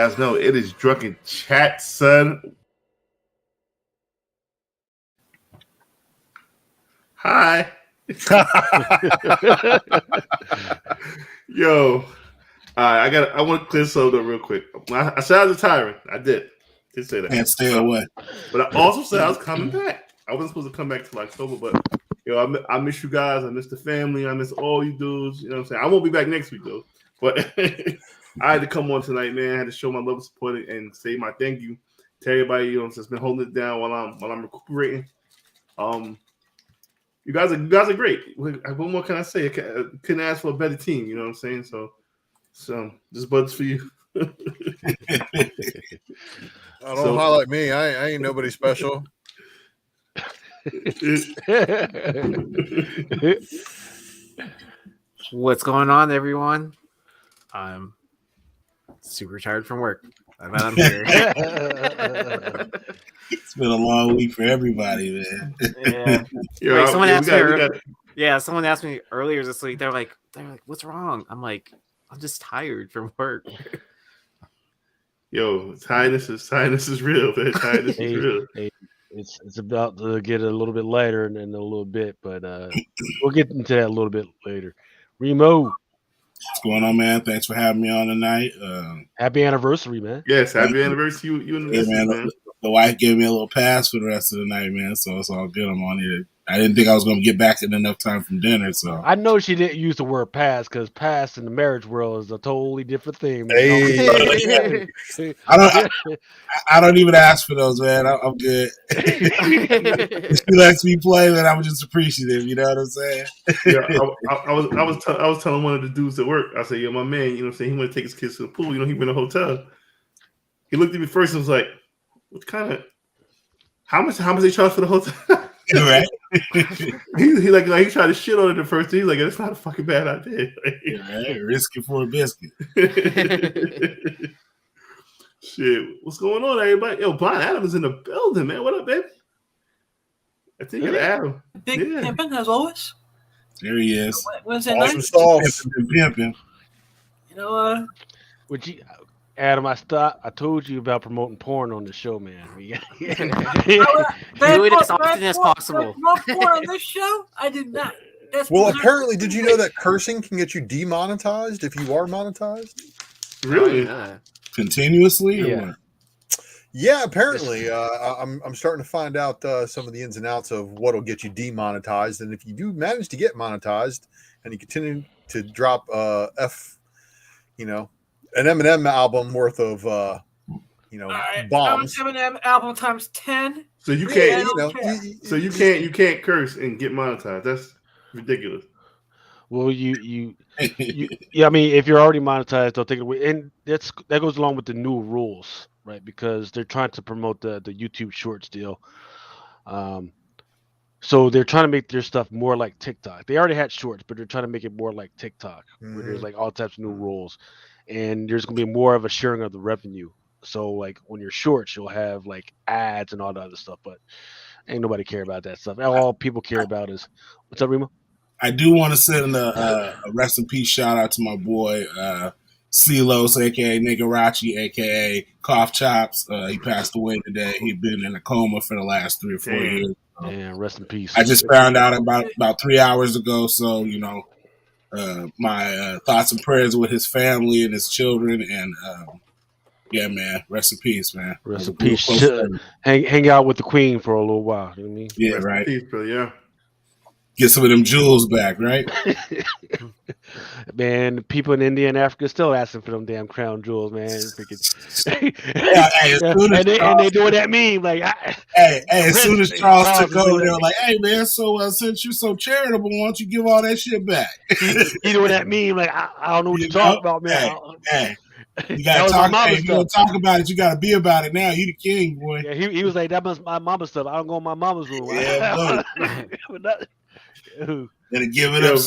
guys know it is Drunken Chat, son. Hi. Yo. I want to clear something up real quick. I said I was retiring. I did say that. And stay away. But I also said I was coming back. I wasn't supposed to come back till October, but I miss you guys. I miss the family. I miss all you dudes. You know what I'm saying? I won't be back next week though. But I had to come on tonight, man. I had to show my love and support and say my thank you to everybody that's been holding it down while I'm recuperating. You guys are great. What more can I say? I couldn't ask for a better team. You know what I'm saying? So this bud's for you. Don't highlight me. I ain't nobody special. What's going on, everyone? I'm super tired from work. I'm here. It's been a long week for everybody, man. Yeah. Someone asked me earlier this week. They're like, "What's wrong?" I'm like, "I'm just tired from work." Yo, tiredness is real, man. Tiredness is real. It's about to get a little bit lighter in a little bit, but we'll get into that a little bit later. Remo, what's going on, man? Thanks for having me on tonight. Happy anniversary, man. Yes, happy anniversary, you and the missus, man. The wife gave me a little pass for the rest of the night, man, so it's all good. I'm on here. I didn't think I was going to get back in enough time from dinner, so. I know she didn't use the word pass because pass in the marriage world is a totally different thing. Hey. I don't even ask for those, man. I'm good. If she lets me play, then I'm just appreciative. You know what I'm saying? Yeah, I was telling one of the dudes at work. I said, "Yo, my man, you know what I'm saying? He want to take his kids to the pool. You know, he been in a hotel. He looked at me first and was like, what kind of? How much they charge for the hotel?" Right. he tried to shit on it the first day. He's like, "That's not a fucking bad idea." Right. Risk it for a biscuit. Shit, what's going on, everybody? Yo, Blind Adam is in the building, man. What up, baby? I think it's Adam. Big pimping as always. There he is. Wednesday Awesome night. sauce. Pimping. You know, Adam, I told you about promoting porn on the show, man. Do it as often as possible. Porn on this show? I did not. Well, apparently, did you know that cursing can get you demonetized if you are monetized? Really? Continuously? Or what? Yeah, apparently. I'm starting to find out some of the ins and outs of what'll get you demonetized, and if you do manage to get monetized and you continue to drop an Eminem album worth of bombs. Eminem album times 10. So you can't. You can't curse and get monetized. That's ridiculous. Well, you I mean, if you're already monetized, they'll take it away, and that goes along with the new rules, right? Because they're trying to promote the YouTube Shorts deal. So they're trying to make their stuff more like TikTok. They already had Shorts, but they're trying to make it more like TikTok, where there's like all types of new rules, and there's gonna be more of a sharing of the revenue. So like when you're Shorts, you'll have like ads and all the other stuff, but ain't nobody care about that stuff. All people care about is what's up, Remo? I do want to send a rest in peace shout out to my boy Silos, aka Nigarachi, aka Cough Chops. He passed away today. He'd been in a coma for the last 3 or 4 years. Yeah, rest in peace. I just found out about 3 hours ago, so my thoughts and prayers with his family and his children, and yeah, man, rest in peace, man. Rest in peace. Hang out with the Queen for a little while. You know what I mean? Yeah, rest right. in peace, bro, yeah. Get some of them jewels back, right? Man, people in India and Africa still asking for them damn crown jewels, man. And they doing that meme like, as soon as Charles took over, they were like, "Hey, man, so since you're so charitable, why don't you give all that shit back?" He doing that meme like, I don't know what you're talking about, man. Hey. You gotta talk. Hey, if you don't talk about it, you gotta be about it now. You the king, boy. Yeah, he was like, that was my mama's stuff. I don't go in my mama's room. Yeah, Gotta give it up.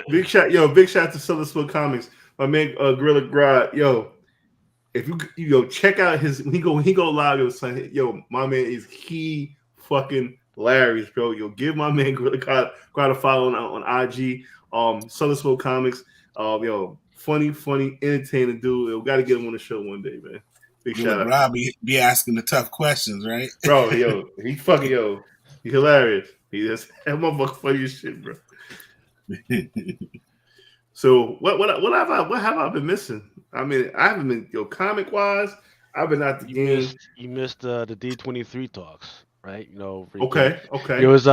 Big shout to Southern Smoke Comics. My man Gorilla Grodd. If you check out his he go live, my man is fucking hilarious, bro. Give my man Gorilla Grodd a follow on IG. Southern Smoke Comics. funny, entertaining dude. We got to get him on the show one day, man. Big shout out. Rob be asking the tough questions, right? Bro, he fucking he's hilarious. He just that motherfucker funny as shit, bro. So what have I been missing? I mean, I haven't been comic wise. I've been at the game. You missed the D23 talks, right? Okay. It was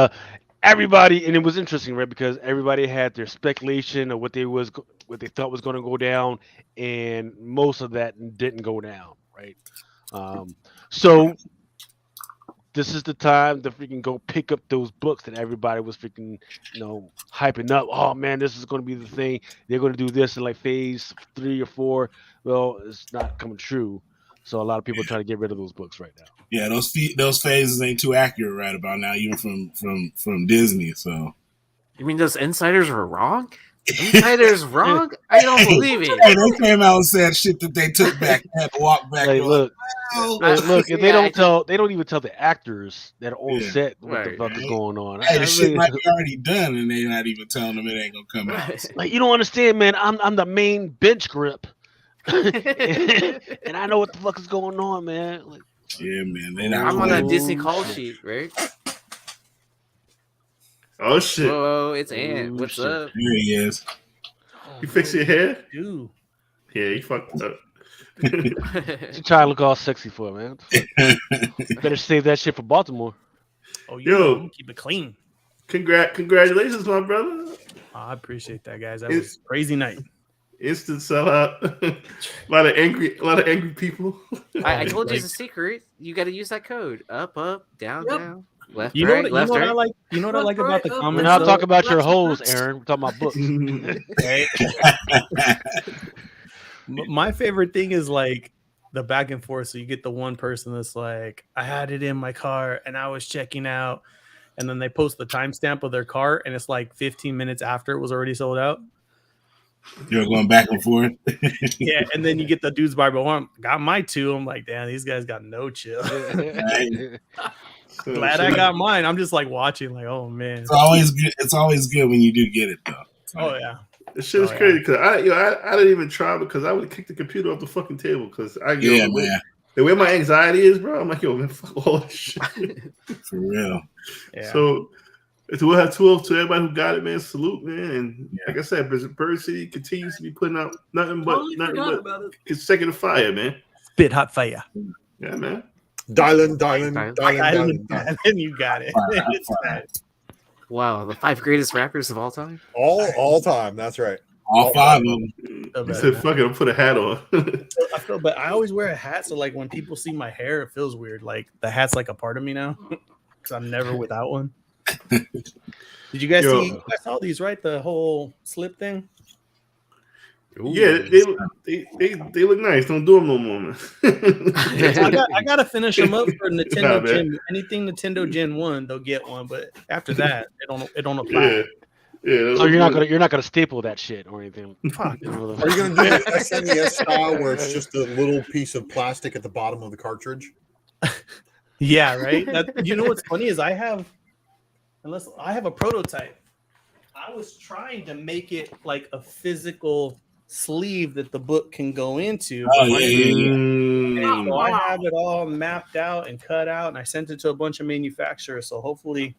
everybody, and it was interesting, right? Because everybody had their speculation of what they thought was going to go down, and most of that didn't go down, right? So this is the time to freaking go pick up those books that everybody was freaking, hyping up. Oh man, this is going to be the thing. They're going to do this in like phase 3 or 4. Well, it's not coming true. So a lot of people are trying to get rid of those books right now. Yeah, those phases ain't too accurate right about now, even from Disney. So you mean those insiders were wrong? Insiders wrong? I don't believe it. Hey, they came out and said shit that they took back and had to walk back. Hey, look, if they don't even tell the actors that are on set what the fuck is going on. Hey, the shit might be already done, and they're not even telling them it ain't gonna come out. Like, you don't understand, man. I'm the main bench grip. and I know what the fuck is going on, man. Like, yeah, man. I'm on that Disney call sheet, right? Oh shit! Whoa, it's Ant. What's up? Here he is. You fix your hair? Dude. Yeah, you fucked up. you trying to look all sexy for, man. Better save that shit for Baltimore. Oh, yo, keep it clean. Congratulations, my brother. Oh, I appreciate that, guys. That was a crazy night. Instant sellout. a lot of angry people. I told you it's a secret. You got to use that code. Up, down, down. Left, you right, know left, what right. I like? You know what I like about the comments? We're not talking about your hoes, Aaron. We're talking about books. My favorite thing is like the back and forth. So you get the one person that's like, I had it in my car and I was checking out. And then they post the timestamp of their car and it's like 15 minutes after it was already sold out. You're going back and forth. Yeah, and then you get the dudes by got my 2. I'm like, damn, these guys got no chill. Glad I got mine. I'm just like watching, like, oh man. It's always good. It's always good when you do get it, though. Oh yeah. This shit is crazy because I didn't even try because I would kick the computer off the fucking table because the way my anxiety is, bro. I'm like, yo, man, fuck all this shit. For real. Yeah. So we'll have 12 to everybody who got it, man. Salute, man. And like I said, Bird City continues to be putting out nothing but consecutive fire, man. Spit hot fire. Yeah, man. Dialing. You got it. Wow, the 5 greatest rappers of all time. All time. That's right. All 5 of them. He said, "Fuck it, I'll put a hat on." But I always wear a hat, so like when people see my hair, it feels weird. Like the hat's like a part of me now, because I'm never without one. Did you guys see? You guys saw these, right? The whole slip thing. Ooh. Yeah, they look nice. Don't do them no more, man. I gotta finish them up for Nintendo Gen. Anything Nintendo Gen 1, they'll get one, but after that, it don't apply. Yeah. So you're not gonna staple that shit or anything. Fuck. Are you gonna do the SNES style where it's just a little piece of plastic at the bottom of the cartridge? Yeah, right. You know what's funny is I have a prototype. I was trying to make it like a physical sleeve that the book can go into. Oh, yeah. So I have it all mapped out and cut out, and I sent it to a bunch of manufacturers. So hopefully,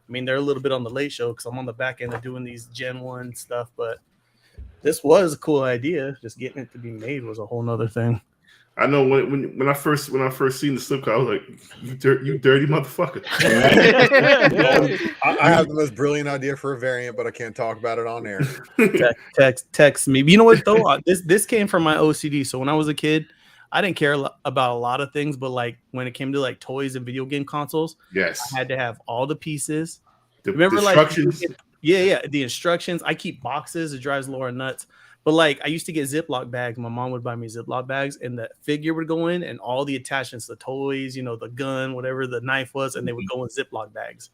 I mean, they're a little bit on the late show because I'm on the back end of doing these Gen 1 stuff. But this was a cool idea. Just getting it to be made was a whole nother thing. I know when I first seen the slip car, I was like, you dirty motherfucker. I have the most brilliant idea for a variant, but I can't talk about it on air. Text me. You know what though? This came from my OCD. So when I was a kid, I didn't care about a lot of things, but like when it came to like toys and video game consoles, yes, I had to have all the pieces. Remember, instructions? The instructions. I keep boxes. It drives Laura nuts. But like I used to get Ziploc bags. My mom would buy me Ziploc bags, and the figure would go in, and all the attachments, the toys, the gun, whatever the knife was, and they would go in Ziploc bags.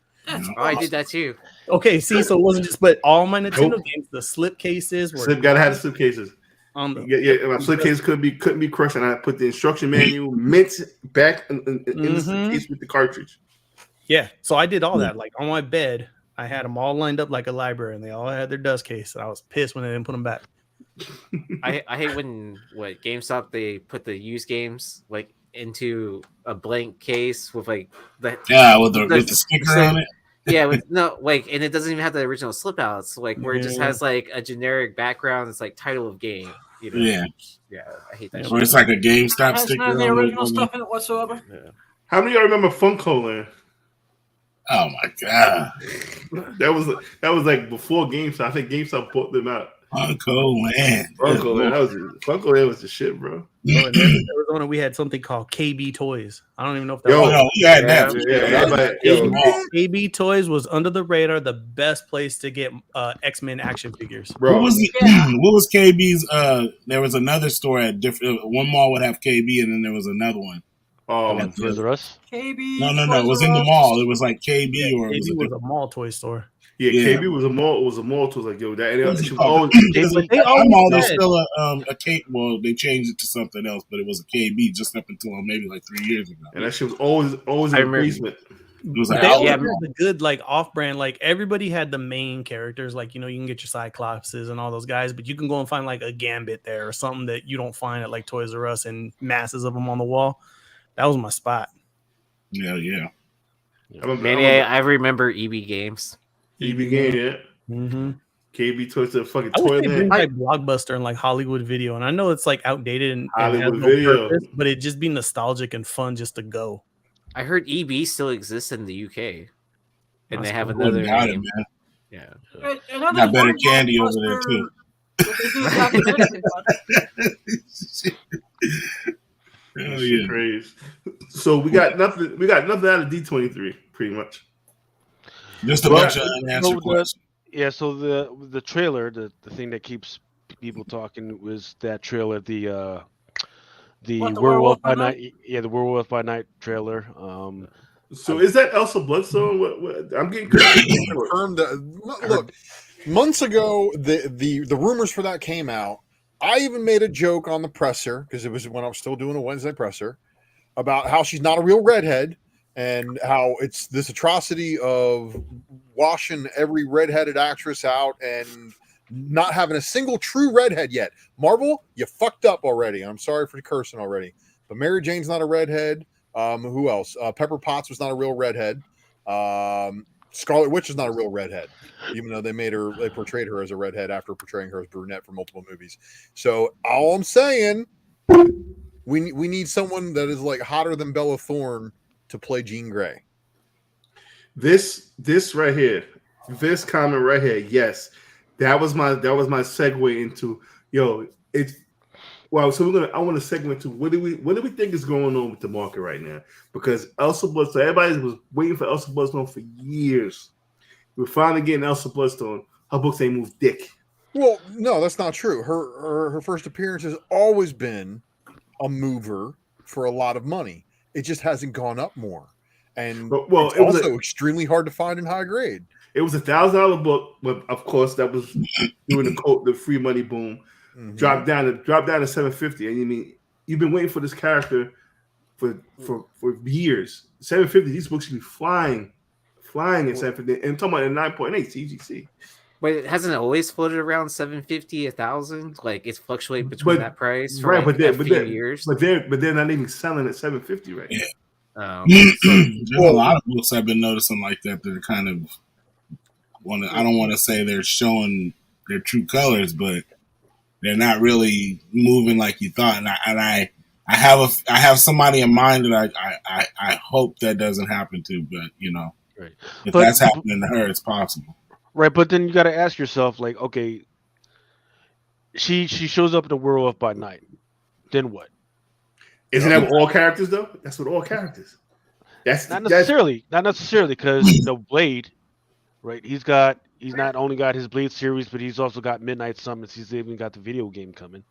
I did that too. Okay, see, so it wasn't just, but all my Nintendo games, the slip cases were. Gotta have the slip cases. My slip cases couldn't be crushed, and I put the instruction manual mint back in the case with the cartridge. Yeah, so I did all that. Like on my bed, I had them all lined up like a library, and they all had their dust case. And I was pissed when they didn't put them back. I hate when GameStop they put the used games like into a blank case with like the with the sticker on it. Yeah, with no and it doesn't even have the original slip outs. Where it just has like a generic background. It's like title of game. Yeah, I hate that. Or it's like a GameStop sticker. None of the original stuff in it whatsoever. Yeah. How many of y'all remember Funko Land? Oh my god, that was like before GameStop. I think GameStop bought them out. Funko Land. Funko Land was the shit, bro. Oh, and in Arizona, we had something called KB Toys. I don't even know if that we had that. KB Toys was under the radar, the best place to get X-Men action figures. Bro. What was KB's? There was another store at different. One mall would have KB, and then there was another one. Toys R Us? KB. No. It was in the mall. It was like KB, or KB it was a mall toy store. Yeah, KB was a mall. It was a mall. It was like, yo, that there's still a K. Well, they changed it to something else, but it was a KB just up until maybe like 3 years ago. And that shit was always in the basement. It was like they always had the good like off-brand. Like everybody had the main characters. Like you can get your Cyclopses and all those guys, but you can go and find like a Gambit there or something that you don't find at like Toys R Us and masses of them on the wall. That was my spot. Yeah. I remember EB Games. EB Games, yeah. Mm-hmm. KB Toys, the fucking I toy wish they bring like Blockbuster and like Hollywood Video, and I know it's like outdated and Hollywood has no Video, purpose, but it'd just be nostalgic and fun just to go. I heard EB still exists in the UK, and they have cool. another name. Man. Yeah, got better candy over there too. Crazy. So we got nothing. We got nothing out of D23, pretty much. Just a bunch of unanswered questions. Yeah. So the trailer, the thing that keeps people talking was that trailer, the Werewolf by Night. Yeah, the Werewolf by Night trailer. So is that Elsa Bloodstone? What I'm getting confirmed. Look, months ago, the rumors for that came out. I even made a joke on the presser because it was when I was still doing a Wednesday presser about how she's not a real redhead and how it's this atrocity of washing every redheaded actress out and not having a single true redhead yet. Marvel, you fucked up already. I'm sorry for cursing already, but Mary Jane's not a redhead. Who else? Pepper Potts was not a real redhead. Scarlet Witch is not a real redhead, even though they portrayed her as a redhead after portraying her as brunette for multiple movies. So all I'm saying, we need someone that is like hotter than Bella Thorne to play Jean Grey. This right here, this comment right here, yes, that was my segue into it's. Well, so I want to segue to what do we think is going on with the market right now? Because Elsa Bloodstone, everybody was waiting for Elsa Bloodstone for years. We're finally getting Elsa Bloodstone. Her books ain't moved dick. Well, no, that's not true. Her first appearance has always been a mover for a lot of money. It just hasn't gone up more, and it was also extremely hard to find in high grade. It was $1,000 book, but of course that was doing the free money boom. Mm-hmm. Drop down to $750, and you mean you've been waiting for this character for years. $750, these books should be flying at $750, and I'm talking about a 9.8 CGC. But it hasn't always floated around $750, $1,000. Like it's fluctuated between that price for a few years. But they're not even selling at $750 right now. There's a lot of books I've been noticing like that. They're kind of I don't want to say they're showing their true colors, but they're not really moving like you thought, and I have somebody in mind that I hope that doesn't happen to, but right. If that's happening to her, it's possible. Right, but then you got to ask yourself, like, okay, she shows up in the Werewolf by Night, then what? Isn't that with all characters though? That's with all characters. That's not necessarily because Blade, right? He's not only got his Blade series, but he's also got Midnight Summons. He's even got the video game coming.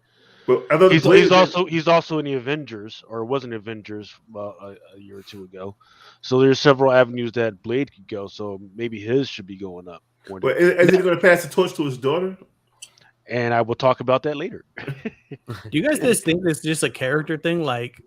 Well, he's also in the Avengers, or was in Avengers a year or two ago. So there's several avenues that Blade could go. So maybe his should be going up. But is he going to pass the torch to his daughter? And I will talk about that later. Do you guys just think it's just a character thing? Like,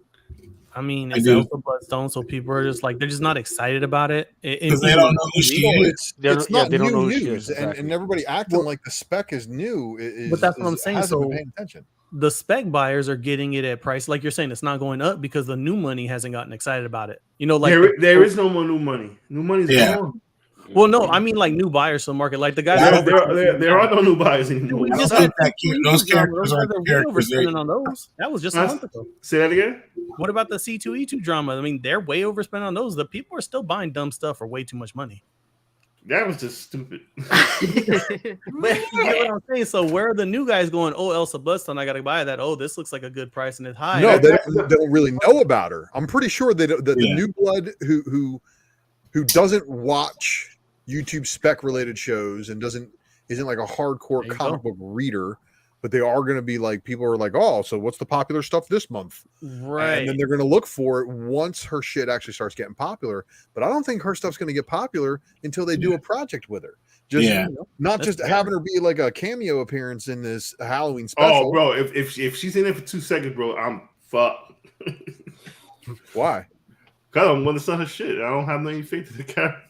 I mean, it's Elsa Bloodstone, so people are just like they're just not excited about it because they don't know who she is. It's not they don't new know who news, she is, exactly. and everybody acting like the spec is new. But that's what I'm saying. Hasn't So been paying attention. The spec buyers are getting it at price, like you're saying, it's not going up because the new money hasn't gotten excited about it. You know, like there is no more new money. New money's gone. Well, no, I mean like new buyers to the market, like the guys. There are no new buyers anymore. We just had those characters are overspending on those. That was just a month ago. Say that again. What about the C2E2 drama? I mean, they're way overspent on those. The people are still buying dumb stuff for way too much money. That was just stupid. But you get what I'm saying? So where are the new guys going? Oh, Elsa Bloodstone, I got to buy that. Oh, this looks like a good price and it's high. No, they don't really know about her. I'm pretty sure that the new blood who doesn't watch YouTube spec related shows and isn't like a hardcore comic book reader, but they are going to be like, people are like, oh, so what's the popular stuff this month? Right. And then they're going to look for it once her shit actually starts getting popular. But I don't think her stuff's going to get popular until they do a project with her. Just not just having her be like a cameo appearance in this Halloween special. Oh, bro, if she's in there for 2 seconds, bro, I'm fucked. Why? Because I'm going to sell her shit. I don't have any faith in the character.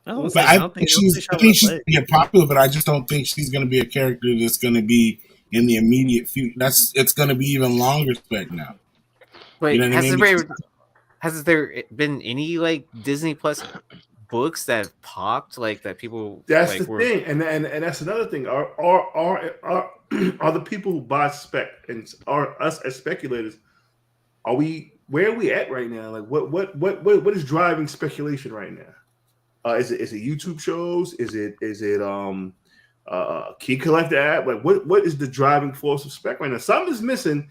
I think she's going to get popular, but I just don't think she's going to be a character that's going to be in the immediate future. It's going to be even longer spec now. Wait, you know has there been any like Disney Plus books that have popped like that people? That's like, the thing, and that's another thing. Are the people who buy spec and are us as speculators? Where are we at right now? Like what is driving speculation right now? Is it YouTube shows? Is it key collector app? Like what is the driving force of spec right now? Something is missing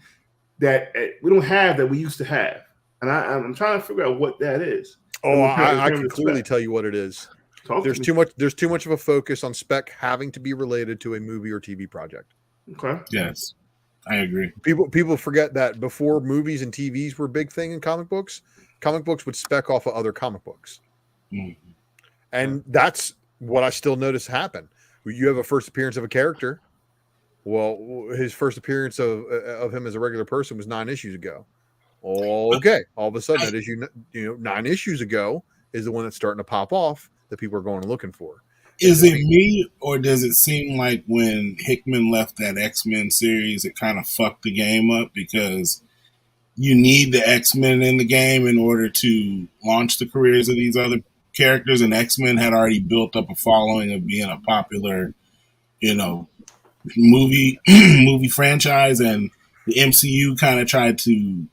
that we don't have that we used to have, and I'm trying to figure out what that is. Oh, I can clearly tell you what it is. There's too much of a focus on spec having to be related to a movie or TV project. Okay. Yes, I agree. People forget that before movies and TVs were a big thing in comic books would spec off of other comic books. Mm-hmm. And that's what I still notice happen. You have a first appearance of a character. Well, his first appearance of him as a regular person was 9 issues ago. Okay, all of a sudden that issue, 9 issues ago is the one that's starting to pop off that people are going and looking for. Is it me, or does it seem like when Hickman left that X-Men series, it kind of fucked the game up because you need the X-Men in the game in order to launch the careers of these other characters, and X-Men had already built up a following of being a popular, movie franchise, and the MCU kind of tried to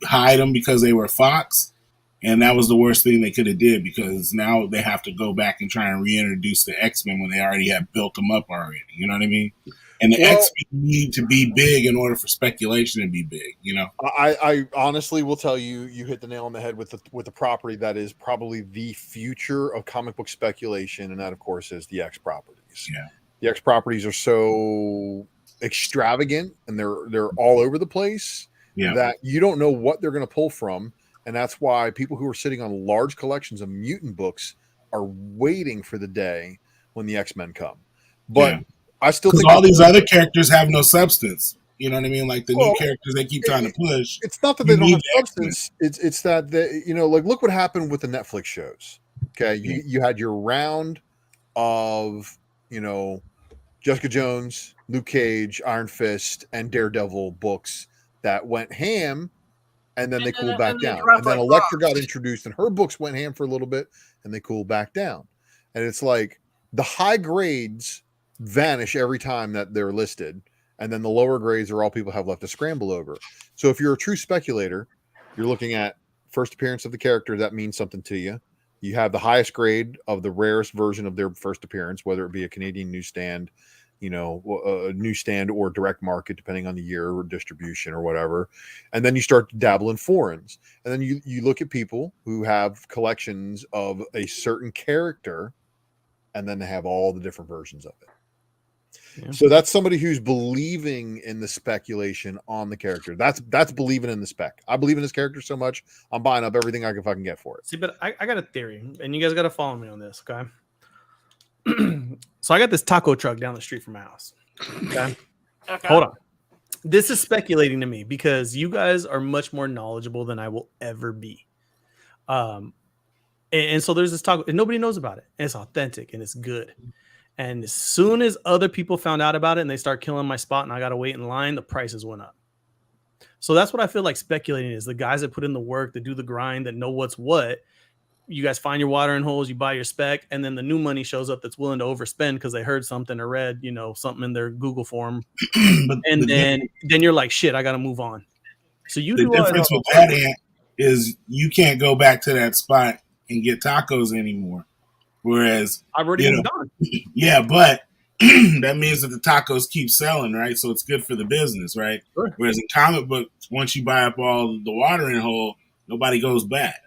hide them because they were Fox, and that was the worst thing they could have did because now they have to go back and try and reintroduce the X-Men when they already have built them up already. You know what I mean? And the X-Men need to be big in order for speculation to be big, I honestly will tell you hit the nail on the head with the property that is probably the future of comic book speculation, and that, of course, is the X properties. Yeah. The X properties are so extravagant, and they're all over the place that you don't know what they're going to pull from, and that's why people who are sitting on large collections of mutant books are waiting for the day when the X-Men come. But I still think all these other characters have no substance. You know what I mean? Like the new characters they keep trying to push. It's not that they don't have substance. It's that like look what happened with the Netflix shows. Okay, you had your round of Jessica Jones, Luke Cage, Iron Fist, and Daredevil books that went ham, and then they cooled back down. And then Elektra got introduced, and her books went ham for a little bit, and they cooled back down. And it's like the high grades vanish every time that they're listed, and then the lower grades are all people have left to scramble over. So if you're a true speculator, you're looking at first appearance of the character, that means something to you. You have the highest grade of the rarest version of their first appearance, whether it be a Canadian newsstand, a newsstand or direct market, depending on the year or distribution or whatever. And then you start to dabble in foreigns. And then you look at people who have collections of a certain character, and then they have all the different versions of it. Yeah. So that's somebody who's believing in the speculation on the character. That's believing in the spec. I believe in this character so much, I'm buying up everything I can fucking get for it. See, but I got a theory, and you guys got to follow me on this, okay? So I got this taco truck down the street from my house. Okay. Hold on. This is speculating to me because you guys are much more knowledgeable than I will ever be. And so there's this talk, and nobody knows about it. And it's authentic and it's good. And as soon as other people found out about it and they start killing my spot and I got to wait in line, the prices went up. So that's what I feel like speculating is the guys that put in the work, that do the grind, that know what's what. You guys find your watering holes, you buy your spec, and then the new money shows up that's willing to overspend because they heard something or read, something in their Google form. And then you're like, shit, I got to move on. So you the difference with that, Ant, is you can't go back to that spot and get tacos anymore. Whereas I've already moved on. Yeah, but that means that the tacos keep selling, right? So it's good for the business, right? Sure. Whereas in comic books, once you buy up all the watering hole, nobody goes back.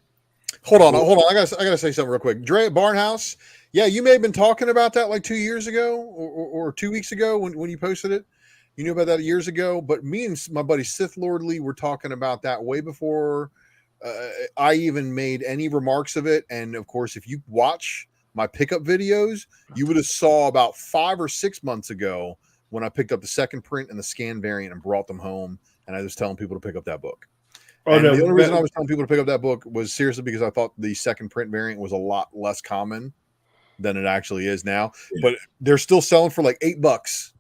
Hold on. I gotta say something real quick. Dre at Barnhouse. Yeah, you may have been talking about that like 2 years ago or 2 weeks ago when you posted it. You knew about that years ago, but me and my buddy Sith Lord Lee were talking about that way before I even made any remarks of it. And of course, if you watch my pickup videos, you would have saw about 5 or 6 months ago when I picked up the second print and the scan variant and brought them home. And I was telling people to pick up that book. The only reason I was telling people to pick up that book was seriously because I thought the second print variant was a lot less common than it actually is now. Yeah. But they're still selling for like $8.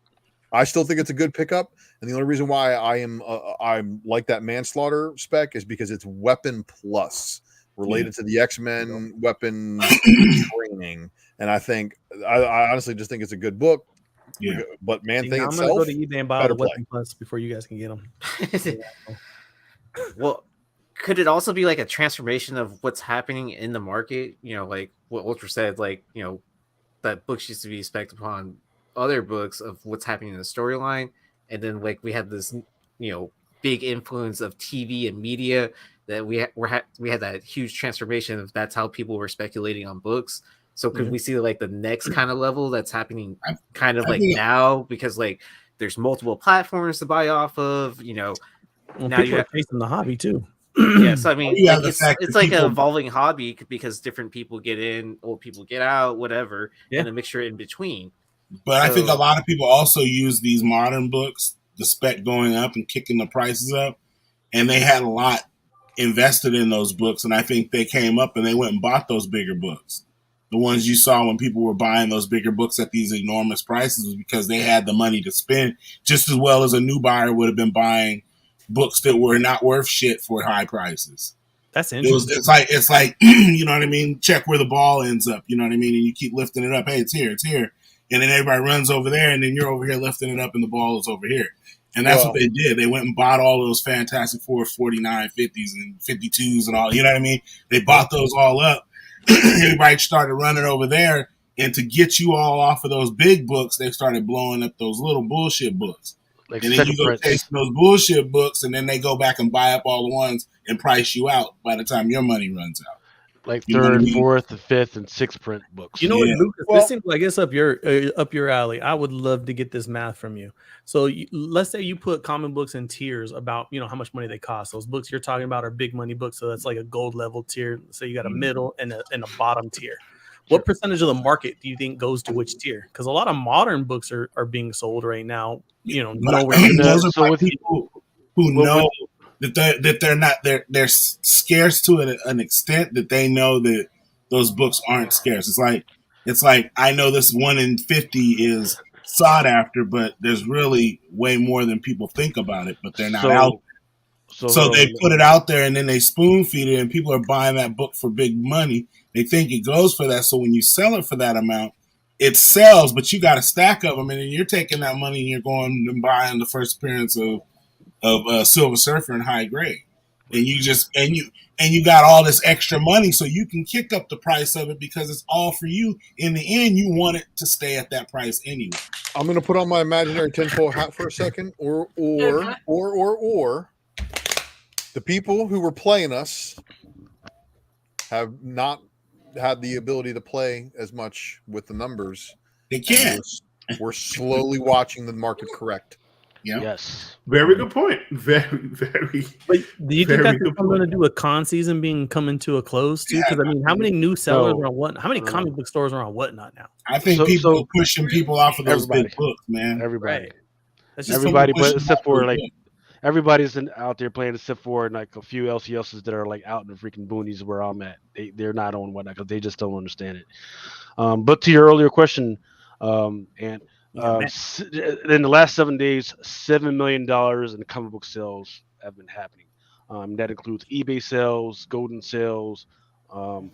I still think it's a good pickup. And the only reason why I'm like that manslaughter spec is because it's weapon plus related to the X-Men weapon training. And I honestly just think it's a good book. Yeah. But Man Thing I'm itself, going to go to eBay and buy the weapon plus before you guys can get them. Well, could it also be like a transformation of what's happening in the market? Like what Ultra said, like, that books used to be spec'd upon other books of what's happening in the storyline. And then like we have this, big influence of TV and media that we had that huge transformation of that's how people were speculating on books. So could we see like the next kind of level that's happening now because like there's multiple platforms to buy off of, Well, now you're facing the hobby too. Yeah, so I mean, it's like an evolving hobby because different people get in, old people get out, whatever, and a mixture in between. But I think a lot of people also use these modern books, the spec going up and kicking the prices up, and they had a lot invested in those books, and I think they came up and they went and bought those bigger books. The ones you saw when people were buying those bigger books at these enormous prices was because they had the money to spend, just as well as a new buyer would have been buying books that were not worth shit for high prices. That's interesting. It's like you know what I mean? Check where the ball ends up, you know what I mean? And you keep lifting it up. Hey, it's here. And then everybody runs over there, and then you're over here lifting it up, and the ball is over here. And that's what they did. They went and bought all those Fantastic Four 49, 50s, and 52s and all. You know what I mean? They bought those all up. Everybody started running over there. And to get you all off of those big books, they started blowing up those little bullshit books. Like, and then you go take those bullshit books, and then they go back and buy up all the ones and price you out by the time your money runs out. Like third, fourth, and fifth, and sixth print books. You know what, Lucas? This seems like it's up your alley. I would love to get this math from you. So let's say you put comic books in tiers about how much money they cost. Those books you're talking about are big money books, so that's like a gold level tier. So you got a middle and a bottom tier. What percentage of the market do you think goes to which tier? Because a lot of modern books are being sold right now. Those are people who know that they're scarce to an extent that they know that those books aren't scarce. It's like I know this 1 in 50 is sought after, but there's really way more than people think about it, but they're not out there. So they put it out there and then they spoon feed it, and people are buying that book for big money. They think it goes for that. So when you sell it for that amount, it sells, but you got a stack of them, and then you're taking that money and you're going and buying the first appearance of Silver Surfer in high grade, and you got all this extra money, so you can kick up the price of it because it's all for you. In the end, you want it to stay at that price anyway. I'm going to put on my imaginary tinfoil hat for a second, or the people who were playing us have not had the ability to play as much with the numbers. They can't. We're slowly watching the market correct. Yeah. Yes. Very good point. Very, very. But do you think that's something to do with con season coming to a close too? Because I mean, how many new sellers are on what? How many comic book stores are on Whatnot now? I think people are pushing people off of those big books, man. Everybody. That's just Everybody, pushing but except back for real like quick. everybody's out there playing, except for like a few LCSs that are like out in the freaking boonies where I'm at. They're not on whatnot because they just don't understand it. But to your earlier question, and yeah, man. in the last 7 days, $7 million in comic book sales have been happening. That includes eBay sales, Golden sales, um,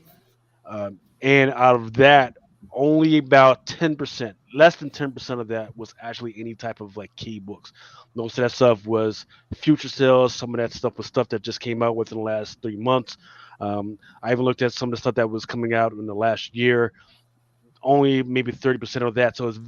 and out of that, only about 10%, less than 10% of that was actually any type of like key books. Most of that stuff was future sales. Some of that stuff was stuff that just came out within the last 3 months. I even looked at some of the stuff that was coming out in the last year. Only maybe 30% of that. So it's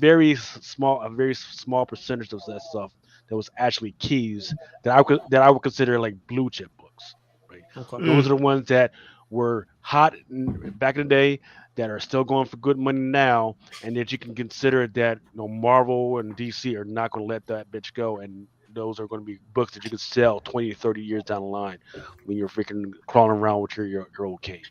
small, a very small percentage of that stuff that was actually keys that I would consider like blue chip books. Right. Okay. Those are the ones that were hot back in the day that are still going for good money now, and that you can consider that Marvel and DC are not going to let that bitch go, and those are going to be books that you can sell 20 to 30 years down the line when you're freaking crawling around with your old cane.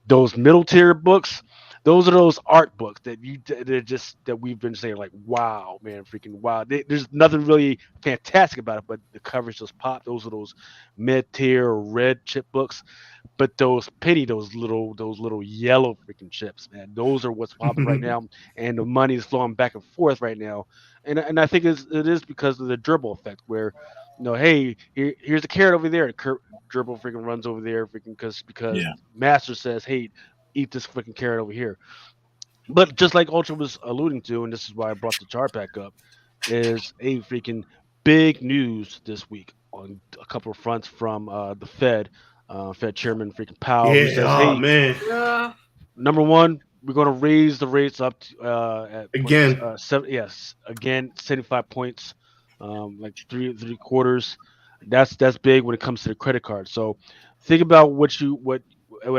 Those middle tier books, those are those art books that they're just that we've been saying like, wow, man, freaking wow. There's nothing really fantastic about it, but the covers just pop. Those are those mid tier red chip books. But those little yellow freaking chips, man, those are what's popping right now, and the money is flowing back and forth right now, and I think it is because of the dribble effect, where hey, here's the carrot over there, and dribble freaking runs over there, freaking because Yeah. Master says, hey, eat this freaking carrot over here. But just like Ultra was alluding to, and this is why I brought the chart back up, is a freaking big news this week on a couple of fronts from the Fed Chairman freaking Powell, who Yeah, says, oh "Hey, man, Yeah. number one, we're going to raise the rates up to, at points, again, yes, again, 75 points, like three quarters. That's big when it comes to the credit card. So think about what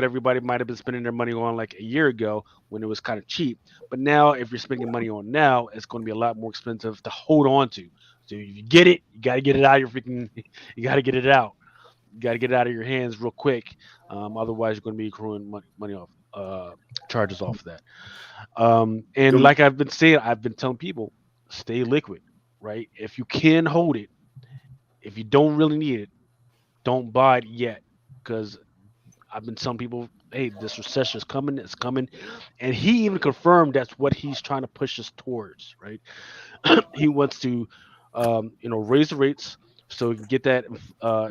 everybody might have been spending their money on like a year ago when it was kind of cheap. But now, if you're spending money on now, it's going to be a lot more expensive to hold on to. So if you get it, you got to get it out of your freaking, you got to get it out. You got to get it out of your hands real quick. Otherwise, you're going to be accruing money off, charges off of that. And the, like I've been saying, I've been telling people, stay liquid, right? If you can hold it, if you don't really need it, don't buy it yet, because I've been telling people, hey, this recession is coming, it's coming, and he even confirmed that's what he's trying to push us towards, right? He wants to, raise the rates so we can get that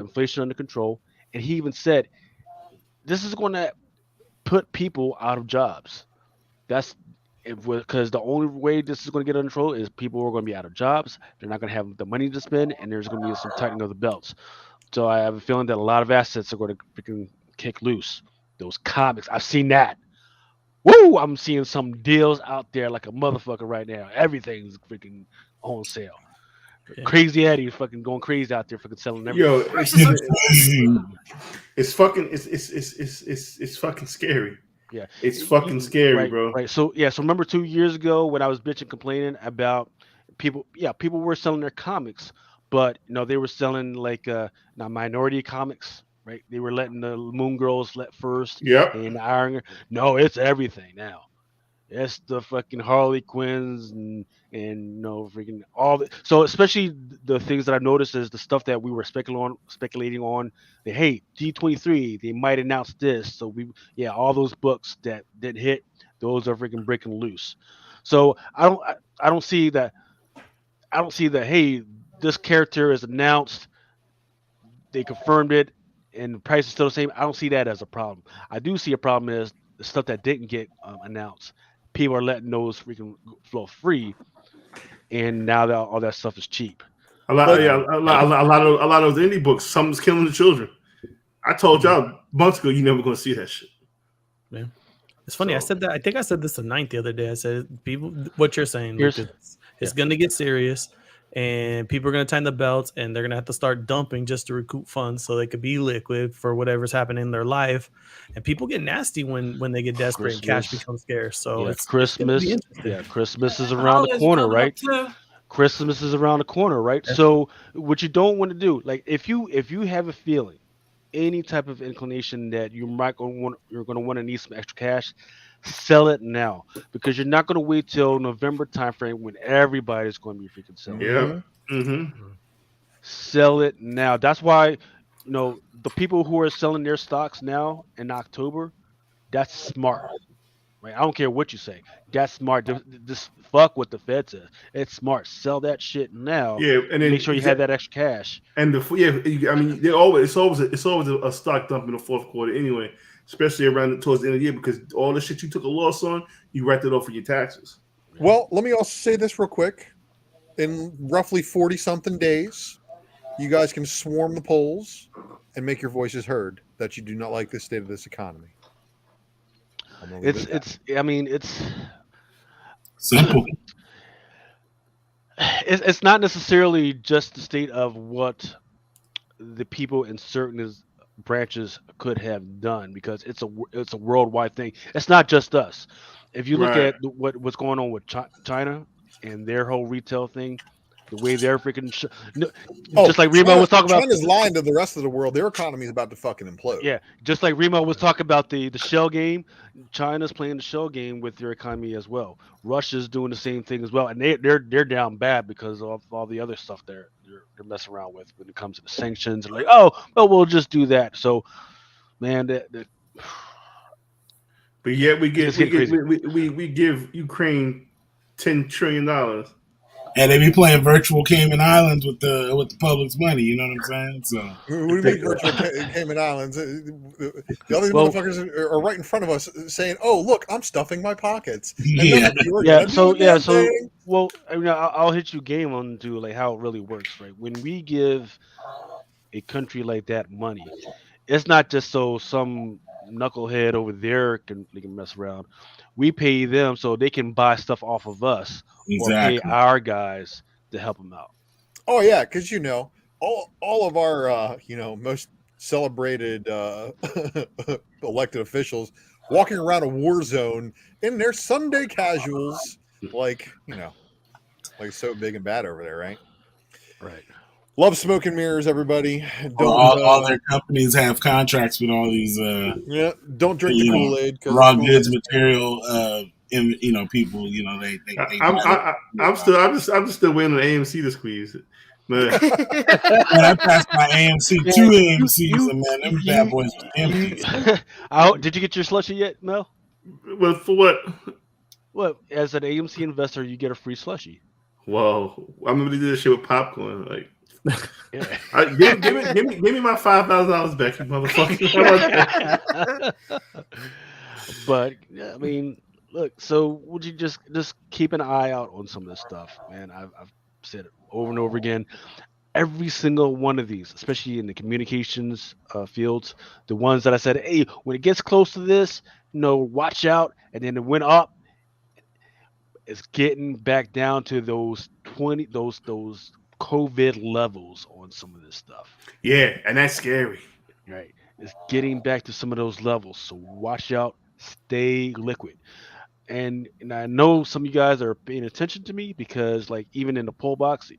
inflation under control, and he even said this is going to put people out of jobs. That's because the only way this is going to get under control is people are going to be out of jobs. They're not going to have the money to spend, and there's going to be some tightening of the belts. So I have a feeling that a lot of assets are going to freaking kick loose. Those comics, I've seen that. Woo! I'm seeing some deals out there like a motherfucker right now. Everything's freaking on sale. Yeah. Crazy Eddie fucking going crazy out there, fucking selling everything. yo, Racism. it's fucking, it's fucking scary. Yeah, It's fucking scary, right, bro. right. So yeah, so remember 2 years ago when I was bitching, complaining about people? Yeah, people were selling their comics, but they were selling like now minority comics, right? They were letting the Moon Girls let first, Yep. and Iron. No, it's everything now. It's the fucking Harley Quinns and freaking all the, so especially the things that I've noticed is the stuff that we were speculating on. The hey, D23, they might announce this. So all those books that didn't hit, those are freaking breaking loose. So I don't see that. I don't see that. Hey, this character is announced. They confirmed it, and the price is still the same. I don't see that as a problem. I do see a problem is the stuff that didn't get announced. People are letting those freaking flow free, and now that all that stuff is cheap. A lot, But- yeah, a lot of those indie books. Something's killing the children. I told y'all months ago you never gonna see that shit. Yeah. It's funny. I So- said that. I think I said this to Ninth the other day. I said, people, what you're saying, Here's- Lucas, it's going to get serious, and people are going to tighten the belts, and they're going to have to start dumping just to recoup funds so they could be liquid for whatever's happening in their life. And people get nasty when they get desperate and cash Christmas. becomes scarce. So Yeah, it's gonna Christmas. be interesting. Yeah, Christmas is around the Holidays corner, coming up, right? too. Christmas is around the corner, right? Yeah. So what you don't want to do, like if you have a feeling, any type of inclination that you're going to want to need some extra cash, Sell it now because you're not going to wait till November timeframe when everybody's going to be freaking selling. Yeah. Mm-hmm. Sell it now. That's why, the people who are selling their stocks now in October, that's smart. Right? I don't care what you say. That's smart. Just fuck what the Fed says. It's smart. Sell that shit now. Yeah, and then Make sure you have that extra cash. And I mean, it's always a stock dump in the fourth quarter anyway, especially towards the end of the year because all the shit you took a loss on, you write it off for your taxes. Well, let me also say this real quick. In roughly 40-something days, you guys can swarm the polls and make your voices heard that you do not like the state of this economy. It's simple. It's not necessarily just the state of what the people in certain branches could have done because it's a worldwide thing. It's not just us. If you look at what's going on with China and their whole retail thing, the way they're freaking just like Remo was talking about. China's lying to the rest of the world. Their economy is about to fucking implode. Yeah, just like Remo was talking about the shell game. China's playing the shell game with their economy as well. Russia's doing the same thing as well, and they're down bad because of all the other stuff they're messing around with when it comes to the sanctions and like, oh, well, we'll just do that. So, man, but yet we give Ukraine $10 trillion. And they be playing virtual Cayman Islands with the public's money. You know what I'm saying? So what do you mean virtual Cayman Islands? The other motherfuckers are right in front of us saying, "Oh, look, I'm stuffing my pockets." So well, I mean, I'll hit you game on to like how it really works, right? When we give a country like that money, it's not just so some knucklehead over there can mess around. We pay them so they can buy stuff off of us or pay our guys to help them out. Oh yeah, because all of our most celebrated elected officials walking around a war zone in their Sunday casuals, like so big and bad over there, right? Right. Love smoke and mirrors, everybody. All their companies have contracts with all these. Don't drink the Kool-Aid. Raw goods material. People. I'm just still waiting on AMC to squeeze it. Man, I passed my AMC 2 AMCs, and man, them bad boys were empty. Did you get your slushy yet, Mel? Well, for what? Well, as an AMC investor, you get a free slushy. Whoa! I'm gonna do this shit with popcorn, like. Give me my $5,000 back, you motherfucker. But I mean, look. So would you just keep an eye out on some of this stuff, man? I've said it over and over again. Every single one of these, especially in the communications fields, the ones that I said, hey, when it gets close to this, watch out, and then it went up. It's getting back down to those COVID levels on some of this stuff. Yeah, and that's scary. Right. It's getting back to some of those levels. So watch out, stay liquid. And I know some of you guys are paying attention to me because like even in the poll box,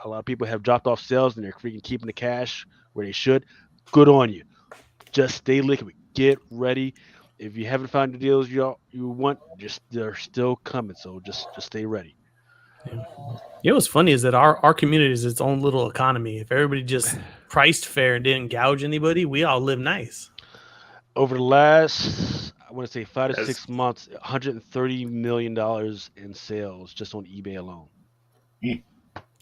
a lot of people have dropped off sales and they're freaking keeping the cash where they should. Good on you. Just stay liquid. Get ready. If you haven't found the deals you want, they're still coming. So just stay ready. Yeah. What's funny is that our community is its own little economy. If everybody just priced fair and didn't gouge anybody, we all live nice. Over the last, I want to say 5 to 6 months, $130 million in sales just on eBay alone.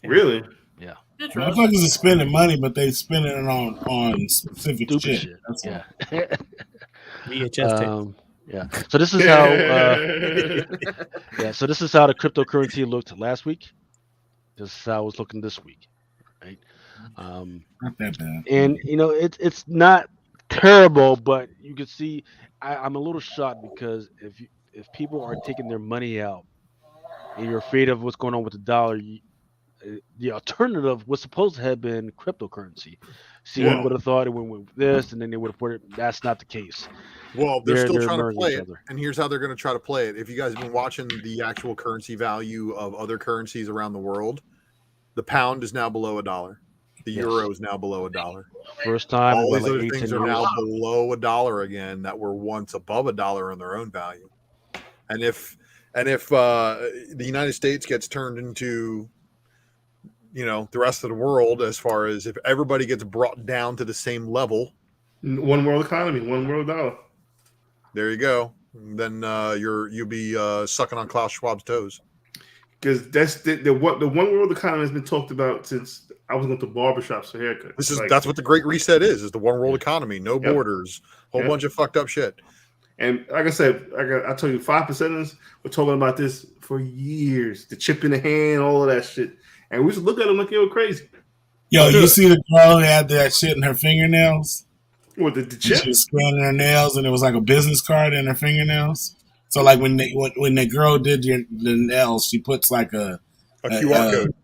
Really? Yeah. Motherfuckers are spending money, but they spending it on specific shit. That's yeah. VHS tape. Yeah. So this is how. So this is how the cryptocurrency looked last week. This is how it was looking this week, right? not that bad. And it's not terrible, but you can see I'm a little shocked because if people are taking their money out and you're afraid of what's going on with the dollar, the alternative was supposed to have been cryptocurrency. See, would have thought it went with this, and then they would have put it. That's not the case. Well, they're still trying to play it, and here's how they're going to try to play it. If you guys have been watching the actual currency value of other currencies around the world, the pound is now below $1. The euro is now below $1. First time. All these other things are now below $1 again that were once above $1 in their own value. And if the United States gets turned into, the rest of the world, as far as if everybody gets brought down to the same level, One world economy, one world dollar. there you go. Then you'll be sucking on Klaus Schwab's toes. Because that's the one world economy has been talked about since I was going to barbershops for haircuts. That's what the Great Reset is the one world economy, no borders, whole bunch of fucked up shit. And like I said, I told you, 5%ers were talking about this for years. The chip in the hand, all of that shit. And we used to look at them like they were crazy. Yo, you see the girl who had that shit in her fingernails? What, the chip? She was scanning her nails, and it was like a business card in her fingernails. So, like, when the girl did the nails, she puts like a QR code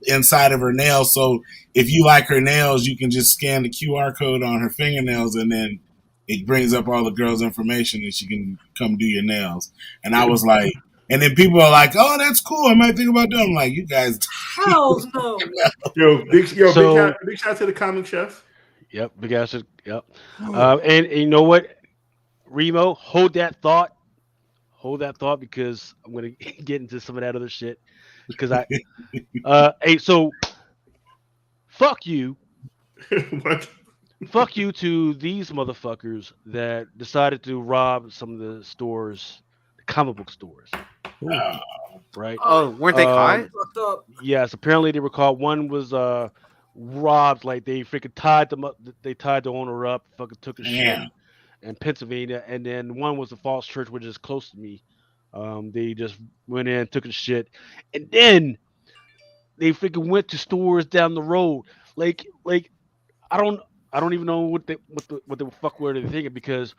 inside of her nails. So, if you like her nails, you can just scan the QR code on her fingernails, and then it brings up all the girl's information, and she can come do your nails. And I was like, and then people are like, "Oh, that's cool. I might think about doing." I'm like, "You guys, Hell no." Big shout to the comic chef. Yep, big ass. Yep. And you know what, Remo, hold that thought, because I'm gonna get into some of that other shit. Because hey, so fuck you. What? Fuck you to these motherfuckers that decided to rob some of the stores, the comic book stores. Right? Oh, weren't they caught? Fucked up. Yes, apparently they were caught. One was robbed, like they freaking tied them up. They tied the owner up, fucking took his shit in Pennsylvania. And then one was a false church, which is close to me. They just went in, took his shit, and then they freaking went to stores down the road. Like I don't even know what the fuck were they thinking, because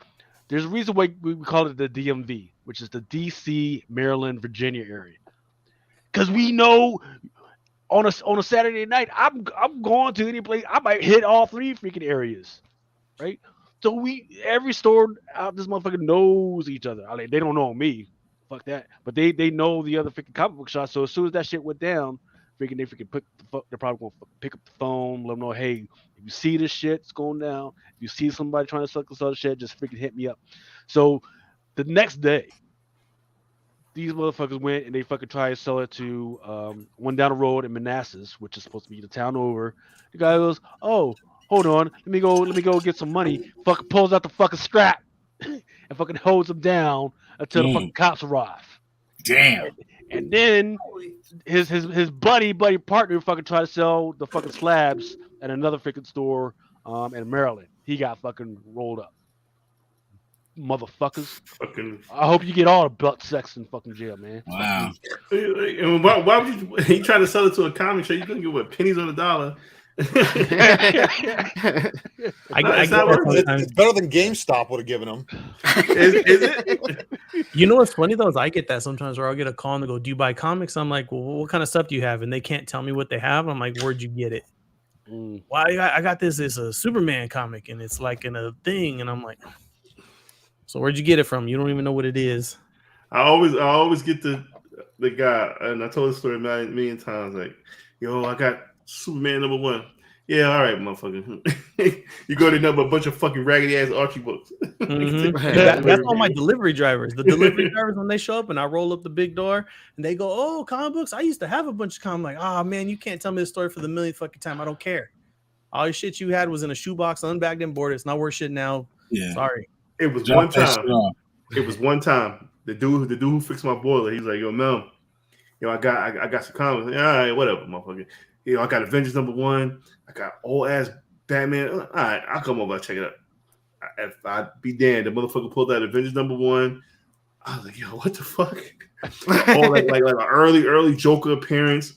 there's a reason why we call it the DMV, which is the DC, Maryland, Virginia area. Because we know on a Saturday night, I'm going to any place, I might hit all three freaking areas, right? So every store out this motherfucker knows each other. I mean, they don't know me, fuck that, but they know the other freaking comic book shops. So as soon as that shit went down, they're probably gonna pick up the phone, let them know, hey, if you see this shit, it's going down. If you see somebody trying to suck this other shit, just freaking hit me up. So the next day, these motherfuckers went and they fucking tried to sell it to one down the road in Manassas, which is supposed to be the town over. The guy goes, "Oh, hold on, let me go get some money." Fucking pulls out the fucking strap and fucking holds him down until the fucking cops arrive. damn." And then his buddy partner fucking tried to sell the fucking slabs at another freaking store in Maryland. He got fucking rolled up. Motherfuckers. I hope you get all the butt sex in fucking jail, man. Wow. And why would he trying to sell it to a comic show? You couldn't get what, pennies on the dollar. It's better than GameStop would have given them. Is it? You know what's funny though is I get that sometimes where I'll get a call and they go, "Do you buy comics?" I'm like, "Well, what kind of stuff do you have?" And they can't tell me what they have. I'm like, "Where'd you get it?" Well, I got this. It's a Superman comic and it's like in a thing, and I'm like, "So where'd you get it from? You don't even know what it is." I always get the guy, and I told the story a million times. Like, yo, I got Superman #1. Yeah, all right, motherfucker. You go to a bunch of fucking raggedy ass Archie books. That's all my delivery drivers. The delivery drivers, when they show up and I roll up the big door and they go, "Oh, comic books. I used to have a bunch of comics." I'm like, "Oh man, you can't tell me this story for the millionth fucking time. I don't care. All your shit you had was in a shoebox, unbagged and boarded. It's not worth shit now." Yeah. Sorry. It was one time. It was one time. The dude who fixed my boiler, he's like, "Yo, Mel, I got some comics." Like, all right, whatever, motherfucker. I got Avengers #1. I got old ass Batman. All right, I'll come over and check it out. If I be damned, the motherfucker pulled out Avengers #1. I was like, yo, what the fuck? like an early Joker appearance.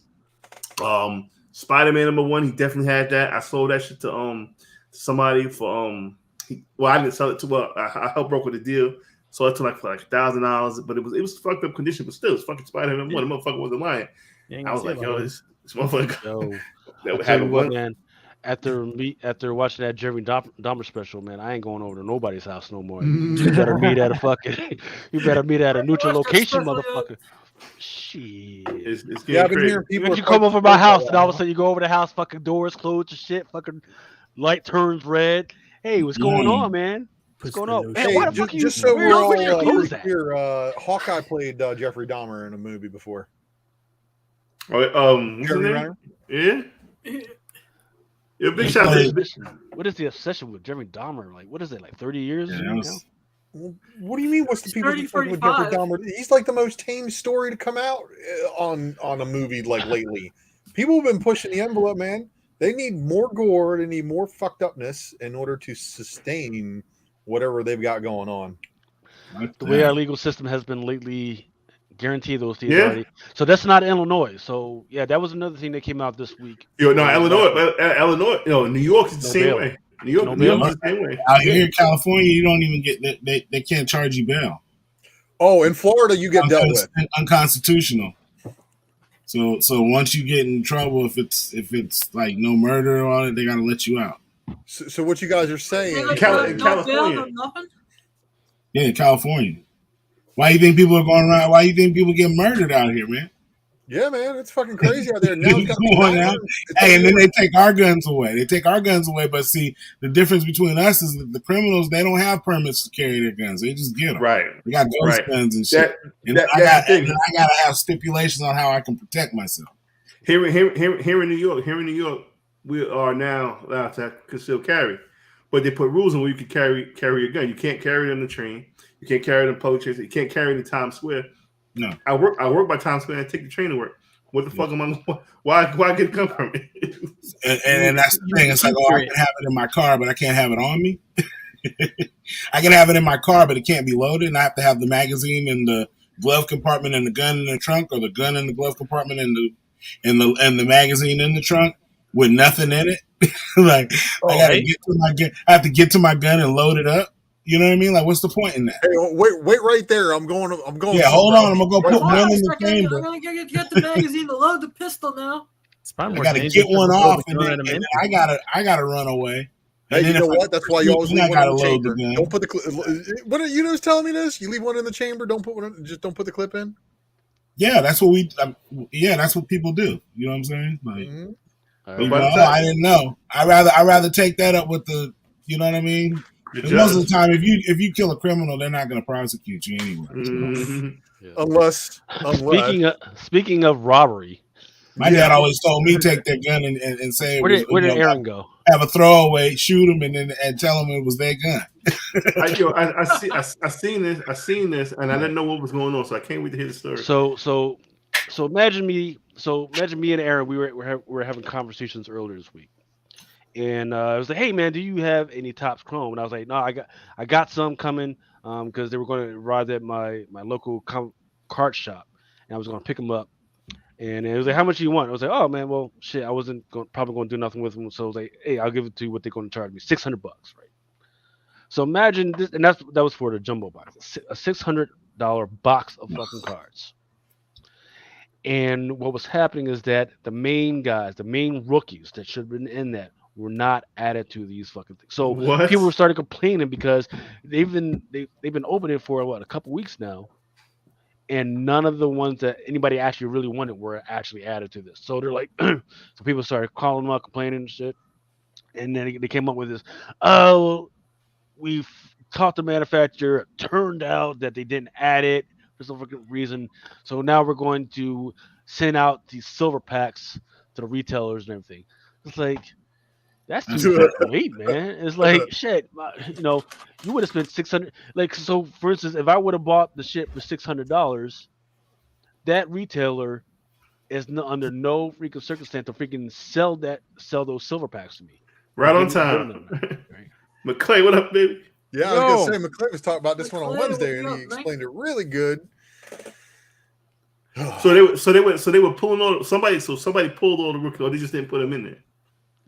Spider-Man #1, he definitely had that. I sold that shit to somebody for I didn't sell it to I helped broker the deal. So it took for $1,000, but it was fucked up condition, but still it's fucking Spider-Man #1. The motherfucker wasn't lying. I was like, yo, this motherfucker. That tell you what, man. After watching that Jeremy Dahmer special, man, I ain't going over to nobody's house no more. You better meet at a neutral location, motherfucker. Shit. It's getting crazy. You come over my house and all of a sudden you go over the house, fucking doors closed and shit, fucking light turns red. Hey, what's going on, man? What's going on? Man, Hey, why the fuck are you? just so where we're the all fuck your clothes at? here, Hawkeye played Jeffrey Dahmer in a movie before. What's his Jeremy name? Renner? Yeah. Yeah, big He shout out played- to What is the obsession with Jeffrey Dahmer? Like, what is it? Like 30 years? Yeah, that now? was- Well, what do you mean? What's the He's people 30, fucking with Jeffrey 35. Dahmer? He's like the most tame story to come out on a movie like lately. People have been pushing the envelope, man. They need more gore. They need more fucked upness in order to sustain whatever they've got going on. The way our legal system has been lately, guaranteed those things Yeah. already. So that's not Illinois. So yeah, that was another thing that came out this week. no, Last Illinois, week. but Illinois, New York is the No same bail. way. New York, No New York bail. is the same way. Out here in California, you don't even get they can't charge you bail. Oh, in Florida, you get dealt with. Unconstitutional. So once you get in trouble, if it's like no murder or all that, they gotta let you out. So what you guys are saying? in No California. bail, no nothing. Yeah, in California. Why you think people are going around? Why you think people get murdered out here, man? Yeah, man, it's fucking crazy out there. Now it's got Come on now. Hey, and then they take our guns away. But see, the difference between us is that the criminals, they don't have permits to carry their guns. They just get them. Right. They got ghost Right. guns and shit. And That's I the thing. gotta have stipulations on how I can protect myself. Here in New York, we are now allowed to conceal carry, but they put rules on where you can carry a gun. You can't carry it on the train. You can't carry it in public transit. You can't carry it in Times Square. No. I work by Times Square and take the train to work. What the fuck am I? Why get a gun from it? And that's the thing. It's like, I can have it in my car, but I can't have it on me. I can have it in my car, but it can't be loaded, and I have to have the magazine in the glove compartment and the gun in the trunk, or the gun in the glove compartment and the magazine in the trunk with nothing in it. Like I gotta get to my gun. I have to get to my gun and load it up. You know what I mean? Like, what's the point in that? Hey, wait right there. I'm going. Yeah, hold on. I'm gonna go put Hold one on a in the second. chamber. I'm gonna get the magazine to load the pistol now. It's probably I more gotta dangerous get one than off, throwing and them then in. I gotta run away. Hey, And you then know if what? That's why you always then leave I one in gotta the load the chamber. gun. Don't put the clip. What are you guys telling me this? You leave one in the chamber. Don't put one. Just don't put the clip in. Yeah, that's what that's what people do. You know what I'm saying? Like, Mhm. I didn't know. I rather take that up with the. You know what I mean? Because most of the time, if you kill a criminal, they're not going to prosecute you anyway. Mm-hmm. Yeah. Unless Speaking of robbery, My dad always told me take their gun and say it where was, did Aaron go? have a throwaway, shoot him, and tell them it was their gun. I seen this, and I didn't know what was going on, so I can't wait to hear the story. So imagine me and Aaron. We were having conversations earlier this week, and I was like, "Hey man, do you have any Topps Chrome?" And I was like, "No, I got some coming because they were going to arrive at my local cart shop, and I was going to pick them up." And it was like, "How much do you want?" I was like, "Oh man, well shit, I wasn't probably going to do nothing with them." So I was like, "Hey, I'll give it to you. What they're going to charge me? $600, right?" So imagine this, and that was for the jumbo box, a $600 box of fucking cards. And what was happening is that the main guys, the main rookies that should have been in that, were not added to these fucking things. So What? people were starting complaining because they've been opening for a couple weeks now, and none of the ones that anybody actually really wanted were actually added to this. So they're like, so people started calling them up, complaining and shit, and then they came up with this, oh, we've talked to the manufacturer. It turned out that they didn't add it for some fucking reason. So now we're going to send out these silver packs to the retailers and everything. It's like, that's too fucking late, man. It's like, shit, you would have spent $600. Like, so for instance, if I would have bought the shit for $600, that retailer is under no freaking circumstance to freaking sell those silver packs to me. Right on Give them time. right? McClay, what up, baby? Yeah, I was gonna say McClay was talking about this one on McClay, Wednesday, what and he up, man? explained it really good. So they were pulling all somebody pulled all the rookies, or they just didn't put them in there.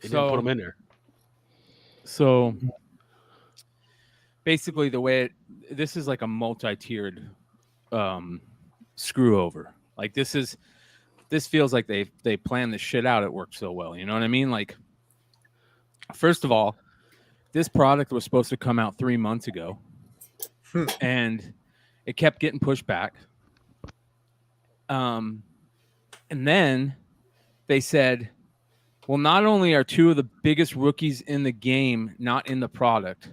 They didn't put them in there. So basically, the way this is like a multi-tiered screw over. Like this feels like they planned this shit out. It worked so well. You know what I mean? Like, first of all, this product was supposed to come out 3 months ago, and it kept getting pushed back. And then they said, well, not only are two of the biggest rookies in the game not in the product,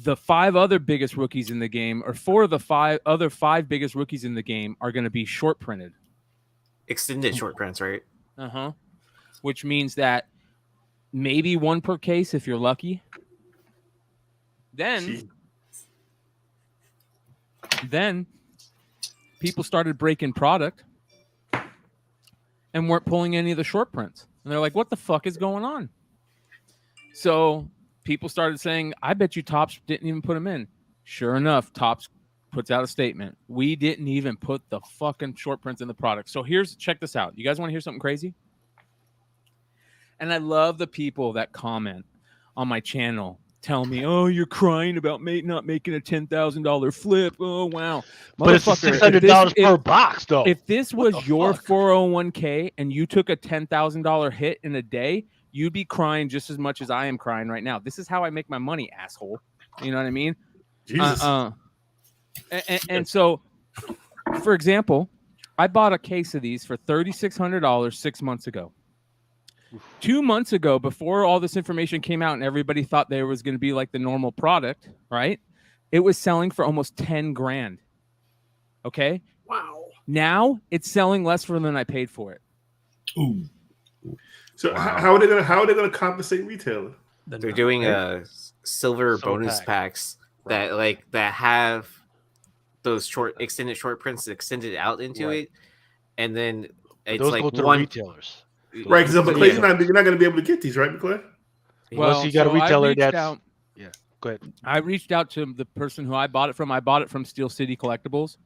the 5 other biggest rookies in the game, or 4 of the 5 biggest rookies in the game, are going to be short printed. Extended short prints, right? Which means that maybe 1 per case if you're lucky. Then people started breaking product and weren't pulling any of the short prints. And they're like, what the fuck is going on? So people started saying, I bet you Topps didn't even put them in. Sure enough, Topps puts out a statement. We didn't even put the fucking short prints in the product. So check this out. You guys want to hear something crazy? And I love the people that comment on my channel, tell me, oh, you're crying about not making a $10,000 flip. Oh, wow. But it's $600 per box, though. If this was your 401k and you took a $10,000 hit in a day, you'd be crying just as much as I am crying right now. This is how I make my money, asshole. You know what I mean? Jesus. And so, for example, I bought a case of these for $3,600 6 months ago. 2 months ago, before all this information came out and everybody thought there was going to be like the normal product, right? It was selling for almost 10 grand. Okay. Wow. Now it's selling less than I paid for it. Ooh. So how are they gonna compensate retailer? They're doing silver bonus packs that have those extended short prints extended out into it, and then it's those like go to the one retailers. Right, because you're not going to be able to get these, right, McClay? Unless you got a retailer that's... Yeah, go ahead. I reached out to the person who I bought it from. I bought it from Steel City Collectibles.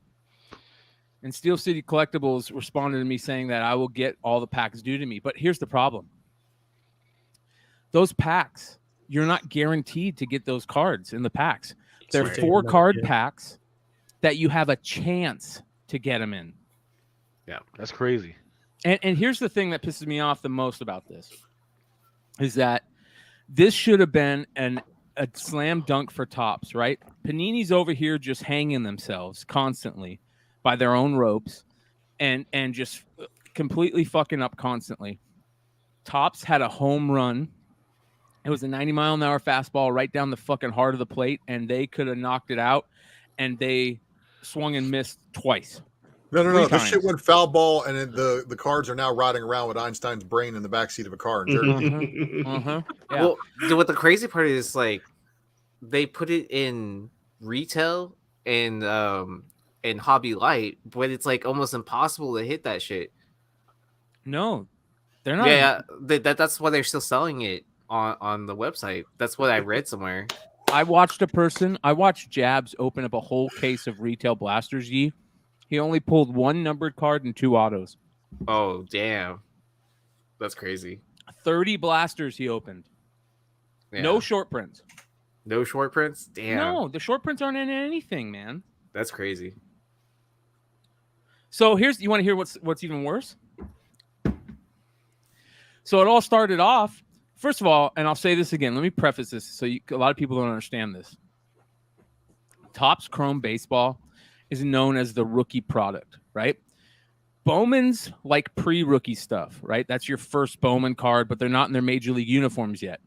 And Steel City Collectibles responded to me saying that I will get all the packs due to me. But here's the problem. Those packs, you're not guaranteed to get those cards in the packs. They're 4-card packs that you have a chance to get them in. Yeah, that's crazy. And here's the thing that pisses me off the most about this is that this should have been a slam dunk for Topps, right? Panini's over here just hanging themselves constantly by their own ropes and just completely fucking up constantly. Topps had a home run. It was a 90-mile-an-hour fastball right down the fucking heart of the plate, and they could have knocked it out, and they swung and missed twice. No. This shit went foul ball, and the cards are now riding around with Einstein's brain in the backseat of a car in Jersey. Yeah. Well, what the crazy part is, like, they put it in retail and Hobby Light, but it's like almost impossible to hit that shit. No, they're not. Yeah, that's why they're still selling it on the website. That's what I read somewhere. I watched Jabs open up a whole case of retail blasters. He only pulled 1 numbered card and 2 autos. Oh, damn. That's crazy. 30 blasters he opened. Yeah. No short prints. No short prints? Damn. No, the short prints aren't in anything, man. That's crazy. So you want to hear what's even worse? So it all started off, first of all, and I'll say this again. Let me preface this so a lot of people don't understand this. Topps Chrome Baseball is known as the rookie product, right? Bowman's like pre-rookie stuff, right? That's your first Bowman card, but they're not in their major league uniforms yet.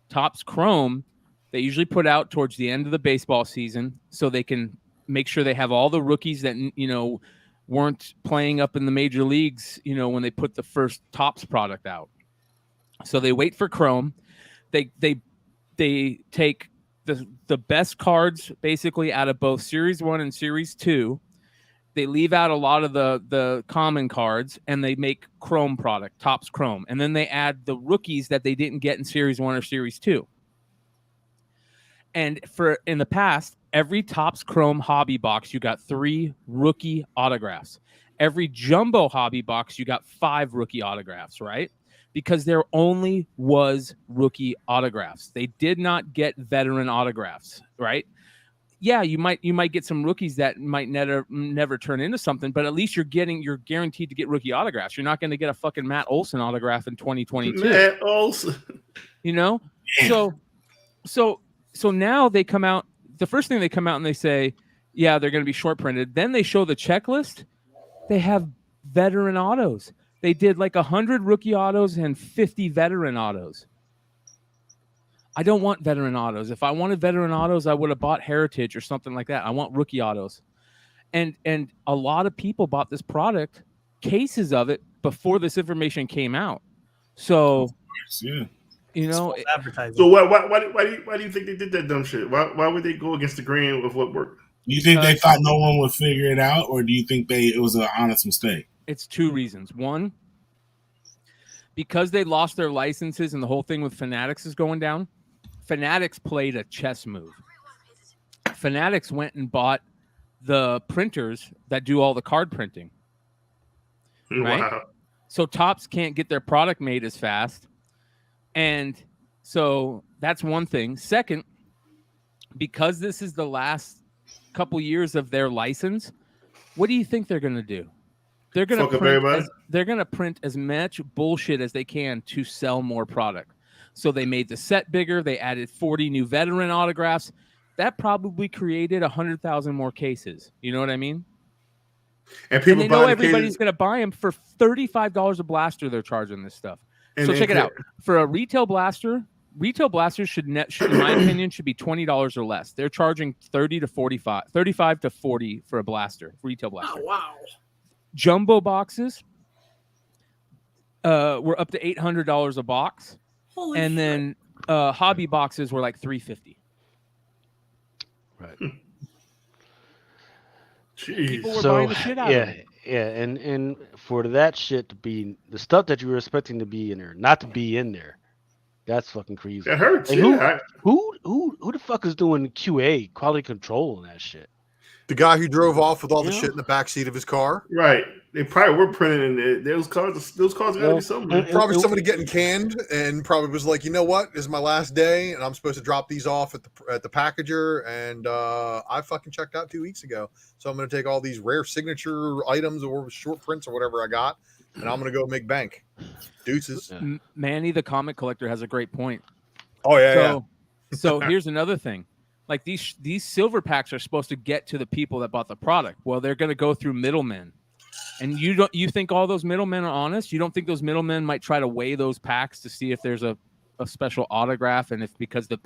Topps Chrome, they usually put out towards the end of the baseball season so they can make sure they have all the rookies that, weren't playing up in the major leagues, when they put the first Topps product out. So they wait for Chrome. They take the best cards basically out of both Series 1 and Series 2. They leave out a lot of the common cards, and they make Chrome product, Topps Chrome. And then they add the rookies that they didn't get in Series 1 or Series 2. And in the past, every Topps Chrome hobby box, you got 3 rookie autographs. Every jumbo hobby box, you got 5 rookie autographs, right? Because there only was rookie autographs. They did not get veteran autographs, right? Yeah, you might get some rookies that might never turn into something, but at least you're guaranteed to get rookie autographs. You're not going to get a fucking Matt Olson autograph in 2022. Matt Olson. So now they come out. The first thing they come out and they say, yeah, they're going to be short printed. Then they show the checklist. They have veteran autos. They did like 100 rookie autos and 50 veteran autos. I don't want veteran autos. If I wanted veteran autos, I would have bought Heritage or something like that. I want rookie autos. And a lot of people bought this product, cases of it, before this information came out. So, Yeah. you know, False advertising. So why do you think they did that dumb shit? Why would they go against the grain of what worked? Do you think they thought no one would figure it out, or do you think it was an honest mistake? it's two reasons. One, because they lost their licenses and the whole thing with Fanatics is going down, Fanatics played a chess move. Fanatics went and bought the printers that do all the card printing. Right? Wow. So Topps can't get their product made as fast. And so that's one thing. Second, because this is the last couple years of their license, what do you think they're going to do? They're going to print as much bullshit as they can to sell more product. So they made the set bigger. They added 40 new veteran autographs. That probably created 100,000 more cases. You know what I mean? And people they know everybody's going to buy them for $35 a blaster. They're charging this stuff. So check it out. For a retail blaster, should, in my opinion, should be $20 or less. They're charging 35 to 40 for a blaster, retail blaster. Oh, wow. Jumbo boxes were up to $800 a box. Holy and shit. then hobby boxes were like $350. Right. Jeez. People were buying the shit out of it. Yeah, and for that shit to be the stuff that you were expecting to be in there, not to be in there, that's fucking crazy. That hurts. Like, Yeah. who the fuck is doing QA, quality control, on that shit? The guy who drove off with all the shit in the backseat of his car. Right. They probably were printing in there. Those cars gotta be somewhere. Probably somebody getting canned and probably was like, you know what? This is my last day and I'm supposed to drop these off at the packager. And I fucking checked out 2 weeks ago. So I'm going to take all these rare signature items or short prints or whatever I got. And I'm going to go make bank. Deuces. Yeah. Manny, the comic collector, has a great point. Oh, yeah. So here's another thing. Like these silver packs are supposed to get to the people that bought the product. Well, they're going to go through middlemen. And you think all those middlemen are honest? You don't think those middlemen might try to weigh those packs to see if there's a special autograph, and if because the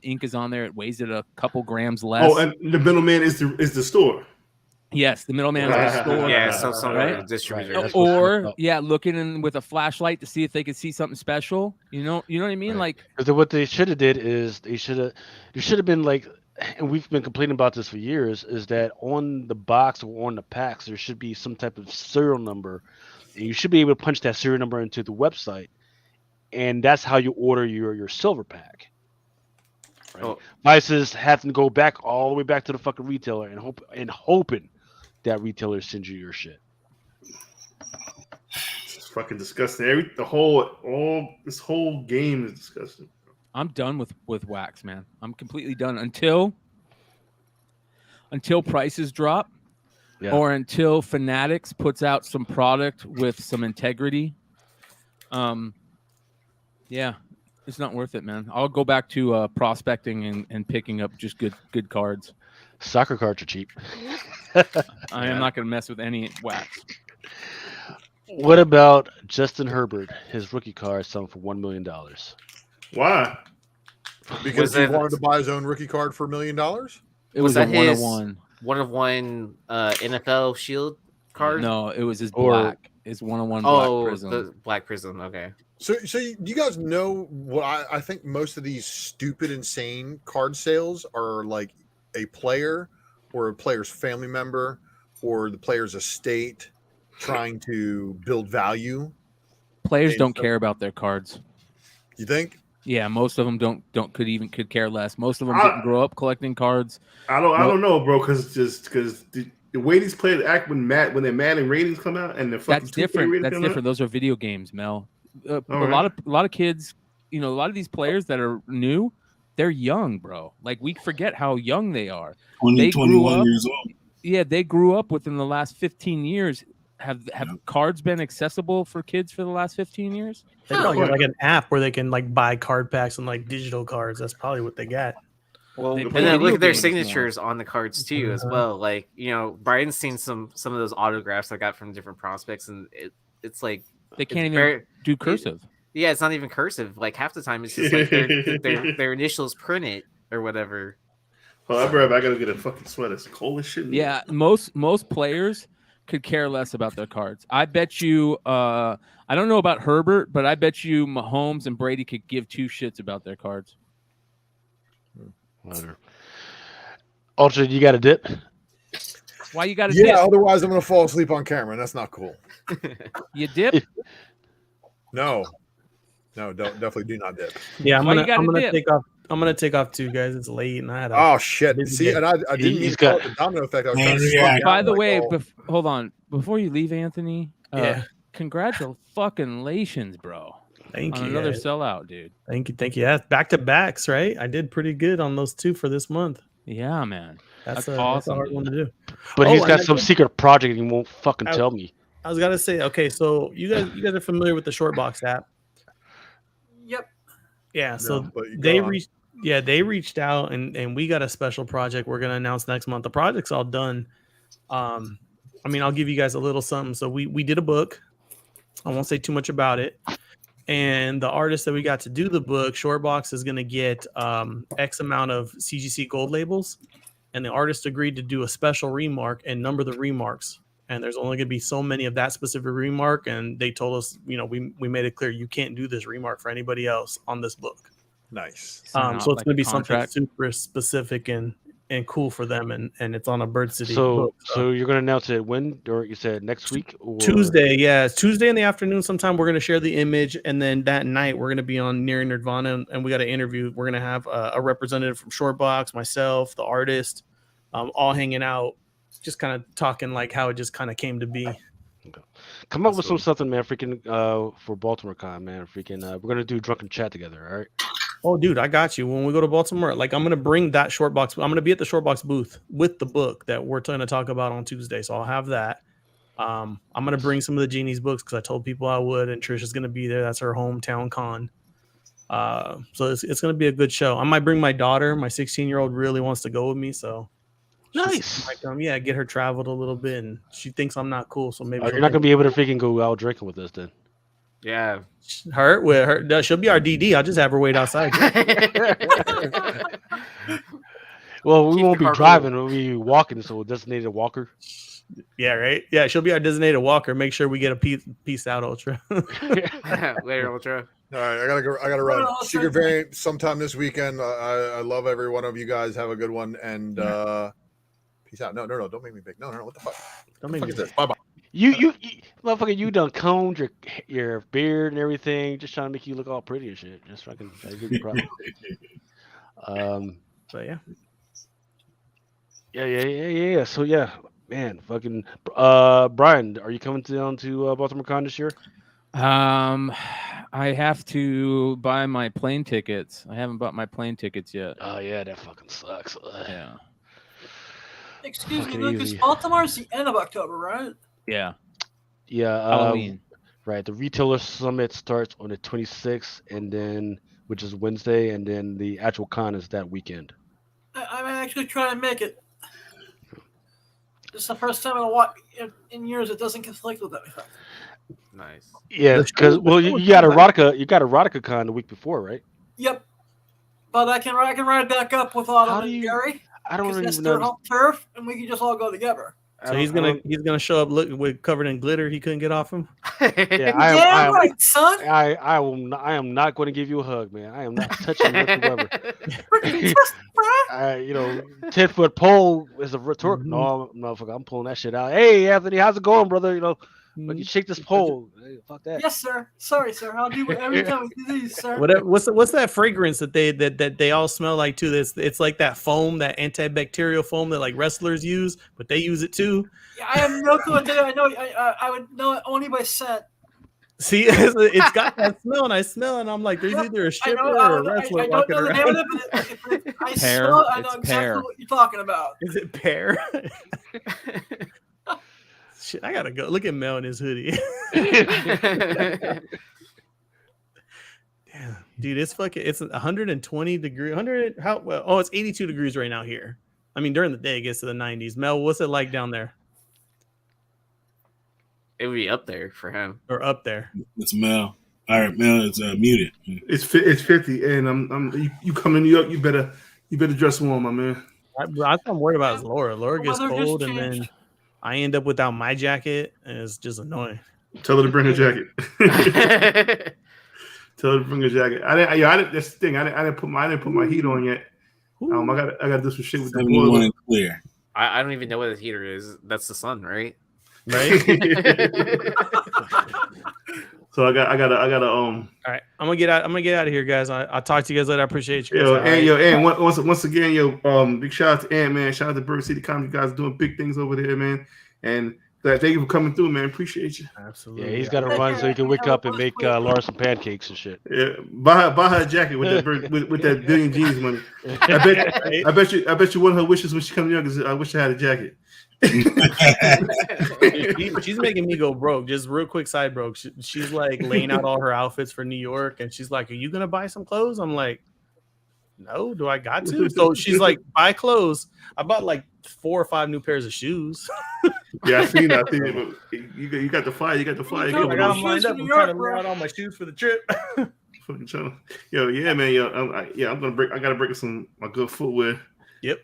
ink is on there, it weighs it a couple grams less? Oh, and the middleman is the store. Yes, the middleman is the store. Yeah, so some right? distributor. Or looking in with a flashlight to see if they could see something special. You know what I mean? Right. Like, because what they should have did is there should have been like, and we've been complaining about this for years, is that on the box or on the packs there should be some type of serial number, and you should be able to punch that serial number into the website, and that's how you order your silver pack. Right? Oh. Prices have to go back all the way back to the fucking retailer and hoping that retailer sends you your shit. It's fucking disgusting. This whole game is disgusting. I'm done with wax, man. I'm completely done until prices drop, or until Fanatics puts out some product with some integrity. Yeah, it's not worth it, man. I'll go back to prospecting and picking up just good cards. Soccer cards are cheap. I am not going to mess with any wax. What about Justin Herbert? His rookie card selling for $1 million. Why? Because he wanted to buy his own rookie card for $1 million? It was a one-of-one. One-of-one NFL Shield card? No, it was his black. His one-on-one black prism. The black prism, okay. So you guys know what I think most of these stupid, insane card sales are like a player or a player's family member or the player's estate trying to build value. Players don't care about their cards. You think? Yeah, most of them could care less. Most of them didn't grow up collecting cards. I don't know, bro, because the way these players act when their Madden ratings come out and the fucking that's different. That's different. Out. Those are video games, Mel. A lot of kids, a lot of these players that are new, they're young, bro. Like, we forget how young they are. 21 years old. Yeah, they grew up within the last 15 years. Have cards been accessible for kids for the last 15 years? They probably got like an app where they can like buy card packs and like digital cards. That's probably what they got. Well, and then look at their signatures on the cards too, as well. Like, Brian's seen some of those autographs I got from different prospects, and it's like they can't even do cursive. Yeah, it's not even cursive. Like half the time, it's just like their initials printed or whatever. Oh, I gotta get a fucking sweater. It's cold as shit. Yeah, most players could care less about their cards. I bet you. I don't know about Herbert, but I bet you Mahomes and Brady could give two shits about their cards. Whatever. Ultra, you got a dip? Why you got to Yeah, dip? otherwise I'm gonna fall asleep on camera, and that's not cool. You dip? No, definitely do not dip. Yeah, Why you gotta I'm gonna dip? take off. I'm gonna take off too, guys. It's late, and I had a Oh shit! busy See, day. and I didn't mean He's to call got- it the domino effect. I was Man, trying to yeah. slow down, By the like, way, oh, hold on. Before you leave, Anthony, Yeah. congratulations, bro, Thank on you. another guys. sellout, dude. Thank you. Yeah, back to backs, right? I did pretty good on those two for this month. Yeah, man. That's That's a awesome, hard dude. one to do. But Oh, he's and got I some did- secret project and he won't fucking I- tell me. I was gonna say, okay, so you guys are familiar with the short box app. Yep. Yeah, so no, but you they go on. reached out and we got a special project we're gonna announce next month. The project's all done. I mean, I'll give you guys a little something. So we did a book. I won't say too much about it. And the artist that we got to do the book, Shortbox, is gonna get X amount of CGC gold labels, and the artist agreed to do a special remark and number the remarks. And there's only going to be so many of that specific remark. And they told us, we made it clear you can't do this remark for anybody else on this book. Nice. Send out, So it's like, going to be a contract. something super specific and cool for them. And it's on a Bird City So, book. so you're gonna announce it when, or you said next week? Or... Tuesday, yeah, it's Tuesday in the afternoon. Sometime we're going to share the image, and then that night we're going to be on Near Nirvana, and we got an interview. We're going to have a representative from Shortbox, myself, the artist, all hanging out, just kind of talking like how it just kind of came to be. Come up with something, man. Freaking for Baltimore Con, man. Freaking, we're gonna do Drunken chat together. All right. Oh, dude, I got you. When we go to Baltimore, like I'm gonna bring that Shortbox. I'm gonna be at the Shortbox booth with the book that we're going to talk about on Tuesday. So I'll have that. I'm gonna bring some of the Genie's books because I told people I would, and Trisha's gonna be there. That's her hometown con. So it's gonna be a good show. I might bring my daughter. My 16-year-old really wants to go with me, so Nice. yeah, get her traveled a little bit, and she thinks I'm not cool, so maybe You're not gonna be able to freaking go out drinking with us then. Yeah. her. She'll be our DD. I'll just have her wait outside. Well, we Keep won't be your car driving. We'll be walking. So designated walker. Yeah, right. Yeah, she'll be our designated walker. Make sure we get a peace out, Ultra. Later, Ultra. All right, I gotta go. I gotta run. Well, Secret so- Variant sometime this weekend. I love every one of you guys. Have a good one, and peace out. No, don't make me big. No, what the fuck? Don't What make the fuck me is this? Bye bye. You motherfucker, you done combed your beard and everything, just trying to make you look all pretty and shit. Just fucking I give you props. But yeah. Yeah. So yeah, man, fucking Brian, are you coming down to Baltimore Con this year? I have to buy my plane tickets. I haven't bought my plane tickets yet. Oh yeah, that fucking sucks. Yeah. Excuse me, Fucking Lucas. easy. Baltimore's the end of October, right? Yeah. Yeah, Halloween. right. The retailer summit starts on the 26th, and then which is Wednesday, and then the actual con is that weekend. I'm actually trying to make it. This is the first time in years it doesn't conflict with anything. Nice. Yeah, The because show- well, the show you is got fun, erotica con the week before, right? Yep. But I can ride back up with Autumn How do and you- Gary I don't because that's even their know. home turf, and we can just all go together. So he's gonna show up covered in glitter. He couldn't get off him. Yeah, Damn right, son. I am not going to give you a hug, man. I am not touching you whatsoever. Freaking test, bro. 10-foot pole is a retort. No, motherfucker, I'm pulling that shit out. Hey, Anthony, how's it going, brother? When you shake this pole, hey, fuck that. Yes, sir. Sorry, sir. I'll do whatever you tell me to do, sir. What's that fragrance that they all smell like too? It's like that foam, that antibacterial foam that like wrestlers use, but they use it too. Yeah, I have no clue what to do. I know. I would know it only by scent. See, it's got that smell, and I smell it, and I'm like, there's Yep, either a I stripper know. or a wrestler I don't walking know the around. name of it, but if I Pear. smell it, I know It's exactly pear. what you're talking about. Is it pear? Shit, I gotta go. Look at Mel in his hoodie. Damn, dude, it's 120 degrees. It's 82 degrees right now here. I mean, during the day it gets to the 90s. Mel, what's it like down there It would be up there for him. or up there? It's Mel. All right, man, it's muted. It's 50, and you come in New York. You better dress warm, my man. I'm worried about is Laura. Laura The gets weather just cold, and then changed. I end up without my jacket, and it's just annoying. Tell her to bring her jacket. Tell her to bring her jacket. I didn't. That's the thing. I didn't put my heat on yet. I got to do some shit with the 71 boiler. and clear. I don't even know what a heater is. That's the sun, right? Right? So I gotta All right, I'm gonna get out of here, guys. I'll talk to you guys later. I appreciate you. and once again, big shout out to Ant, man. Shout out to Bird City Comedy. You guys are doing big things over there, man. And thank you for coming through, man. Appreciate you. Absolutely. Yeah, he's got to run so he can wake up and make Laura some pancakes and shit. Yeah, buy her a jacket with that billion jeans money. I bet you one of her wishes when she comes young is I wish I had a jacket. She's making me go broke. Just real quick side broke. She's like laying out all her outfits for New York, and she's like, "Are you gonna buy some clothes?" I'm like, "No, do I got to?" So she's like, "Buy clothes." I bought like 4 or 5 new pairs of shoes. Yeah, I seen it. But you got the fire. You got the fire. I got them lined up. I'm trying to lay out all my shoes for the trip. Fucking trying to, yeah, man, I'm gonna break. I gotta break my good footwear. Yep.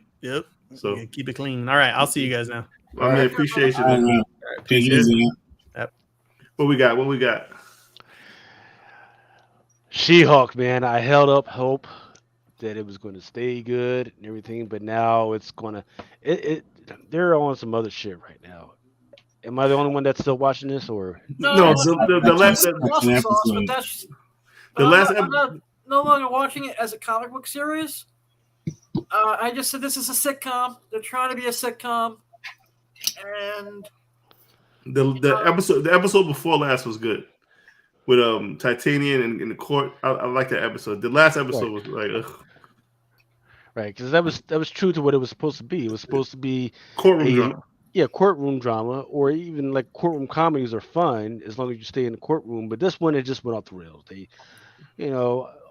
So keep it clean. All right, I'll see you guys now. I mean, appreciate you. Man. All right, take it easy, Yep. What we got? She-Hulk, man. I held up hope that it was going to stay good and everything, but now it's gonna. They're on some other shit right now. Am I the only one that's still watching this, or No, the last I'm not no longer watching it as a comic book series. I just said this is a sitcom. They're trying to be a sitcom, and the episode before last was good with Titanium and in the court. I like that episode. The last episode was like, ugh. Right? Because that was true to what it was supposed to be. It was supposed to be courtroom drama. Yeah, courtroom drama, or even like courtroom comedies are fun as long as you stay in the courtroom. But this one, it just went off the rails. They,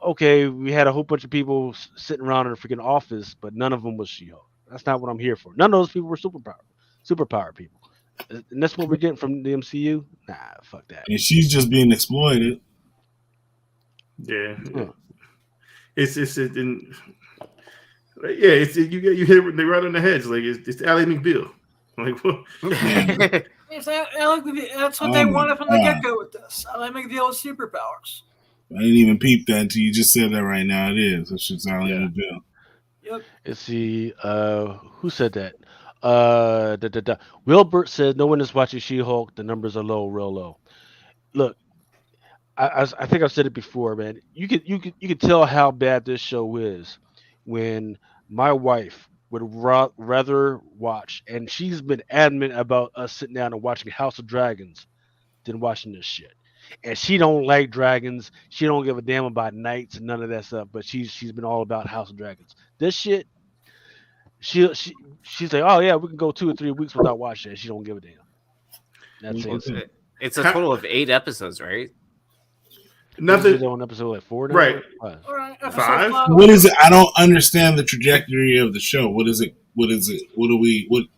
okay, we had a whole bunch of people sitting around in a freaking office, but none of them was She-Hulk. That's not what I'm here for. None of those people were superpower people. And that's what we're getting from the MCU. Nah, fuck that. And she's just being exploited. Yeah. It's you hit it right on the head. Like it's Ally McBeal. Like what? That's what they wanted from the get-go with this. Ally McBeal with superpowers. I didn't even peep that until you just said that right now. It is. It's just Ally McBeal. Yep. Let's see. Who said that? Wilbert said no one is watching She-Hulk. The numbers are real low. Look, I think I've said it before, man. You could tell how bad this show is when my wife would rather watch, and she's been adamant about us sitting down and watching House of Dragons than watching this shit. And she don't like dragons. She don't give a damn about knights and none of that stuff. But she's been all about House of Dragons. This shit, she's like, oh yeah, we can go 2 or 3 weeks without watching it. She don't give a damn. That's it. It's a total of 8 episodes, right? Nothing on episode like 4 now? Right. All right, 5. What is it? I don't understand the trajectory of the show. What is it? What do we?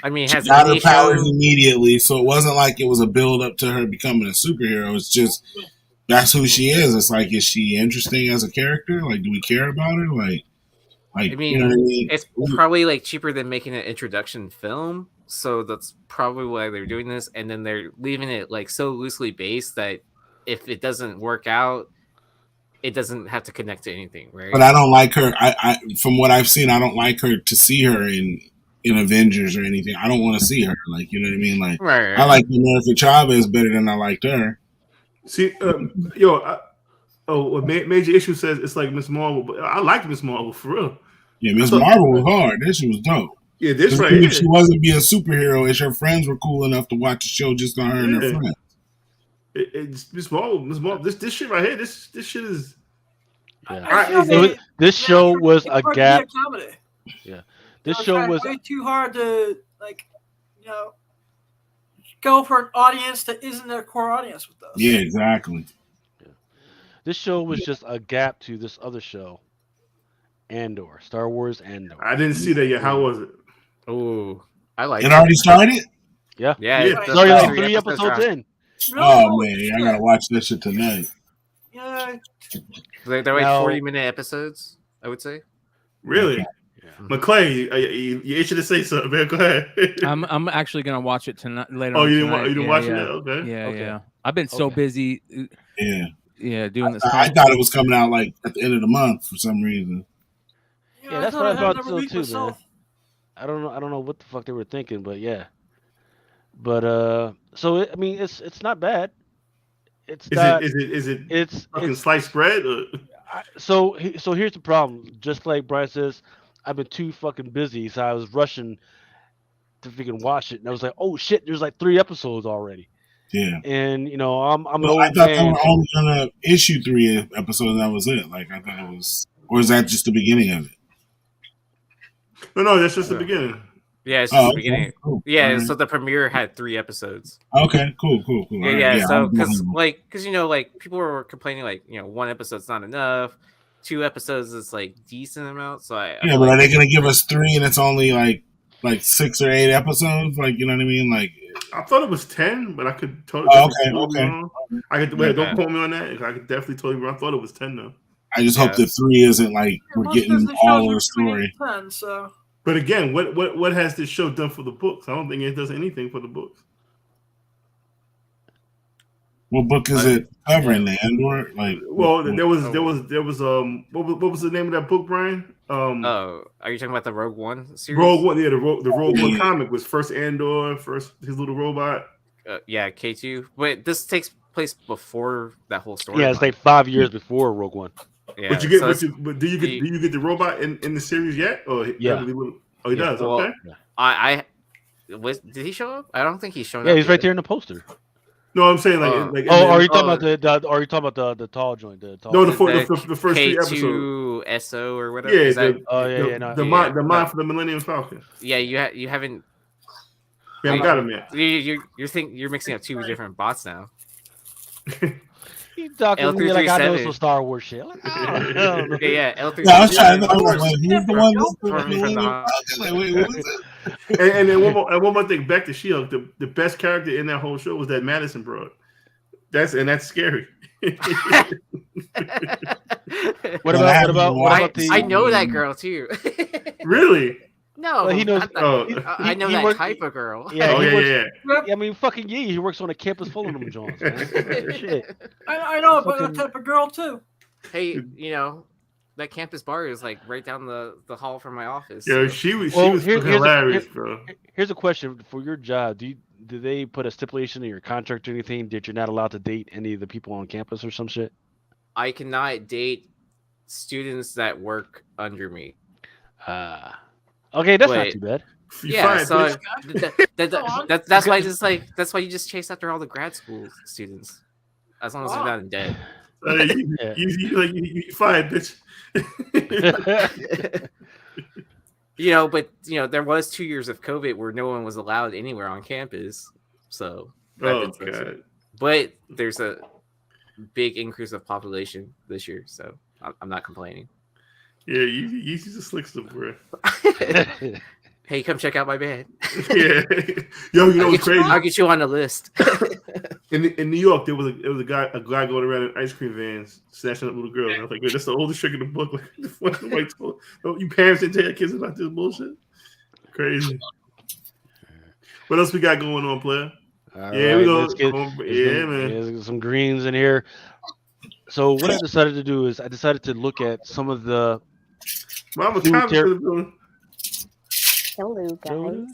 I mean, it has got her powers immediately, so it wasn't like it was a build up to her becoming a superhero. It's just that's who she is. It's like, is she interesting as a character? Like, do we care about her? Like I mean, you know what I mean? It's probably like cheaper than making an introduction film, so that's probably why they're doing this. And then they're leaving it like so loosely based that if it doesn't work out, it doesn't have to connect to anything, right? But I don't like her. I from what I've seen, I don't like her to see her in Avengers or anything. I don't want to see her. Like, you know what I mean? Like, right. I like America Chavez better than I liked her. See, major issue says it's like Miss Marvel, but I liked Miss Marvel for real. Yeah, Miss Marvel was hard. That shit was dope. Yeah, this right here. If she wasn't being a superhero, and her friends were cool enough to watch the show just on her and her friends. It's Miss Marvel. This shit right here. This shit is. Yeah. This show was a gap. Yeah, this show was way too hard to go for an audience that isn't their core audience with us. Yeah, exactly. Yeah. This show was just a gap to this other show, Andor, Star Wars Andor. I didn't see that yet. How was it? Oh, I like it. Already started? Yeah. Yeah. It's already like 3 episodes in. Really? Oh Holy man, shit. I gotta watch that shit tonight. Yeah. They're like Now- 40-minute episodes, I would say. Really? McClay, you itching to say something, man? Go ahead. I'm actually gonna watch it tonight later. Oh, on you didn't, tonight. you didn't Yeah, watch yeah. it? Okay. Yeah, Okay. yeah. I've been so Okay. busy. Yeah, Doing this. I thought it was coming out like at the end of the month for some reason. Yeah, that's thought what I had thought another so week too, man. myself. I don't know what the fuck they were thinking, but yeah. But I mean, it's not bad. It's not. Is it It's fucking sliced bread? Or? so here's the problem. Just like Brian says, I've been too fucking busy, so I was rushing to freaking watch it, and I was like, oh shit, there's like 3 episodes already. Yeah. And I'm an Well, I old thought they man. were only gonna issue 3 episodes. And that was it. Like I thought it was, or is that just the beginning of it? No, that's just the beginning. Yeah, it's just the okay, beginning. cool. Yeah, All right. so the premiere had 3 episodes. Okay, cool. All right, Yeah. So I'm because definitely- like people were complaining like 1 episode's not enough, 2 episodes is like decent amount. So I yeah, feel but like, are they gonna give us 3 and it's only like 6 or 8 episodes? Like, you know what I mean? Like, I thought it was 10, but I could totally. Oh, totally okay. wrong. I could wait. Yeah. Don't quote me on that. I could definitely totally wrong. I thought it was 10 though. I just Yeah. hope that 3 isn't like we're Most getting Disney all shows of are the story. between 10, so But again, what has this show done for the books? I don't think it does anything for the books. What book is it covering? The Andor? Like, Well, what- there was what was the name of that book, Brian? oh, are you talking about the Rogue One series? Rogue One. Yeah, the Rogue One Yeah. comic was first Andor, first his little robot. Yeah, K2. Wait, this takes place before that whole story. Yeah, it's like 5 years before Rogue One. yeah, But you get, so it's- but do you get the robot in the series yet? Or Yeah. Oh, he Yeah. does. Well, Okay. did he show up? I don't think he's shown up. Yeah, he's right yet. there in the poster. No, I'm saying like. Oh. like Oh, are you oh, talking about are you talking about the tall joint? The tall No, the The first 3 episodes. K2 SO or whatever. Yeah, Is that- Oh yeah, the, yeah, no, the yeah, mind, yeah. the mind for the Millennium Falcon. yeah, you haven't. We haven't got him yet. You're mixing up 2 different bots now. He's talking to me like I know L337. some Star Wars shit. Like, I don't know. Yeah, L3. Yeah, I was trying to know. Like, wait, who's the one? From the- Like, wait, what is it? And then one more thing. Back to She-Hulk. The best character in that whole show was that Madison broad. That's scary. What about the? I know that girl too. Really? No, Well, he knows- not that- Oh. I know he that worked- type of girl. Yeah, Oh he yeah, works, yeah. yeah. I mean, fucking yeah, he works on a campus full of them Jones. Man. Shit. I know about Fucking- that type of girl too. Hey, that campus bar is like right down the hall from my office. Yeah, so- she was Well, fucking here's a- hilarious, bro. Here's a question for your job. Do they put a stipulation in your contract or anything that you're not allowed to date any of the people on campus or some shit? I cannot date students that work under me. Okay, that's not Wait. too bad. You Yeah, fine, so bitch. that's why that's why you just chase after all the grad school students, as long as they're Wow. not in debt. Yeah. You fine, bitch. But there was 2 years of COVID where no one was allowed anywhere on campus. So, that Oh did suck. god. But there's a big increase of population this year, so I'm not complaining. Yeah, you just slick stuff, bro. Hey, come check out my band. Yeah. Yo, you know what's crazy? I'll get you on the list. In New York, there was a guy going around in ice cream vans snatching up little girls. And I was like, that's the oldest trick in the book. Like, what nobody told? No, you parents didn't tell your kids about this bullshit. Crazy. What else we got going on, player? All Yeah, we go. let's get- Yeah, man. let's get some greens in here. So what I decided to do is I decided to look at some of the Mama Food Thomas ter- to the building. Hello, guys.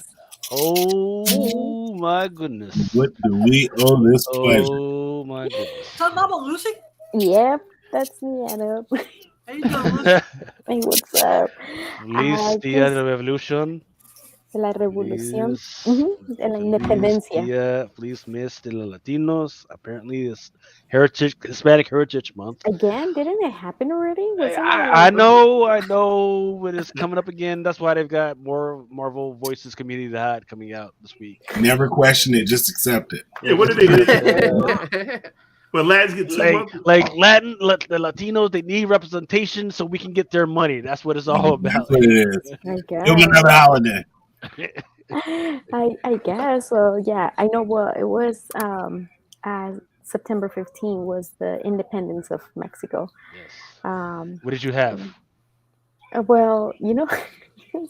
Oh my goodness. What do we owe this pleasure? Oh my goodness. Is that Mama Lucy? Yep, that's me, Adam. How you doing, Lucy? Hey, what's up? Feliz Día de la Revolución. De la revolución. Feliz- De la independencia. Feliz Mes de los Latinos. Apparently, it's Hispanic Heritage Month. Again, didn't it happen already? Was it I know, but it's coming up again. That's why they've got more Marvel Voices Community Hot coming out this week. Never question it, just accept it. Yeah, what did they do? But lads get 2 months. Like the Latinos, they need representation so we can get their money. That's what it's all about. That's what it is. I Give me another holiday. I guess. So yeah, I know. Well, it was September 15 was the independence of Mexico. Yes. Um, What did you have? well,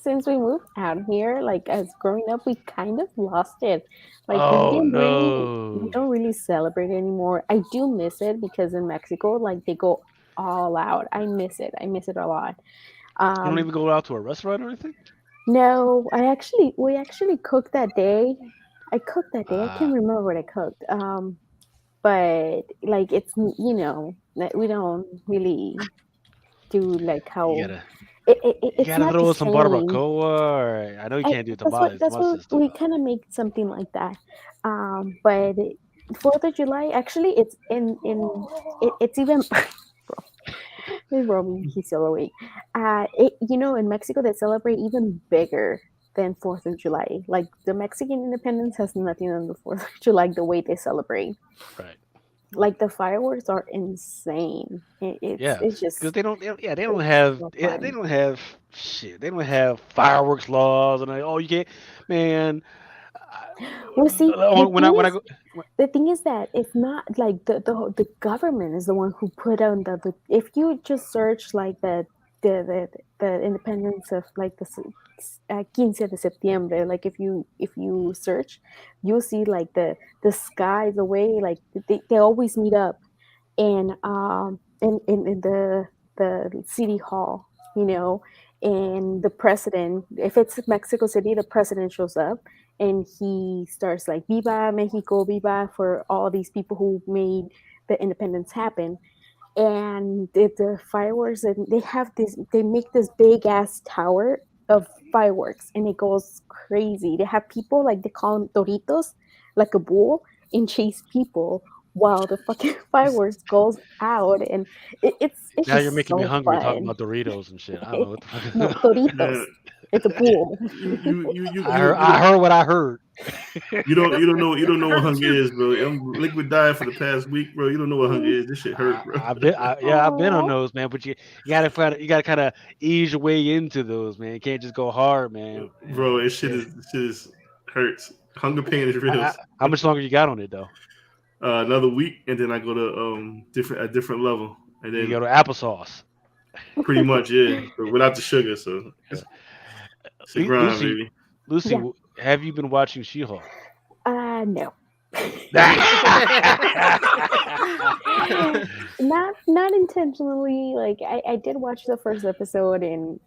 since we moved out here, like as growing up, we kind of lost it. Like Oh we no! don't really celebrate it anymore. I do miss it because in Mexico, like they go all out. I miss it. I miss it a lot. You don't even go out to a restaurant or anything? No, we actually cooked that day. I cooked that day. I can't remember what I cooked. But like it's we don't really do like how You gotta, it's not throw the in some same. barbacoa. Or, I know you can't do tamales. That's My what system. we kind of make something like that. But 4th of July actually it's even hey Romy, he's still awake. In Mexico they celebrate even bigger than 4th of July. Like the Mexican independence has nothing on the 4th of July the way they celebrate. Right. Like the fireworks are insane. It's just because they don't have shit. They don't have fireworks laws and you can't, man. Well, see, When I go, the thing is that it's not like the government is the one who put on the if you just search like the independence of like the 15 de septiembre, like if you search, you'll see like the sky, the way like they always meet up in the city hall, and the president, if it's Mexico City, the president shows up and he starts like Viva Mexico, Viva for all these people who made the independence happen. And the fireworks, and they make this big ass tower of fireworks and it goes crazy. They have people like they call them toritos, like a bull, and chase people while the fucking fireworks goes out, and it's now just you're making me so hungry talking fun. about Doritos and shit. I don't know what the fuck. No, toritos. It's a bull. I heard what I heard. You don't know what hunger is, bro. I'm liquid diet for the past week, bro. You don't know what hunger is. This shit hurt, bro. I've been on those, man. But you gotta kind of ease your way into those, man. You can't just go hard, man. Bro, this shit is hurts. Hunger pain is real. How much longer you got on it though? Another week, and then I go to different level, and then you go to applesauce. Pretty much, yeah, but without the sugar. So it's a grind, baby. Lucy, yeah. Have you been watching She-Hulk? No. not intentionally. Like I did watch the first episode, and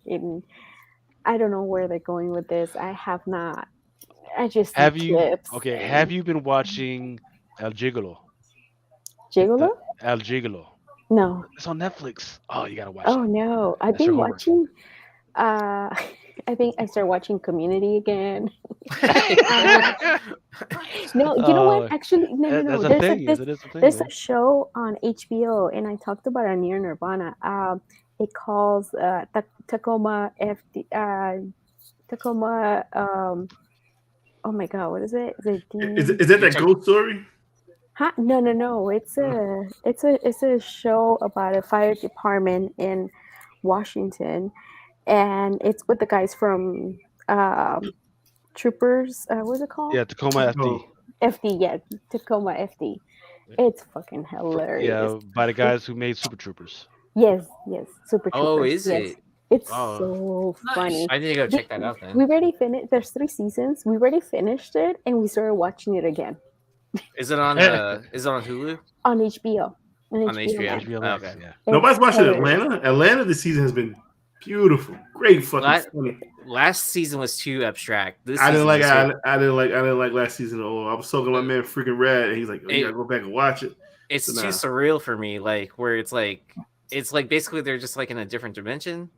I don't know where they're going with this. I have not. I just have you clips okay? Have you been watching El Gigolo? Gigolo? El Gigolo. No. It's on Netflix. Oh, you gotta watch it. Oh no, I've been watching. I think I started watching Community again. No, you know what? Actually, no. There's a show on HBO, and I talked about it near Nirvana. It calls Tacoma FD. Tacoma. Oh my God, what is it? Is that ghost story? Huh? No. It's a show about a fire department in Washington. And it's with the guys from Troopers. What's it called? Yeah, Tacoma FD. FD, yeah, Tacoma FD. It's fucking hilarious. Yeah, by the guys who made Super Troopers. Yes, Super Troopers. Oh, is it? It's so funny. I need to go check that out then. We already finished. There's 3 seasons. We already finished it, and we started watching it again. Is it on Hulu? On HBO. On HBO. Oh, okay. Yeah. Nobody's watching Atlanta. Atlanta this season has been beautiful, great, fucking funny. Last season was too abstract. I didn't like last season at all. I was talking to my man freaking Rad, and he's like, "You gotta go back and watch it." It's too surreal for me, like where it's like basically they're just like in a different dimension,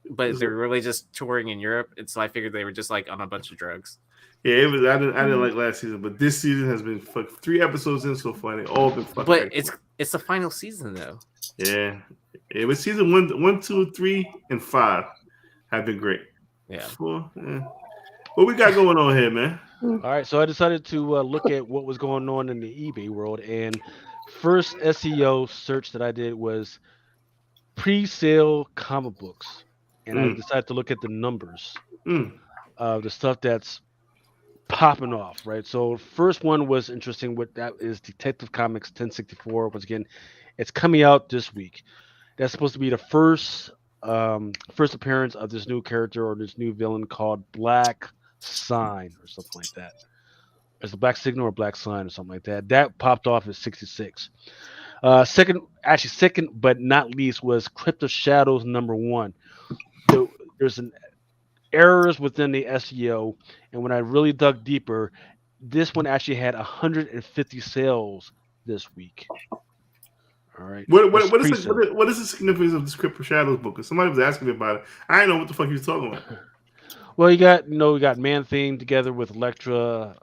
but they're really just touring in Europe. And so I figured they were just like on a bunch of drugs. Yeah, it was. I didn't like last season, but this season has been 3 episodes in so far. They all been fucking. But it's the final season though. Yeah. It was season 1, 2, 3, and 5 have been great. Yeah. 4, what we got going on here, man? All right, so I decided to look at what was going on in the eBay world, and first SEO search that I did was pre-sale comic books, and I decided to look at the numbers of the stuff that's popping off, right? So first one was interesting. What that is Detective Comics 1064. Once again, it's coming out this week. That's supposed to be the first appearance of this new character or this new villain called Black Sign or something like that. It's a Black Signal or Black Sign or something like that. That popped off at 66. Second but not least was Crypt of Shadows #1. There's an errors within the SEO, and when I really dug deeper, this one actually had 150 sales this week. All right. What is the significance of this Crypt of Shadows book? Because somebody was asking me about it. I didn't know what the fuck he was talking about. Well, you got Man Thing together with Elektra,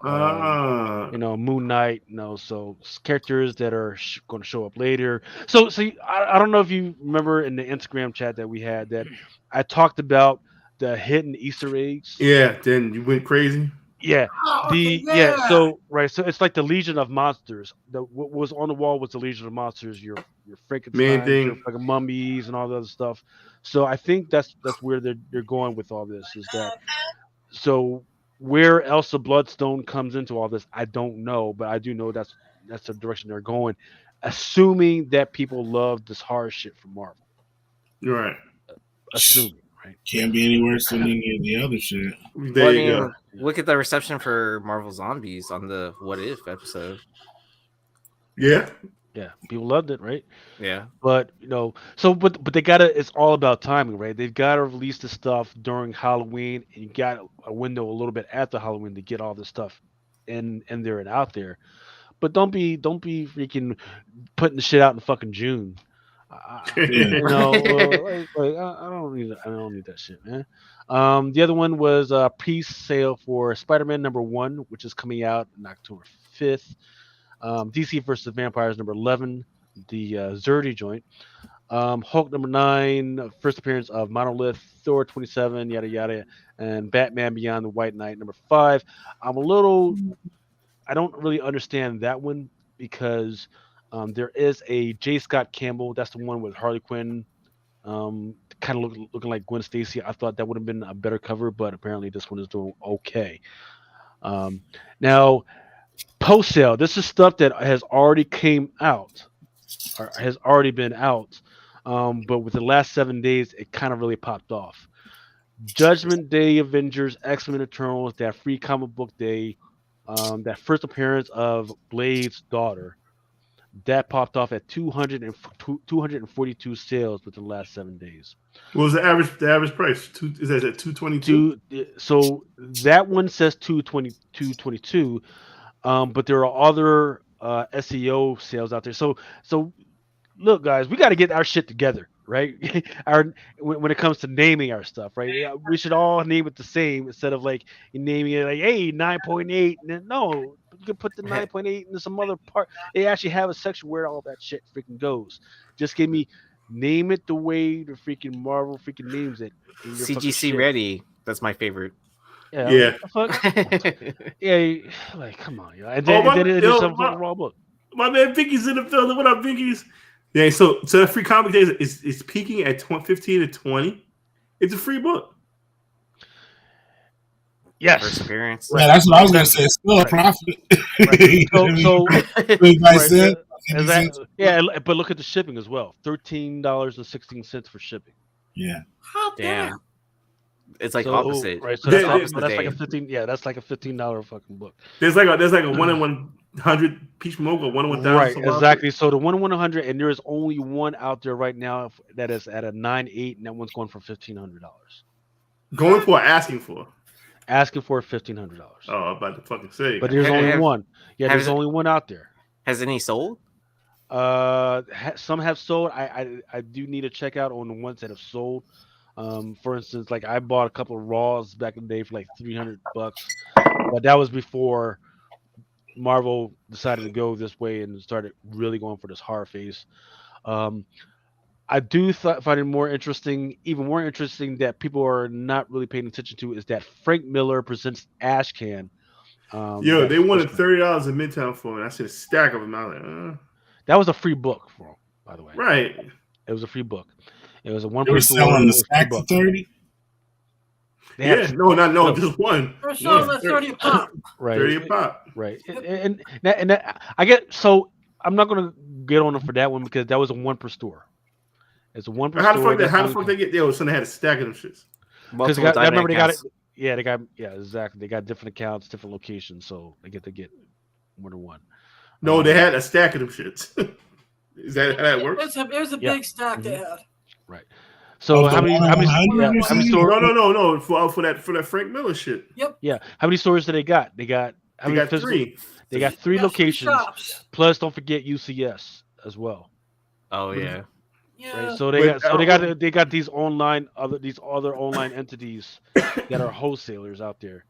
Moon Knight, so characters that are going to show up later. So I don't know if you remember in the Instagram chat that we had that I talked about the hidden Easter eggs. Yeah, then you went crazy. Yeah. Oh, okay, yeah. So it's like the Legion of Monsters. What was on the wall was the Legion of Monsters, your Frankenstein, your fucking mummies and all the other stuff. So I think that's where they're going with all this, is that so where Elsa Bloodstone comes into all this, I don't know, but I do know that's the direction they're going, assuming that people love this horror shit from Marvel. You're right. Assuming. Right. Can't be any worse than any of the other shit. There you go. Look at the reception for Marvel Zombies on the What If episode. Yeah. Yeah, people loved it, right? Yeah. But but they gotta. It's all about timing, right? They've got to release the stuff during Halloween, and you got a window a little bit after Halloween to get all this stuff in there and out there. But don't be freaking putting the shit out in fucking June. I don't need that shit, man. The other one was pre-sale for Spider-Man #1, which is coming out on October 5th. DC versus Vampires #11, the Zerdy joint. Hulk #9, first appearance of Monolith, Thor 27, yada yada, and Batman Beyond the White Knight #5. I don't really understand that one because there is a J. Scott Campbell. That's the one with Harley Quinn, kind of looking like Gwen Stacy. I thought that would have been a better cover, but apparently this one is doing okay. Now, post sale. This is stuff that has already came out, or has already been out, but with the last 7 days, it kind of really popped off. Judgment Day Avengers X-Men Eternals, that free comic book day, that first appearance of Blade's daughter. That popped off at 242 sales within the last 7 days. What was the average price? Is that at 222? So that one says 222, but there are other SEO sales out there. So look, guys, we got to get our shit together, right? When it comes to naming our stuff, right? We should all name it the same instead of like naming it like, hey, 9.8. No, you can put the 9.8 into some other part. They actually have a section where all that shit freaking goes. Just name it the way the freaking Marvel freaking names it. CGC ready. That's my favorite. Yeah. Yeah. Like, come on, and then it is some fucking raw book. My man Vicky's in the building. What up, Vicky's? Yeah, so that free comic day is peaking at 15 to 20. It's a free book. Yes. First appearance. Yeah, that's what I was gonna say. It's still a profit. But look at the shipping as well. $13.16 for shipping. Yeah. Damn. It's like opposite. Right. So that's like a $15. Yeah, that's like a $15 fucking book. There's like a 1 in 100 Peach Mocha, 1 in 1,000. Right, exactly. So the 1 in 100, and there is only one out there right now that is at a 9.8, and that one's going for $1,500. Going for or asking for? Asking for $1,500. Oh, I'm about to fucking say. But there's only one. Yeah, there's only one out there. Has any sold? Some have sold. I do need to check out on the ones that have sold. For instance, like I bought a couple of Raws back in the day for like $300, but that was before Marvel decided to go this way and started really going for this horror phase. I do find it even more interesting that people are not really paying attention to is that Frank Miller presents Ashcan. They wanted $30 in Midtown for it. I said a stack of them. I was like, That was a free book for him, by the way. Right. It was a free book. It was a one. They were selling the stack for $30. They had just one. They're selling One. at 30 a pop. right, 30 a pop. right, and that, I get. So I'm not gonna get on them for that one because that was a one per store. It's a one per How the store. fuck they get there? So they had a stack of them shits. Because I remember they got it. Yeah, exactly. They got different accounts, different locations, so they get more than one. No, they had a stack of them shits. Is that how that works? It was a big stack they had. Right. So Of how the many 100 stores? No. For that Frank Miller shit. Yep. Yeah. How many stores do they got? They got three. They got three locations. Plus, don't forget UCS as well. Oh yeah. Yeah. Right. So they got these other online entities that are wholesalers out there.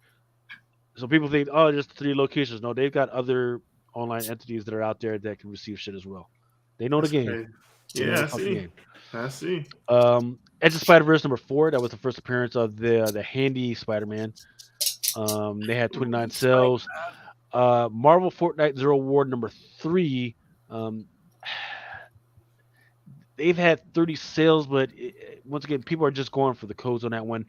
So people think, oh, just three locations. No, they've got other online entities that are out there that can receive shit as well. They know the game. Crazy. Yeah, I see. Edge of Spider-Verse #4. That was the first appearance of the handy Spider-Man. They had 29 sales. Marvel Fortnite Zero War #3. They've had 30 sales, but once again, people are just going for the codes on that one.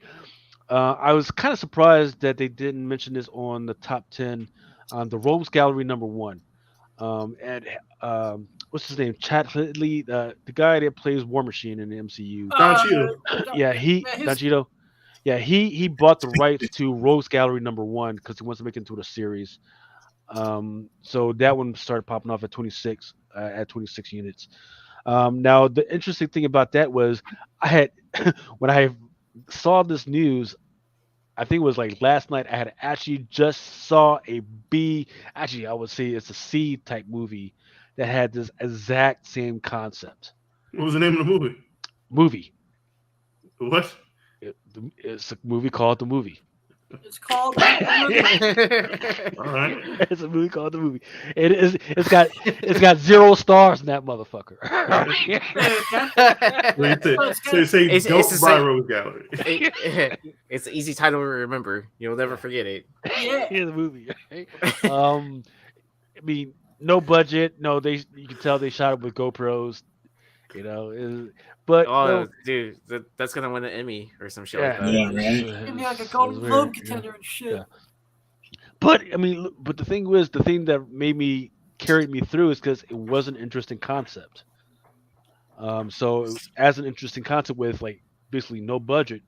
I was kind of surprised that they didn't mention this on the top 10. The Rogues Gallery #1. And what's his name? Chad Hidley, the guy that plays War Machine in the MCU. Don Cheadle. Don Cheadle. Yeah, he bought the rights to Rogues Gallery #1 because he wants to make it into a series. So that one started popping off at 26 units. Now the interesting thing about that was I had when I saw this news, I think it was like last night, I had actually just saw a B. Actually, I would say it's a C type movie that had this exact same concept. What was the name of the movie? What? It's a movie called The Movie. It's called. All right. It's a movie called The Movie. It's got 0 stars in that motherfucker. So you say don't buy Rogues Gallery. It's an easy title to remember. You'll never forget it. Yeah. The movie. Right? I mean, no budget. No, you can tell they shot it with GoPros. But dude, that's gonna win an Emmy or some shit like that. Yeah, right. Give me like a Golden Globe contender and shit. Yeah. But I mean, the thing that carried me through is because it was an interesting concept. So as an interesting concept with like basically no budget.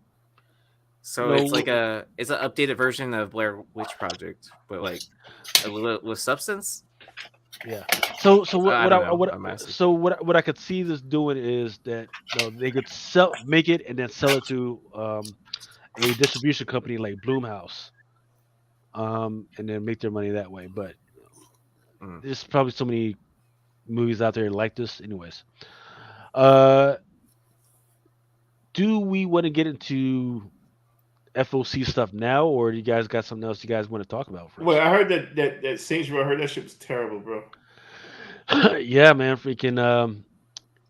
So it's like it's an updated version of Blair Witch Project, but like with substance. Yeah. So what I could see this doing is that they could make it and then sell it to a distribution company like Blumhouse, and then make their money that way. But there's probably so many movies out there like this, anyways. Do we want to get into FOC stuff now, or do you guys got something else you guys want to talk about first? Well, I heard that Saints Row. I heard that shit was terrible, bro. Yeah, man, freaking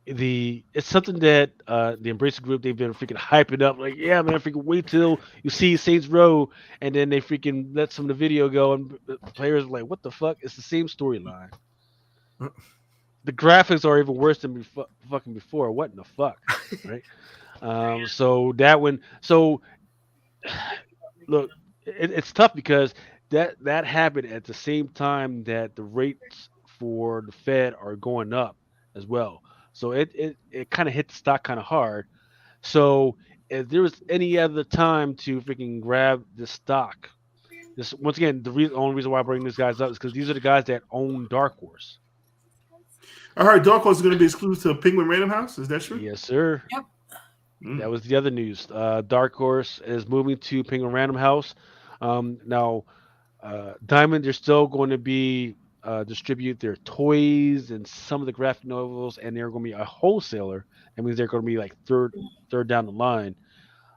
it's something that the Embracer Group, they've been freaking hyping up. Like, yeah, man, freaking wait till you see Saints Row, and then they freaking let some of the video go, and the players are like, what the fuck? It's the same storyline. The graphics are even worse than fucking before. What in the fuck, right? So that one, look, it's tough because that happened at the same time that the rates for the Fed are going up as well. So it kind of hit the stock kind of hard. So if there was any other time to freaking grab this stock, once again, the only reason why I bring these guys up is because these are the guys that own Darkhorse. I heard Darkhorse is going to be exclusive to Penguin Random House. Is that true? Yes, sir. Yep. That was the other news. Darkhorse is moving to Penguin Random House. Now, Diamond, they're still going to be distribute their toys and some of the graphic novels, and they're going to be a wholesaler. That means they're going to be like third down the line.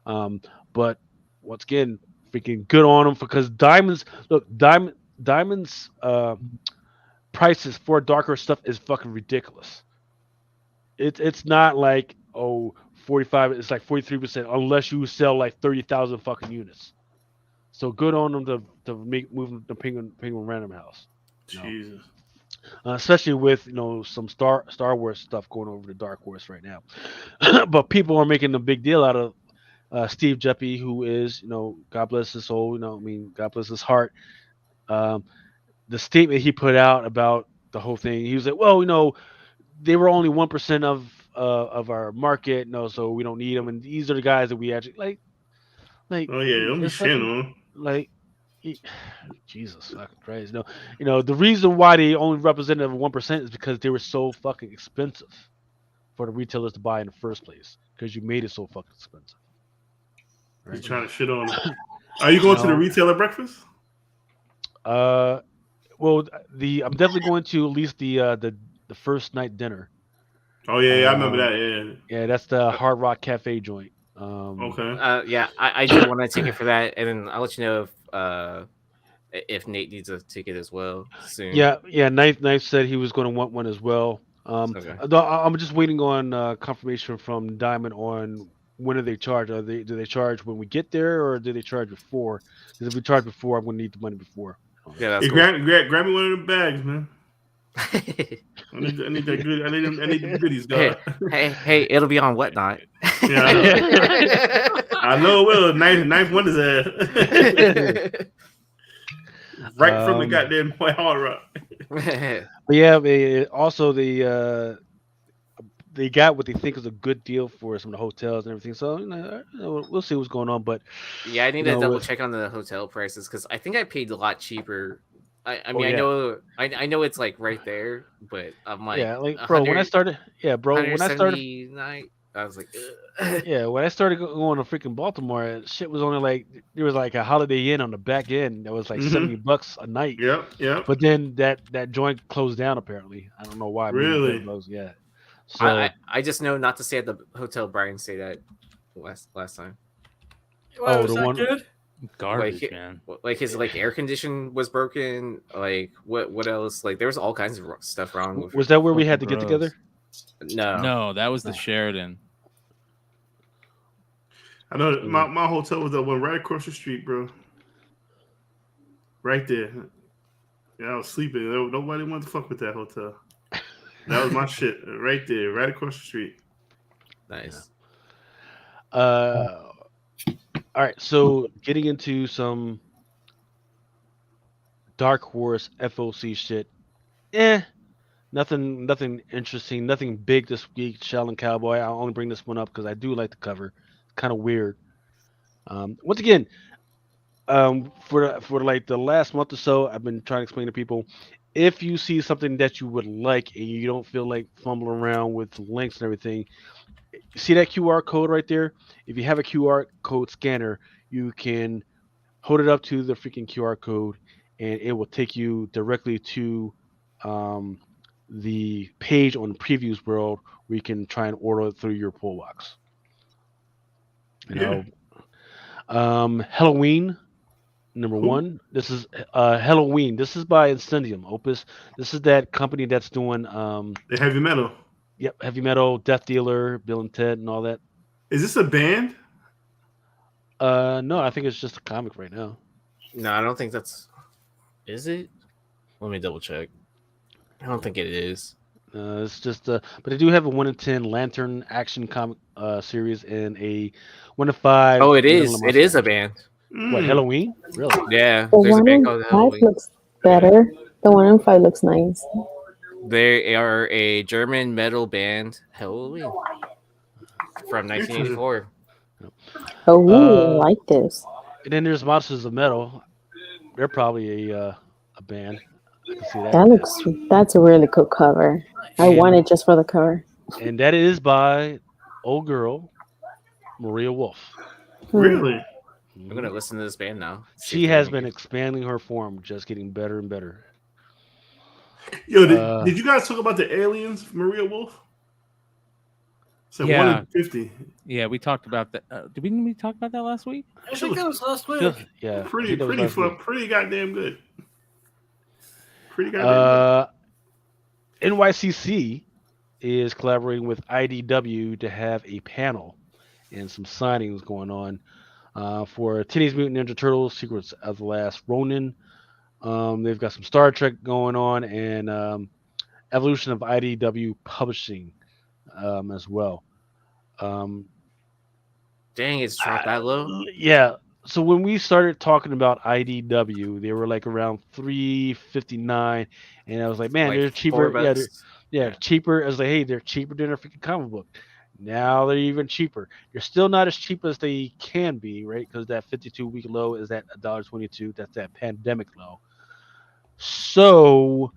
But once again, freaking good on them because Diamond's prices for Darkhorse stuff is fucking ridiculous. It's not like 45. It's like 43% unless you sell like 30,000 fucking units. So good on them to move the Penguin Random House. Jesus. Especially with some Star Wars stuff going over to Dark Horse right now. But people are making a big deal out of Steve Jeppy, who is, God bless his soul, God bless his heart. Um, the statement he put out about the whole thing, he was like, well, they were only 1% of our market, so we don't need them, and these are the guys that we actually like. Oh yeah, don't be It's shitting fucking on him. like. Jesus fucking Christ! No, the reason why they only represented 1% is because they were so fucking expensive for the retailers to buy in the first place, because you made it so fucking expensive. He's Right? trying to shit on him. Are you going to the No. retailer breakfast? Well, I'm definitely going to at least the first night dinner. Oh yeah, I remember that. Yeah, that's the Hard Rock Cafe joint. Okay. Yeah, I do want a ticket for that, and then I'll let you know if Nate needs a ticket as well soon. Yeah. Knife said he was going to want one as well. Okay. I'm just waiting on confirmation from Diamond on when do they charge. Do they charge when we get there, or do they charge before? Because if we charge before, I'm going to need the money before. Yeah, that's Hey, cool. grab me one of them bags, man. I need that good. I need the goodies, God. Hey, it'll be on Whatnot. Yeah, I know it will. Knife one is right from the goddamn Hard Rock. But yeah, also they got what they think is a good deal for some of the hotels and everything. So we'll see what's going on. But yeah, I need to double check on the hotel prices, because I think I paid a lot cheaper. I mean, I know it's like right there, but I'm like, bro, when I started, I was like, yeah, when I started going to freaking Baltimore, shit was only like, there was like a Holiday Inn on the back end that was like $70 a night. Yep. But then that joint closed down apparently. I don't know why. Really? Yeah. So I just know not to stay at the hotel Brian stayed at last time. Well, was that good? Garbage, like, man. Like his air condition was broken. Like what else? Like there was all kinds of stuff wrong with Was that where we had to get together? No, that was the Sheridan. I know my hotel was the one right across the street, bro. Right there. Yeah, I was sleeping. Nobody wanted to fuck with that hotel. That was my shit right there, right across the street. Nice. All right, so getting into some Darkhorse FOC shit. Nothing interesting, nothing big this week. Shell and Cowboy. I'll only bring this one up because I do like the cover. It's kind of weird. Once again, for like the last month or so, I've been trying to explain to people, if you see something that you would like and you don't feel like fumbling around with links and everything, see that QR code right there? If you have a QR code scanner, you can hold it up to the freaking QR code and it will take you directly to the page on the previews world where you can try and order it through your pull box. Halloween #1. This is Halloween. This is by Incendium Opus. This is that company that's doing the heavy metal. Yep, heavy metal, Death Dealer, Bill and Ted, and all that. Is this a band? No, I think it's just a comic right now. No, I don't think that's. Is it? Let me double check. I don't think it is. It's just but they do have a 1 in 10 Lantern action comic series and a 1 in 5. Oh, it is. It is a band. What, Halloween? Really? Yeah. The There's a 1 band in called 5 Halloween. looks better. The 1 in 5 looks nice. They are a German metal band, Halloween, from 1984. Oh, I like this. And then there's Monsters of Metal. They're probably a band. I can see that. That's a really cool cover. I want it just for the cover. And that is by old girl Maria Wolf. Really? I'm gonna listen to this band now. She has been expanding her form, just getting better and better. Yo, did you guys talk about the aliens, Maria Wolf? So 1 in 50. Yeah, we talked about that. Didn't we talk about that last week? I think that was last week. Yeah, pretty goddamn good. Pretty goddamn good. NYCC is collaborating with IDW to have a panel and some signings going on for Teenage Mutant Ninja Turtles: Secrets of the Last Ronin. They've got some Star Trek going on and Evolution of IDW Publishing as well. Dang, it's dropped that low. Yeah. So when we started talking about IDW, they were like around 359, and I was like, man, Like they're cheaper. Yeah, they're $4. yeah cheaper. I was like, hey, they're cheaper than a freaking comic book. Now they're even cheaper. They're still not as cheap as they can be, right? Because that 52-week low is at $1.22. That's that pandemic low. So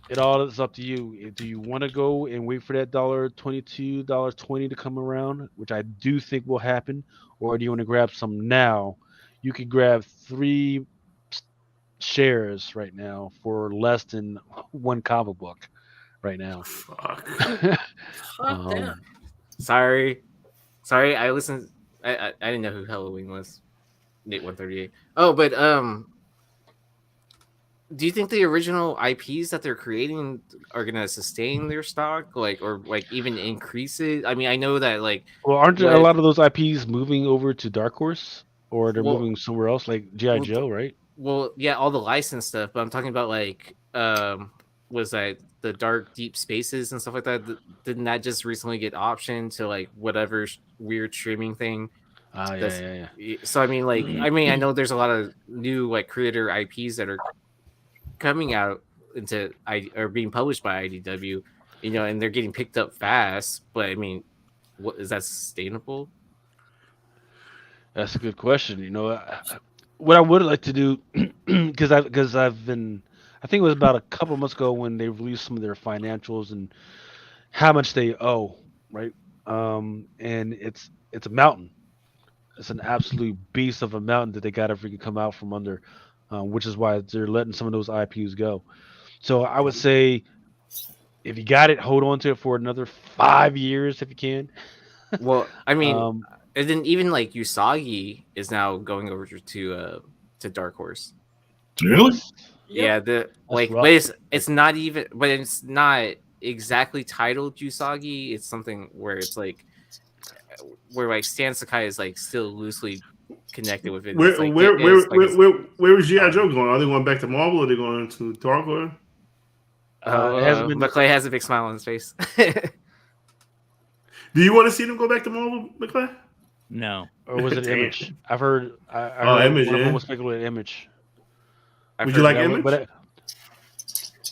it all is up to you. Do you want to go and wait for that $1.22, $1.20 to come around, which I do think will happen, or do you want to grab some now? You could grab 3 shares right now for less than one comic book right now. Fuck. Hot damn. Sorry, I listened. I didn't know who Halloween was. Nate 138. Oh, but do you think the original IPs that they're creating are gonna sustain their stock, like, or like even increase it? I mean, I know that like, Well, aren't there a what- lot of those IPs moving over to Darkhorse, or they're Well- moving somewhere else, like GI well, Joe, right? well, yeah, all the licensed stuff, but I'm talking about like, was that the Dark Deep Spaces and stuff like that? Didn't that just recently get optioned to like whatever weird streaming thing? Ah, yeah. So I mean, like, I know there's a lot of new like creator IPs that are coming out into or being published by IDW, and they're getting picked up fast. But I mean, what is that sustainable? That's a good question. What I would like to do, because I've been, I think it was about a couple months ago when they released some of their financials and how much they owe, right? And it's a mountain. It's an absolute beast of a mountain that they got to freaking come out from under, which is why they're letting some of those IPs go. So I would say, if you got it, hold on to it for another 5 years if you can. Well, I mean, Um, and then even like Usagi is now going over to Dark Horse. Really? Yeah, but rough. it's not even, but it's not exactly titled Usagi. It's something where it's like where like Stan Sakai is like still loosely connected with it. Where It's like, where is GI Joe going? Are they going back to Marvel? Or are they going to Dark Horse? it hasn't been. McClay has a big smile on his face. Do you want to see them go back to Marvel, McClay? No. Or was it Damn. Image? I've heard. I Oh, heard Image, one of them yeah. was speculated Image. Would you like Yeah, Image? but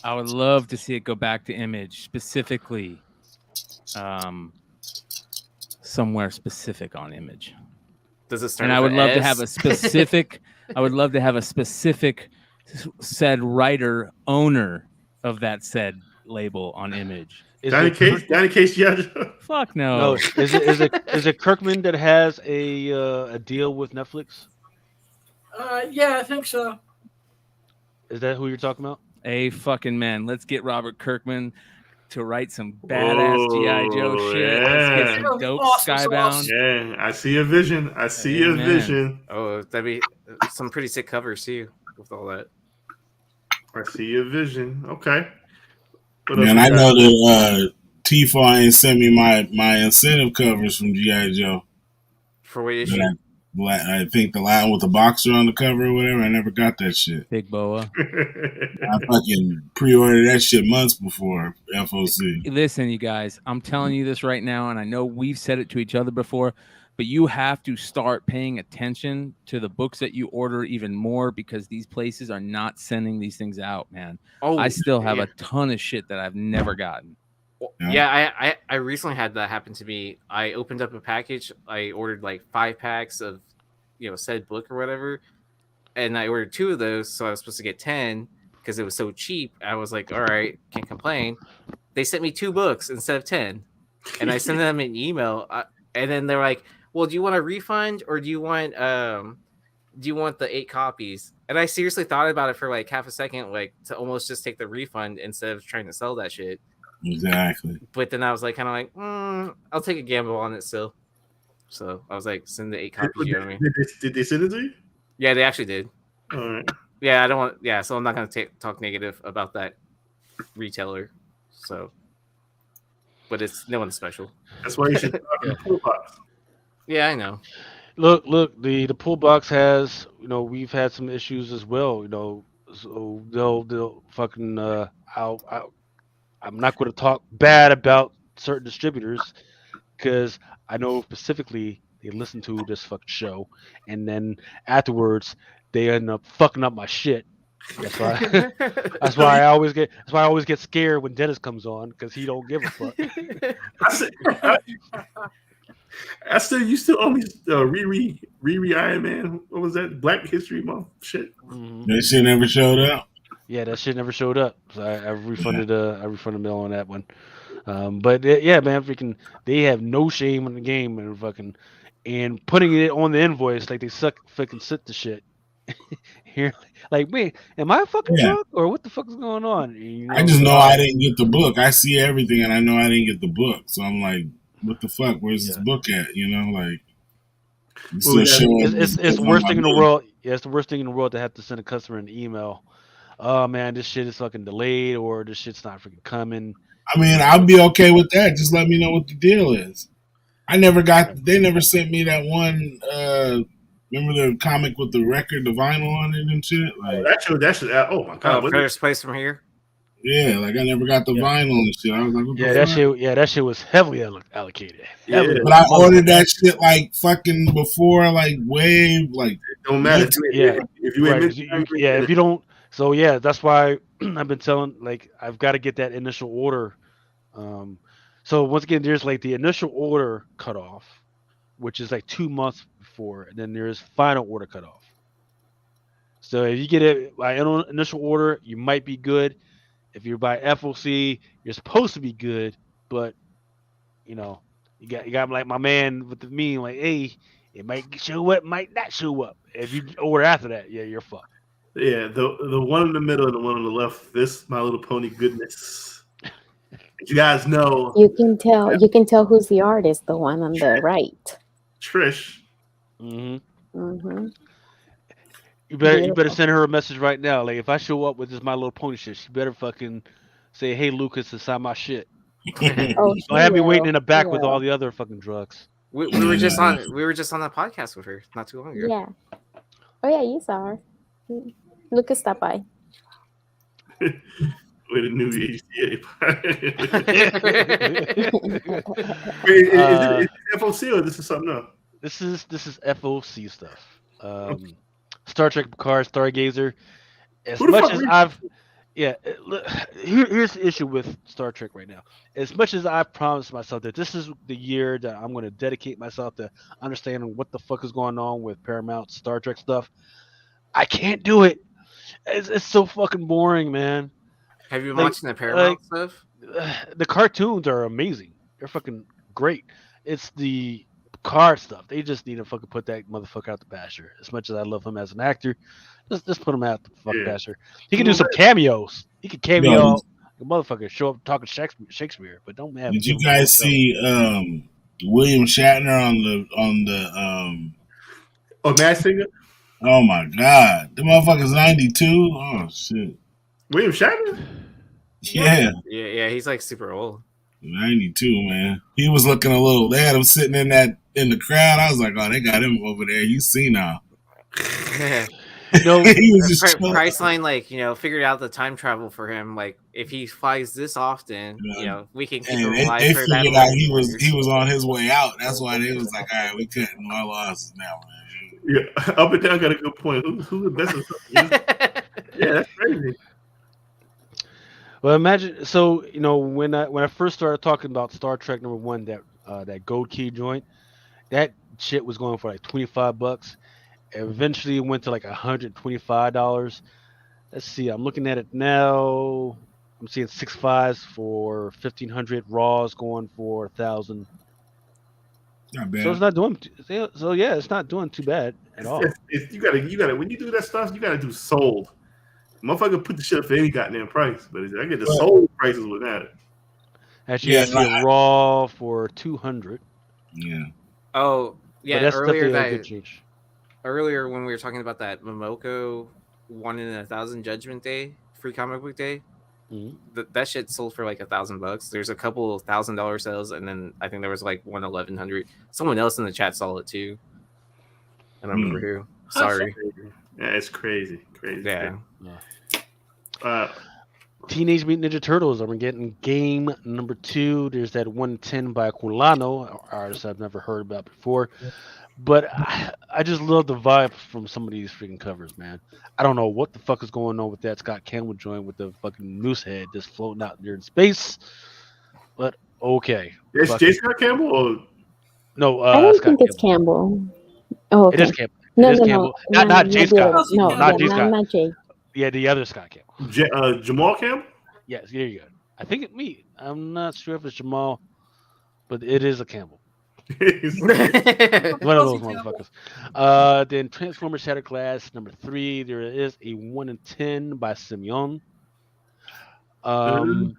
I would love to see it go back to Image, specifically somewhere specific on Image. Does it start? And I with would an love to S? have a specific I would love to have a specific said writer owner of that said label on Image. is Danny it, Case, GI Joe. Fuck no, no. is it Kirkman that has a deal with Netflix? Yeah, I think so. Is that who you're talking about? A fucking man. Let's get Robert Kirkman to write some badass GI Joe shit. Let's Yeah. get some dope Awesome Skybound. sauce. Yeah, I see a vision. I see a Amen. vision. Oh, that'd be some pretty sick covers too with all that. I see a vision. Okay. What else Man, we I got? know that Tifa ain't sent me my incentive covers from GI Joe. For what issue? I think the line with the boxer on the cover or whatever. I never got that shit. Big Boa. I fucking pre-ordered that shit months before FOC. Listen, you guys, I'm telling you this right now, and I know we've said it to each other before, but you have to start paying attention to the books that you order even more because these places are not sending these things out, man. Oh, I still have yeah. a ton of shit that I've never gotten. Yeah, I recently had that happen to me. I opened up a package. I ordered like 5 packs of, said book or whatever, and I ordered 2 of those, so I was supposed to get 10 because it was so cheap. I was like, all right, can't complain. They sent me 2 books instead of 10, and I sent them an email, and then they're like, well, do you want a refund or do you want the 8 copies? And I seriously thought about it for like half a second, like to almost just take the refund instead of trying to sell that shit. Exactly. But then I was like, kind of like, I'll take a gamble on it still. So I was like, send the 8 copies you owe me. Did they send it to you? Yeah, they actually did. All right. Yeah, I don't want. Yeah, so I'm not gonna talk negative about that retailer. So, but it's no one's special. That's why you should talk in the pool box. Yeah, I know. Look, the pool box has, we've had some issues as well, so they'll fucking I'm not going to talk bad about certain distributors because I know specifically They listen to this fucking show, and then afterwards they end up fucking up my shit. That's why. That's why I always get scared when Dennis comes on because he don't give a fuck. I still, you still owe me Riri Iron Man. What was that? Black History Month shit. That shit never showed up. Yeah, that shit never showed up. So I refunded Bill on that one. But yeah, man, freaking, they have no shame in the game and putting it on the invoice like they fucking sit the shit. Here, like, wait, am I fucking drunk or what the fuck is going on? You know, I just know I didn't get the book. I see everything, and I know I didn't get the book. So I'm like, what the fuck? Where's this book at? You know, like, it's the worst thing in the world. Yeah, it's the worst thing in the world to have to send a customer an email. Oh man, this shit is fucking delayed, or this shit's not freaking coming. I mean, I'll be okay with that. Just let me know what the deal is. They never sent me that one. Remember the comic with the record, the vinyl on it and shit? Like, that should. Oh my god! First place from here. Yeah, like I never got the vinyl and shit. I was like, what the fuck? That shit was heavily allocated. Yeah. But I ordered that shit like fucking before, like way, like it don't matter. If you don't. So yeah, that's why I've been telling, like, I've got to get that initial order. So once again, there's like the initial order cutoff, which is like 2 months before, and then there's final order cutoff. So if you get it by initial order, you might be good. If you're by FOC, you're supposed to be good, but you know, you got like my man with the meme, like, hey, it might show up, might not show up. If you order after that, yeah, you're fucked. Yeah, the one in the middle and the one on the left. This My Little Pony goodness. You guys know. You can tell who's the artist. The one on the right. Trish. Mm-hmm. You better send her a message right now. Like, if I show up with this My Little Pony shit, she better fucking say, "Hey, Lucas, to sign my shit." Don't have me waiting in the back with all the other fucking drugs. We were just on that podcast with her not too long ago. Yeah. Oh yeah, you saw her. Lucas stopped by. With a new HCA. Is it FOC or this is something else? This is FOC stuff. Star Trek Picard, Stargazer. As much as here's the issue with Star Trek right now. As much as I've promised myself that this is the year that I'm going to dedicate myself to understanding what the fuck is going on with Paramount Star Trek stuff, I can't do it. It's so fucking boring, man. Have you been watching the Paramount stuff? The cartoons are amazing. They're fucking great. It's the Picard stuff. They just need to fucking put that motherfucker out the pasture. As much as I love him as an actor, just put him out the fucking pasture. He can do some cameos. He can cameo the motherfucker, show up talking Shakespeare, but don't have. Did you guys see William Shatner on the Masked Singer? Oh my god, the motherfucker's 92. Oh shit, William Shatner? Yeah, he's like super old. 92, man. He was looking a little. They had him sitting in the crowd. I was like, oh, they got him over there. You see now. No, he was just Priceline, like, figured out the time travel for him. Like, if he flies this often, we can keep him alive for that. Figured out he was on his way out. That's why they was like, all right, we couldn't. No, I lost now, man. Yeah, Up and Down got a good point. Who's the best? Yeah, that's crazy. Well, imagine. So when I first started talking about Star Trek #1, that Gold Key joint, that shit was going for like $25. Eventually, it went to like $125. Let's see. I'm looking at it now. I'm seeing 6.5s for 1,500. Raws going for 1,000. Not bad. So it's not doing. So yeah, it's not doing too bad at all. You gotta. When you do that stuff, you gotta do sold. Motherfucker put the shit up for any goddamn price, but I get the sold prices with that. Actually, I see a Raw for 200. Yeah. Oh yeah. Earlier when we were talking about that Momoko 1 in 1,000 Judgment Day free comic book day. That shit sold for like $1,000. There's a couple $1,000 sales, and then I think there was like 1,100. Someone else in the chat saw it too. I don't remember who. Sorry. Yeah, it's crazy. Yeah. Teenage Mutant Ninja Turtles. I'm getting game number 2. There's that 110 by Culano, an artist I've never heard about before. But I just love the vibe from some of these freaking covers, man. I don't know what the fuck is going on with that Scott Campbell joint with the fucking moose head just floating out there in space. But okay. It's Fuck J. it. Scott Campbell or No, I don't Scott think it's Campbell. Campbell. Oh, okay. It is Campbell. No, It is no, Campbell. no, Not Jay the Scott. other- no, Not Jay yeah, Scott. not Jay. Yeah, the other Scott Campbell. Jamal Campbell? Yes, there you go. I think it's me. I'm not sure if it's Jamal, but it is a Campbell. One of those motherfuckers. Then Transformers Shattered Glass number 3. There is a 1 in 10 by Simeon. And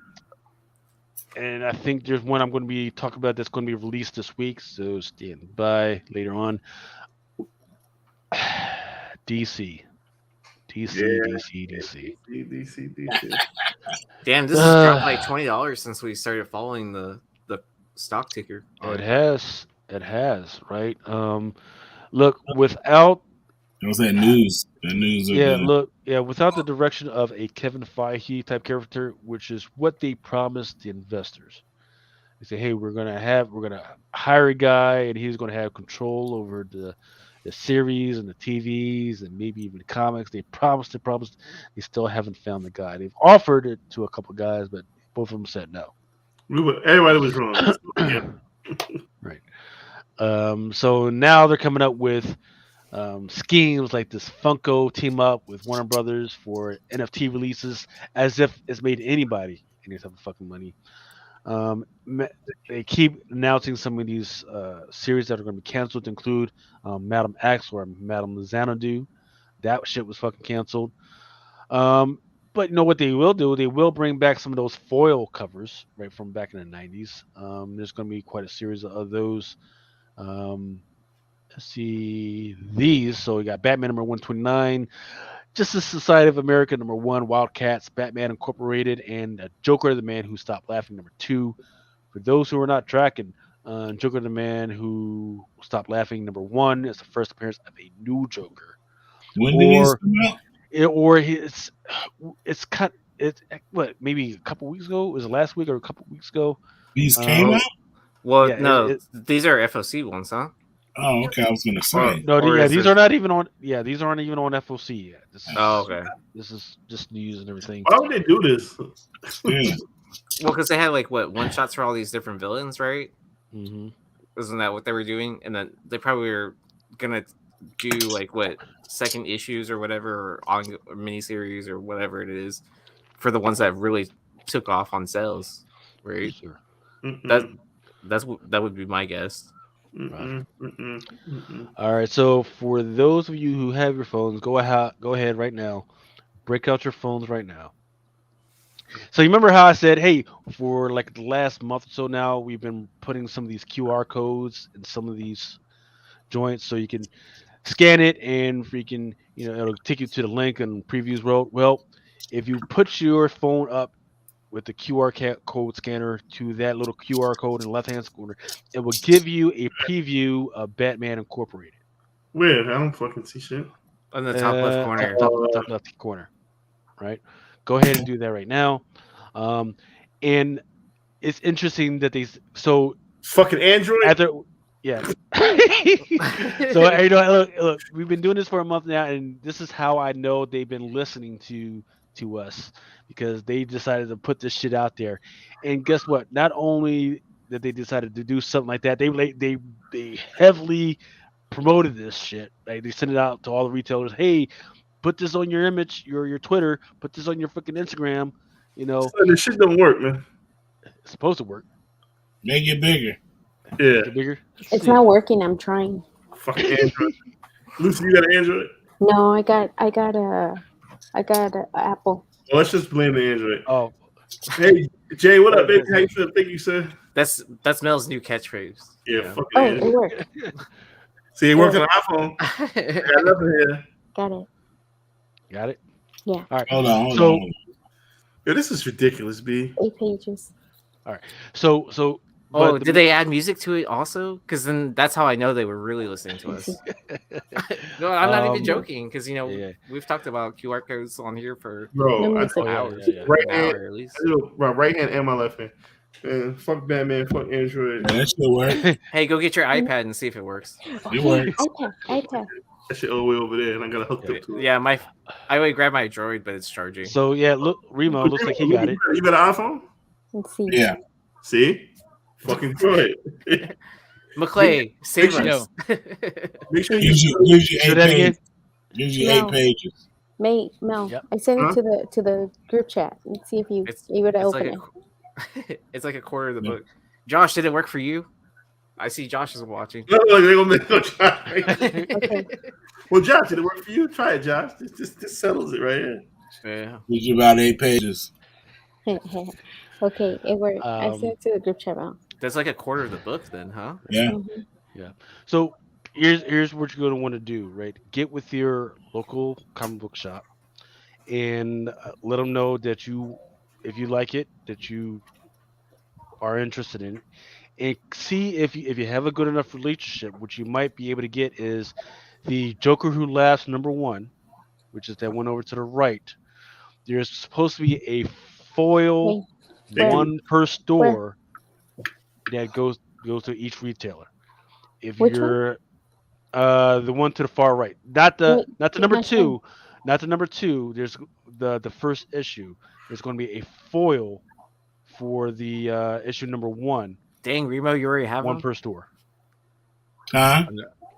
I think there's one I'm going to be talking about that's going to be released this week. So stand by later on. DC. DC. Damn, this has dropped like $20 since we started following the stock ticker. It has, right? Look, without It was that news. The news. without the direction of a Kevin Feige type character, which is what they promised the investors. They say, hey, we're gonna hire a guy, and he's gonna have control over the series and the TVs and maybe even the comics. They promised. They still haven't found the guy. They've offered it to a couple guys, but both of them said no. Everybody was wrong. Right. So now they're coming up with schemes like this Funko team up with Warner Brothers for NFT releases, as if it's made anybody any type of fucking money. They keep announcing some of these series that are going to be canceled to include Madam X or Madam Xanadu. That shit was fucking canceled. But you know what they will do? They will bring back some of those foil covers right from back in the 90s. There's going to be quite a series of those. Let's see these. So we got Batman number 129, Justice Society of America number 1, Wildcats, Batman Incorporated, and Joker the Man Who Stopped Laughing number 2. For those who are not tracking, Joker the Man Who Stopped Laughing number 1 is the first appearance of a new Joker. When did these come out? It's cut. It's what, maybe a couple weeks ago? Was it last week or a couple weeks ago? These came out? Well, no, these are FOC ones, huh? Oh, okay. I was gonna say. These are not even on. Yeah, these aren't even on FOC yet. Okay. This is just news and everything. Why would they do this? Yeah. Well, because they had like one shots for all these different villains, right? Mm-hmm. Isn't that what they were doing? And then they probably were gonna do like second issues or whatever, or miniseries or whatever it is, for the ones that really took off on sales, right? Sure. That would be my guess. All right. So for those of you who have your phones, go ahead right now. Break out your phones right now. So you remember how I said, hey, for like the last month or so now, we've been putting some of these QR codes in some of these joints so you can scan it and freaking, it'll take you to the link and previews road. Well, if you put your phone up with the QR code scanner to that little QR code in the left-hand corner, it will give you a preview of Batman Incorporated. Where? I don't fucking see shit. On the top left corner. Top left corner. Right? Go ahead and do that right now. And it's interesting that fucking Android. Yeah. So look, we've been doing this for a month now, and this is how I know they've been listening to us, because they decided to put this shit out there. And guess what? Not only that they decided to do something like that, they heavily promoted this shit. Like, they sent it out to all the retailers. Hey, put this on your image, your Twitter. Put this on your freaking Instagram. So this shit don't work, man. It's supposed to work. Make it bigger. Yeah. Make it bigger. It's not working. I'm trying. Fucking Android. Lucy, you got an Android? No, I got a Apple. Well, let's just blame the Android. Oh. Hey, Jay, what up, baby? How you feel? Thank you, sir. That's Mel's new catchphrase. Yeah, fucking Oh, Android. it worked. See, it worked on the iPhone. Got nothing here. Got it. Got it? Yeah. All right. Hold on. Yeah, this is ridiculous, B. 8 pages. All right. So Oh, But did they add music to it also? Because then that's how I know they were really listening to us. No, I'm not even joking. Because yeah. we've talked about QR codes on here for Bro, I music. took Oh yeah, hours, yeah, yeah. right an hand, hour at least. I do my right hand and my left hand. Man, fuck Batman, fuck Android. That shit work. Hey, go get your iPad and see if it works. It works. iPad. That shit all the way over there, and I got it hooked up to it. Yeah, I would grab my Droid, but it's charging. So yeah, look, Remo looks like he got it. You got an iPhone? Let's see. Yeah. See? Fucking Droid. McClay, save Make us. Make sure you Gives you Say 8 that again. pages. Gives you No. 8 pages. Mel, Yep. I sent Huh? it to the group chat. Let's see if you It's able to it's open like it. it's like a quarter of the Yeah. book. Josh, did it work for you? I see Josh is watching. No, they're gonna make no try. Okay. Well, Josh, did it work for you? Try it, Josh. This settles it right here. Yeah. Gives you about 8 pages. Okay, it worked. I sent it to the group chat now. That's like a quarter of the book then, huh? Yeah. Mhm. So here's what you're gonna want to do, right? Get with your local comic book shop and let them know that if you like it, that you are interested in it, and see if you have a good enough relationship. What you might be able to get is the Joker Who Laughs #1, which is that one over to the right. There's supposed to be a foil, Where? one per store, that goes to each retailer. If Which you're the one to the far right, not the number not two, not the number 2. There's the first issue. There's going to be a foil for the issue #1, Dang, Remo, you already have one one? per store. Huh?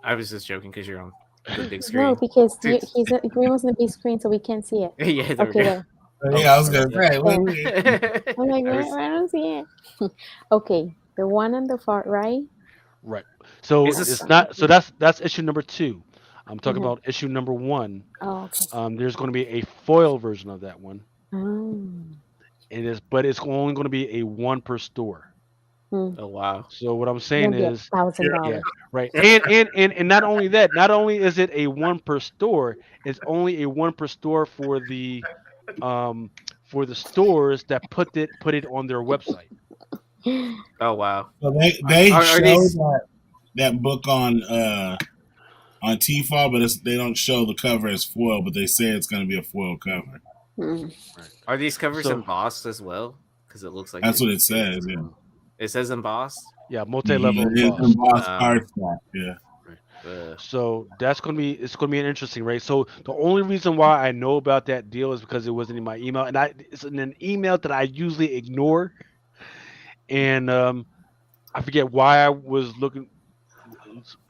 I was just joking because you're on the big screen. No, because Dude. he's Remo's in the big screen, so we can't see it. Yeah, there we Okay, go. there. Yeah, I was gonna say. Oh. wait. I'm like, I was- I don't see it. Okay, the one on the far right. Right. So Is this- it's not. So that's issue #2. I'm talking Mhm. about issue #1. Oh, okay. There's going to be a foil version of that one, Oh. but it's only going to be a one per store. Oh wow. So what I'm saying is, $1,000. yeah, right. And not only that, not only is it a one per store, it's only a one per store for the stores that put it on their website. Oh wow. So they Are show these- that book on Tfal, but they don't show the cover as foil, but they say it's going to be a foil cover. Mm. Are these covers So- embossed as well? Because it looks like That's what it says. Yeah. It says embossed. Yeah, multi-level It's embossed. embossed cardstock. Yeah. So it's gonna be an interesting, right? So the only reason why I know about that deal is because it wasn't in my email, and it's in an email that I usually ignore, and I forget why I was looking,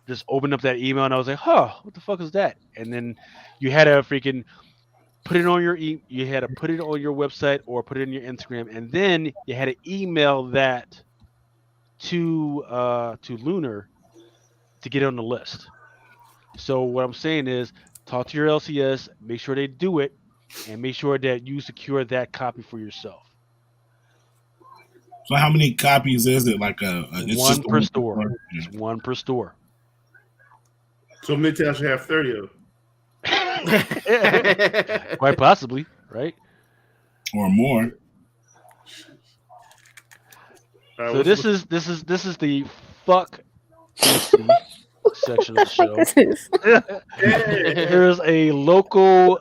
just opened up that email, and I was like, "Huh, what the fuck is that?" And then you had to freaking put it on you had to put it on your website or put it in your Instagram, and then you had to email that to Lunar to get on the list. So what I'm saying is, talk to your LCS, make sure they do it, and make sure that you secure that copy for yourself. So how many copies is it? Like it's One just per one store. Yeah. It's one per store. So Midtown should have 30 of them. Quite possibly, right? Or more. So this is the fuck DC section of the show. This is. There's a local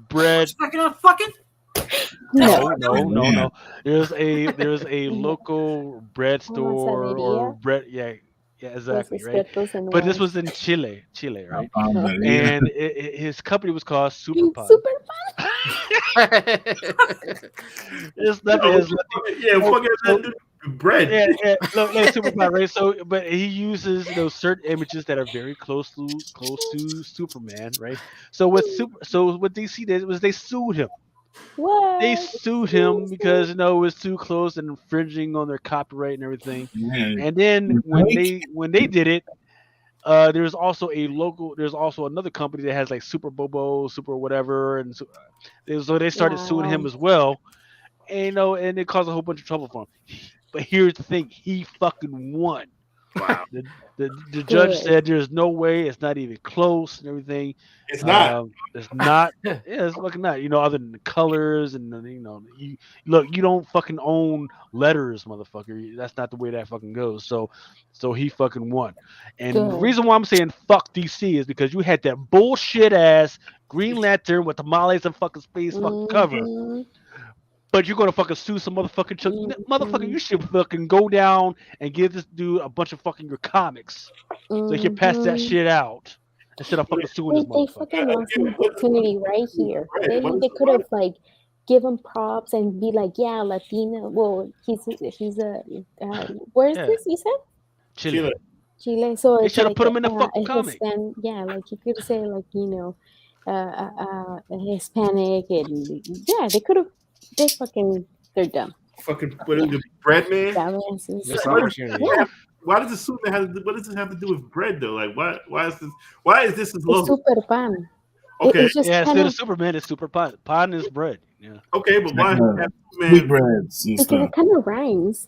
bread. Fucking on fucking. No. No. There's a local bread store or Panaderia? bread. Yeah, exactly, Those right. espetos and But this ones. was in Chile, right? Yeah. And his company was called Super Pun. Super It's nothing. It's Yeah, fucking that bread. yeah, look, Super Pun, right? So, but he uses certain images that are very close to Superman, right? So what DC did was they sued him. What? They sued him because it was too close and infringing on their copyright and everything. Yeah. And then when they did it, there's also another company that has like Super Bobo, Super whatever, and so they started suing him Wow. as well. And and it caused a whole bunch of trouble for him. But here's the thing: he fucking won. Wow. The judge said there's no way, it's not even close and everything. It's not. It's not. Yeah, it's fucking not. Other than the colors and you look. You don't fucking own letters, motherfucker. That's not the way that fucking goes. So he fucking won. And the Good. reason why I'm saying fuck DC is because you had that bullshit ass Green Lantern with the Molly's and fucking space fucking cover. Mhm. But you're gonna fucking sue some motherfucking motherfucker. You should fucking go down and give this dude a bunch of fucking your comics so he can pass that Mhm. shit out instead of fucking suing this They motherfucker. fucking lost an opportunity right here. Right. They could have like give him props and be like, yeah, Latina. Well, he's a where is Yeah. this? You said Chile. Chile. So They it's should have like put him in the fucking a comic. yeah, like you could say like a Hispanic and yeah, they could have. They're dumb. Fucking what is it, bread man? Dumbasses. Missed What- opportunity. Yeah, Why does the suit have? What does this have to do with bread though? Like why is this? Why is this as it's low? super pan. Okay, It's just Yeah, kind instead of of Superman, it's Super Pod. Pod is bread. Yeah. okay, but why? Sweet Man, breads and because stuff. it kind of rhymes.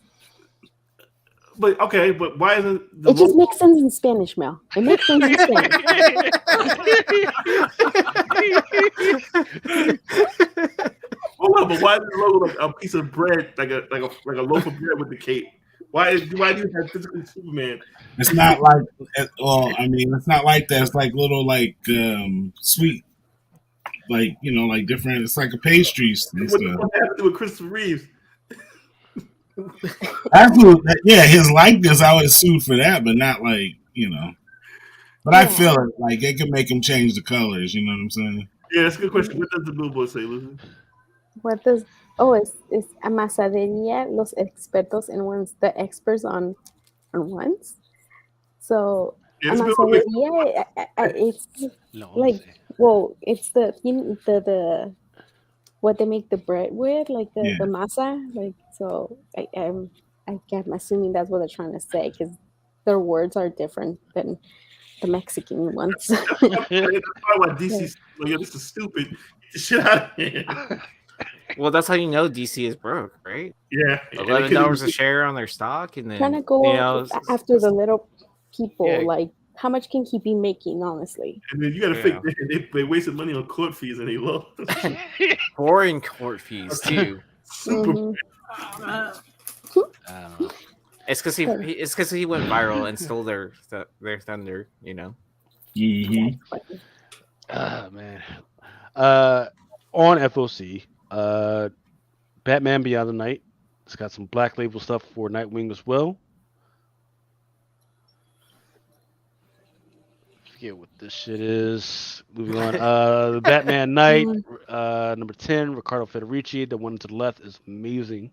but okay, but why isn't the It just logo? makes sense in Spanish, Mel. It makes sense in Spanish. Hold on, but why is the logo like a piece of bread, like a loaf of bread with the cape? Why do you have physically Superman? It's not like, well, I mean, it's not like that. It's like little, like, sweet, like, like different. It's like a pastries and What the stuff. fuck have to do with Christopher Reeves? Absolutely, yeah. His likeness, I would have sued for that, but not like, But I Yeah. feel it like it can make him change the colors. You know what I'm saying? Yeah, that's a good question. What does the billboard say, Lucy? What does es amasadería los expertos en ones, the experts on ones. So Yeah, this billboard amasadería, it's No, like it's the what they make the bread with, like the masa, like so. I'm assuming that's what they're trying to say because their words are different than the Mexican ones. that's probably why DC's like, yo, this is stupid. Get the shit out of here. Well, that's how you know DC is broke, right? Yeah, $11 a share on their stock, and then Trying to go after the little people. Yeah. Like, how much can he be making, honestly? And then you got to fake. They wasted money on court fees and they lost. foreign court fees too. Super. Mhm. Oh, man. I don't know. It's because he went viral and stole their thunder. Mm-hmm. Man. On FOC, Batman Beyond the Night. It's got some Black Label stuff for Nightwing as well. Forget what this shit is. Moving on. The Batman Night, number 10, Riccardo Federici. The one to the left is amazing.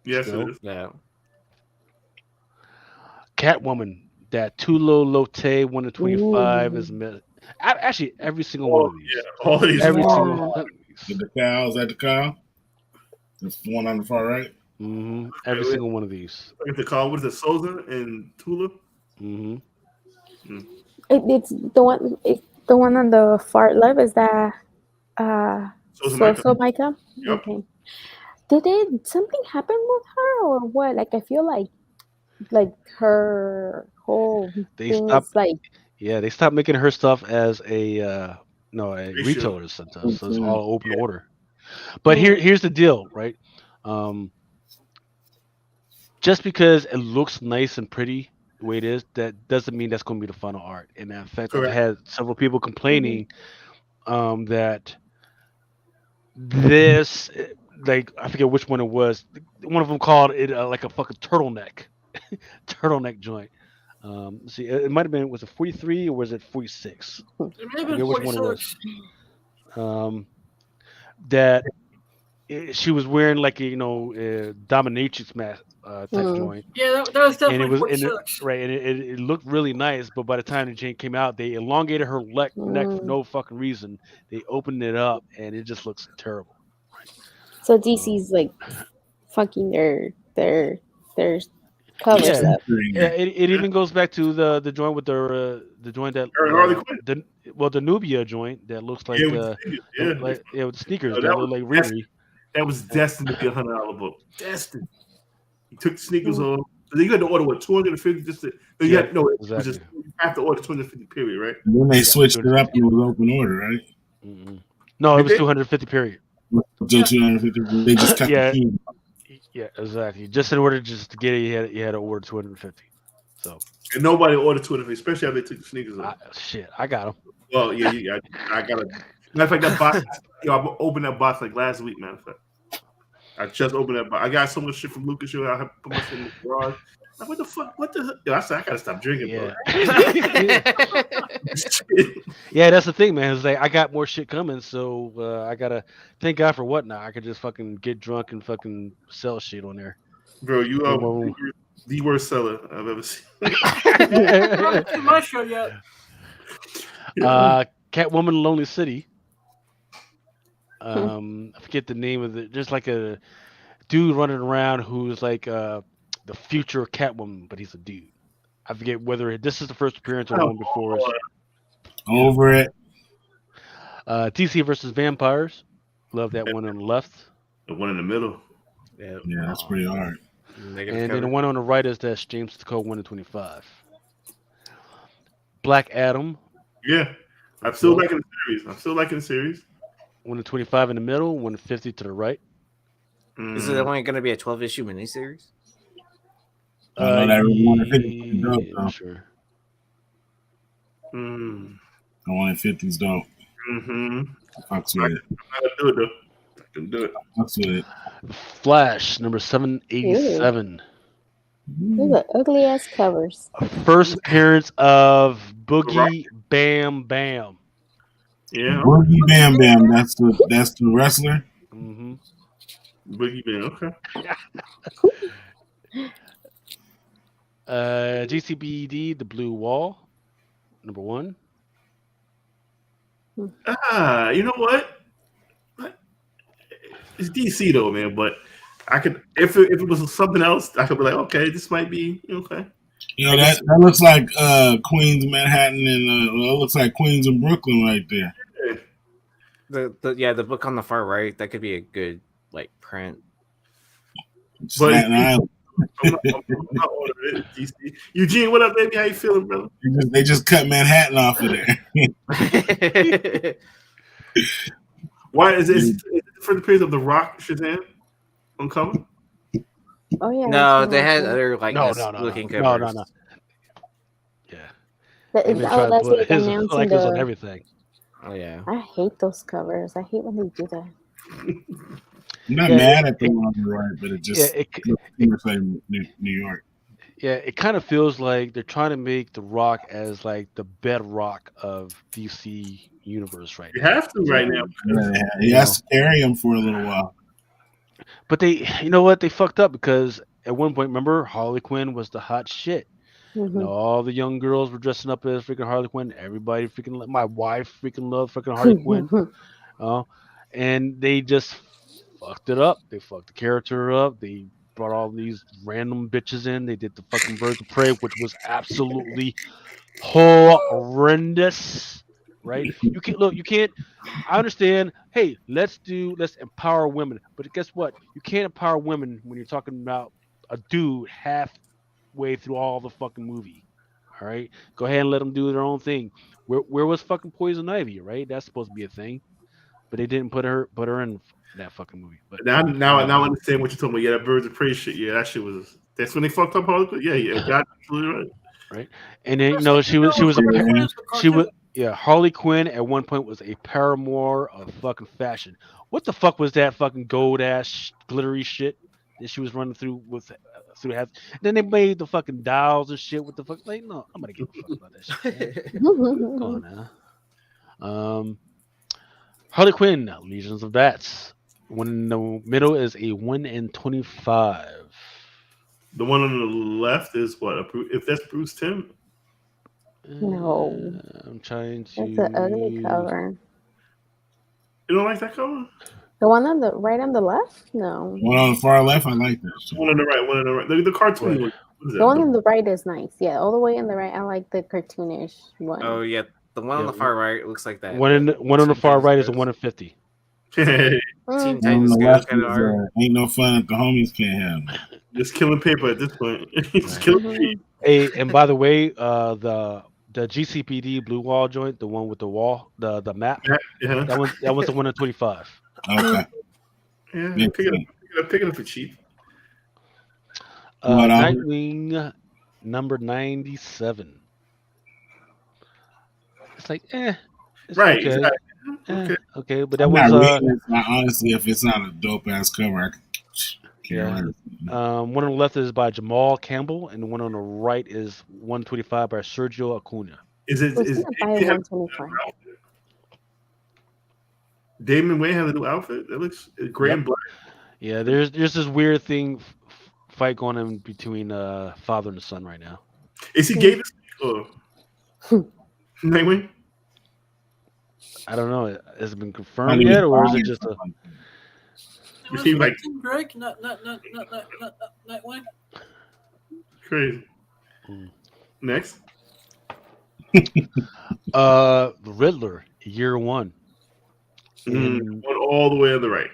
Yes, Still. it is. Yeah. Catwoman, that Tulo Lotte 1 to 25 is actually every single one of these. Yeah, all of these. Every Yeah. single one of these. The cow, is that the cow? The one on the far right. Mm-hmm. Every single one of these. Look at the call. What is it? Souza and Tula. Mm-hmm. It's the one. It's the one on the far left. Is that Souza Micah? Yep. Okay. Did something happen with her or what? Like I feel like her whole They thing stopped. is like They stopped making her stuff as a retailer sometimes. So it's all open order. But here's the deal, right? Just because it looks nice and pretty the way it is, that doesn't mean that's going to be the final art. And in fact, I've had several people complaining that this, like, I forget which one it was. One of them called it like a fucking turtleneck joint. See, it might have been, was it 43 or was it 46? It may have I been forget which one it 46. was. That she was wearing like a dominatrix mask type joint. Yeah, that was And definitely it was 46. and it looked really nice, but by the time the chain came out, they elongated her neck for no fucking reason. They opened it up, and it just looks terrible. so DC's like fucking their covers up. Yeah, it even goes back to the joint with the joint that Harley Quinn. the Nubia joint that looks like with with the sneakers No, that that look was- like Riri. That was destined to be $100 book. Destined. He took the sneakers off, So you had to order what 250 just to. You Yeah, had, no, it was exactly. just you have to order 250 period, right? And then they switched it up and it was open order, right? No, it Did was they? 250 period. Still 250. They just cut Yeah. the key. Yeah, exactly. Just in order just to get it, you had to order 250. So And nobody ordered 250, especially after they took the sneakers off. I got them. Well, yeah, I got it. Matter of fact, that box, I opened that box like last week. Matter of fact, I just opened that box. I got so much shit from Lucas. I have to put my shit in the garage. Like, what the fuck? What the hell? Yo, I said I gotta stop drinking, bro. Yeah, that's the thing, man. It's like I got more shit coming, so I gotta thank God for what now. I could just fucking get drunk and fucking sell shit on there. Bro, you are the worst seller I've ever seen. Haven't seen my show yet. Catwoman, Lonely City. I forget the name of it. There's like a dude running around who's like the future Catwoman, but he's a dude. I forget whether this is the first appearance or one before. Over it. DC versus Vampires. Love that one on the left. The one in the middle. Yeah, that's pretty hard. And then the one on the right is that's James Code 1 in 25. Black Adam. Yeah. I'm still liking the series. 1 in 25 in the middle, 1 in 50 to the right. Is it only going to be a 12-issue miniseries? Yeah, sure. The 1 in 50 is dope. Fucks with it. I can do it though. I can do it. Fucks with it. Flash number 787. Those are ugly ass covers. First appearance of Boogie Bam Bam. Yeah. Boogie Bam Bam. That's the wrestler. Boogie Bam. Okay. GCBD, The Blue Wall, number 1. You know what? It's DC though, man. But I could, if it was something else, I could be like, okay, this might be okay. You know that looks like Queens, Manhattan, and it looks like Queens and Brooklyn right there. The book on the far right, that could be a good like print. Staten Island. I'm not ordering it, DC. Eugene, what up, baby? How you feeling, brother? They just cut Manhattan off of there. Why is it for the period of The Rock Shazam on cover? Oh yeah. No, they had other like No. looking covers. Yeah. That's like his announcing like this on everything. Oh yeah. I hate those covers. I hate when they do that. I'm not mad at the one on the right, but it just looks like New York. Yeah, it kind of feels like they're trying to make The Rock as like the bedrock of DC universe right now. You have to right now. Yeah, he has to carry him for a little while. But you know what? They fucked up because at one point, remember, Harley Quinn was the hot shit. You know, all the young girls were dressing up as freaking Harley Quinn. Everybody freaking, my wife freaking loved freaking Harley Quinn. And they just fucked it up. They fucked the character up. They brought all these random bitches in. They did the fucking Birds of Prey, which was absolutely horrendous. Right? You can't. I understand. Hey, let's empower women. But guess what? You can't empower women when you're talking about a dude halfway through all the fucking movie. All right, go ahead and let them do their own thing. Where was fucking Poison Ivy? Right? That's supposed to be a thing, but they didn't put her in that fucking movie. But now I understand what you're talking about. Yeah, that Birds of Prey shit. Yeah, that shit was. That's when they fucked up Harley Quinn. Yeah, God, absolutely right. Right, and then Harley Quinn at one point was a paramour of fucking fashion. What the fuck was that fucking gold ass glittery shit that she was running through half? Then they made the fucking dolls and shit. What the fuck? Like, no, I'm gonna give a fuck about that shit. Come on now. Harley Quinn, Legions of Bats. One in the middle is a 1 in 25. The one on the left is what? If that's Bruce Timm. No. I'm trying to. That's an ugly cover. You don't like that cover? The one on the right on the left? No. The one on the far left, I like that. One on the right. The cartoon one. The one on the right is nice. Yeah, all the way on the right, I like the cartoonish one. Oh yeah, the one on the far right looks like that. One on the far right is a 1 in 50. Teen Mhm. Titans The Go left kind of art. ain't no fun if the homies can't have them. Just killing paper at this point. Just Right. killing Mhm. paper. Hey, and by the way, the GCPD blue wall joint, the one with the wall, the map, Yeah, that one's the one in 25. Okay. yeah. Makes Pick it sense. up. Pick it up for cheap. What Nightwing number 97. It's like, it's Right. okay. Exactly. Eh, Okay. okay, but that I'm was not reading it. Honestly, if it's not a dope ass cover, I can't Yeah. read it. One on the left is by Jamal Campbell, and the one on the right is 125 by Sergio Acuna. Is it? Who's Is gonna buy Damon 125? Damon Wayne have a new outfit? That looks gray Yep. and black. Yeah, there's this weird thing fight going on between father and the son right now. Is he gay this week or Nightwing? I don't know. Has it been Not confirmed even yet, or is it buying just a? something. It was seems like- Tim Drake, not Nightwing. Crazy. Hmm. Next. The Riddler, year one. One all the way on the right.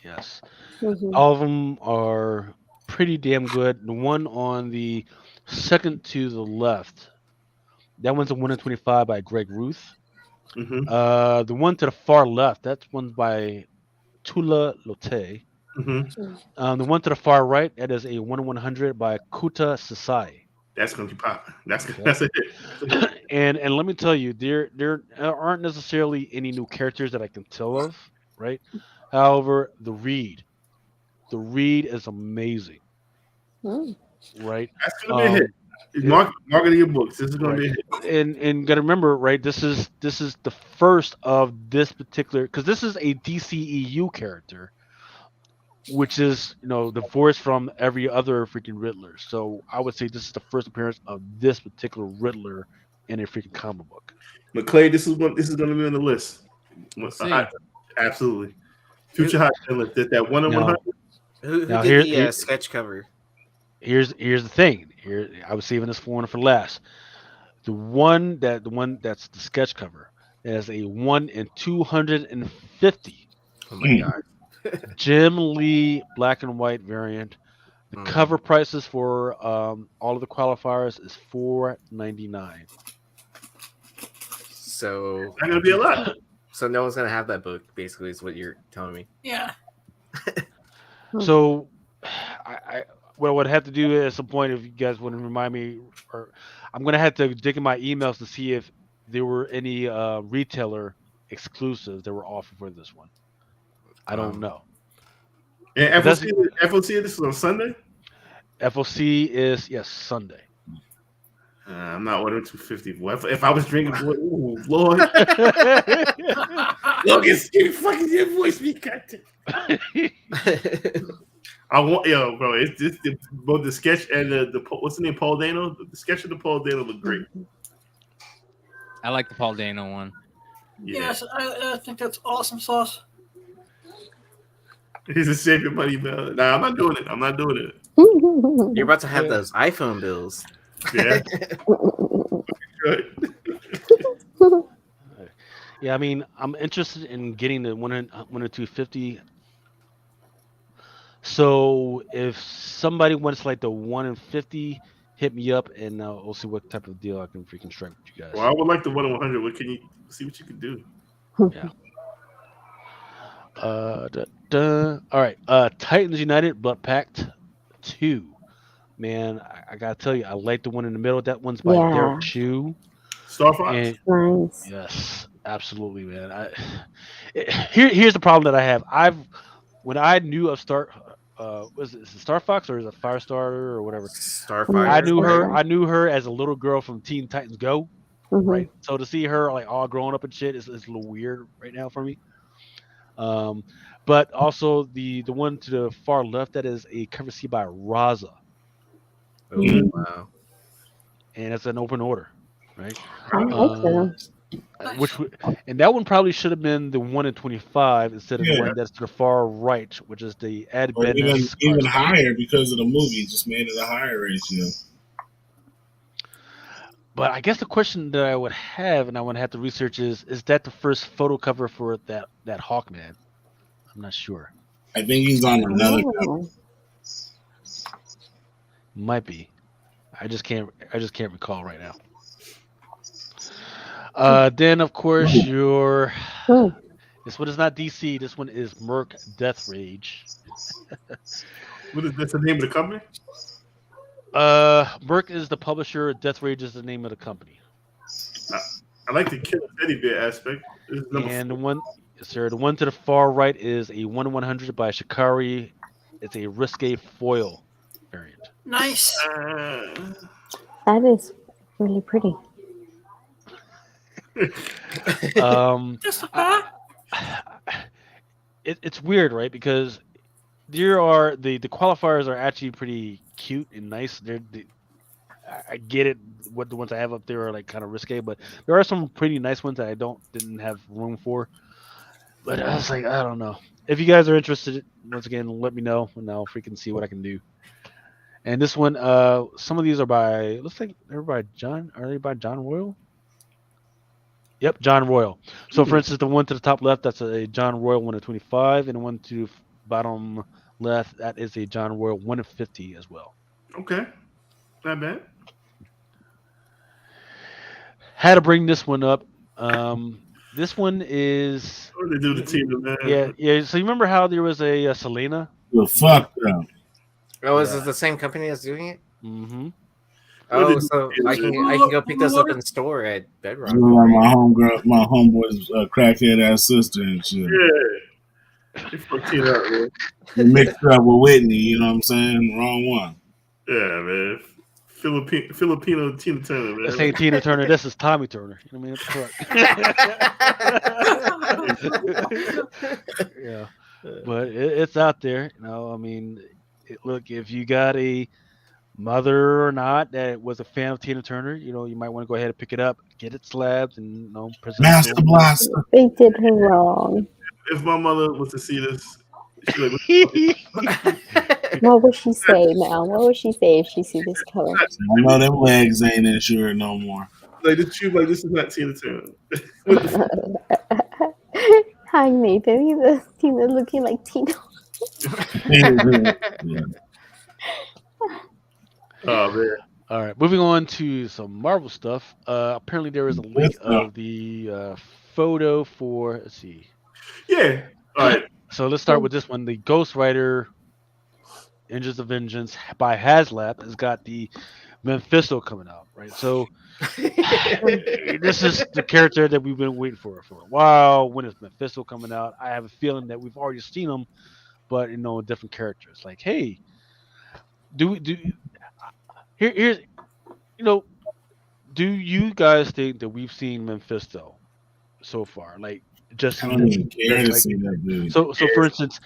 Yes, Mhm. all of them are pretty damn good. The one on the second to the left, that one's a 1 in 25 by Greg Ruth. Mm-hmm. The one to the far left, that's one by Tula Lotte. Mm-hmm. The one to the far right, that is a 1 in 100 by Kuta Sasai. That's gonna be popping. That's Okay. that's a hit. And let me tell you, there aren't necessarily any new characters that I can tell of, right? However, the read is amazing, Mm. right? That's gonna be a hit. Mark it in your books. This is gonna be a hit. And gotta remember, right? This is the first of this particular, because this is a DCEU character, which is divorced from every other freaking Riddler. So I would say this is the first appearance of this particular Riddler in a freaking comic book. McClay, this is gonna be on the list. see. Absolutely. Future hot list. That 1 in Now- 100. Who Now, did here- the sketch cover? Here's the thing. Here I was saving this one for last. The one that's the sketch cover is a 1 in 250 Oh my god. Jim Lee black and white variant. The Mm. cover prices for all of the qualifiers is $4.99. So Not gonna be a lot. So no one's gonna have that book. Basically, is what you're telling me. Yeah. So, I what I would have to do at some point, if you guys want to remind me, or I'm gonna have to dig in my emails to see if there were any retailer exclusives that were offered for this one. I don't know. And That's- FOC, this is on Sunday. FOC is Sunday. I'm not ordering 250. Boy. If I was drinking, boy, ooh, Lord, look, it's fucking your voice, me, goddamn. I want, bro. It's just both the sketch and the what's the name, Paul Dano. The sketch of the Paul Dano look great. I like the Paul Dano one. Yeah, Yes, I think that's awesome sauce. he's a save your money, man. Nah, I'm not doing it. I'm not doing it. You're about to have those iPhone bills. Yeah, good. Yeah, I mean, I'm interested in getting the 1 in 250. So if somebody wants like the 1 in 50, hit me up and we'll see what type of deal I can freaking strike with you guys. Well, I would like the 1 in 100. What can you see what you can do? All right. Titans United Blood Pact 2. Man, I gotta tell you, I like the one in the middle. That one's by Yeah. Derek Chu. Star Fox. And Nice. yes, absolutely, man. Here's the problem that I have. When I knew of is it Star Fox or is it Firestarter or whatever? Starfire. I knew her as a little girl from Teen Titans Go, Mhm. right? So to see her like all grown up and shit is a little weird right now for me. But also the one to the far left, that is a cover C by Raza, Oh, wow. and it's an open order, right? I like them. And that one probably should have been the 1 in 25 instead of the Yeah. one that's to the far right, which is the Ed Or Bendis. even higher because of the movie. Just made it a higher ratio. But I guess the question that I would have, and I would have to research, is that the first photo cover for that Hawkman? I'm not sure. I think he's on another. Oh. Might be. I just can't recall right now. Then of course your Hmm. this one is not DC. This one is Merc Death Rage. What is that's the name of the company? Merc is the publisher. Death Rage is the name of the company. I like the killer teddy bear aspect. This is number And the 4. one, sir, the one to the far right is a 1/100 by Shikari. It's a risque foil variant. Nice. That is really pretty. Just a fact. It's weird, right? Because there are the qualifiers are actually pretty cute and nice. I get it. What the ones I have up there are like kind of risque, but there are some pretty nice ones that I didn't have room for. But I was like, I don't know. If you guys are interested, once again, let me know, and I'll freaking see what I can do. And this one, some of these are by looks like they're by John. Are they by John Royal? Yep, John Royal. So, for instance, the one to the top left, that's a John Royal 1/25, and the one to the bottom left, that is a John Royal 1/50 as well. Okay, not bad. Had to bring this one up. This one is What do they do to Tina, man? yeah. So you remember how there was a Selena? Well, fuck them. Oh, is it the same company that's doing it? Mm-hmm. Oh, so I can go pick those up in the store at Bedrock. You know, like my homeboy's crackhead ass sister and shit. Yeah. They fucked Tina up, man. You mixed up with Whitney, you know what I'm saying? Wrong one. Yeah, man. Filipino Tina Turner, man. This ain't Tina Turner. This is Tommy Turner. You know what I mean? Yeah, but it's out there. You know, I mean, look, if you got a mother or not that was a fan of Tina Turner, you know, you might want to go ahead and pick it up, get it slabbed, and present Master Blaster. They did her wrong. If my mother was to see this, she'd like, What would she say, Mel? What would she say if she see this color? I know them legs ain't insured no more. like this is not Tina Turner. What the Hi, Nathan. Tina looking like Tina. Yeah. Oh man. All right, moving on to some Marvel stuff. Apparently, there is a link of the photo for. Let's see. Yeah. All right. So let's start with this one. The Ghost Rider Engines of Vengeance by HasLab has got the Mephisto coming out, right? So this is the character that we've been waiting for a while. When is Mephisto coming out? I have a feeling that we've already seen him, but different characters. Like, hey, here's do you guys think that we've seen Mephisto so far? Like, just I don't even care to see that dude. so for instance,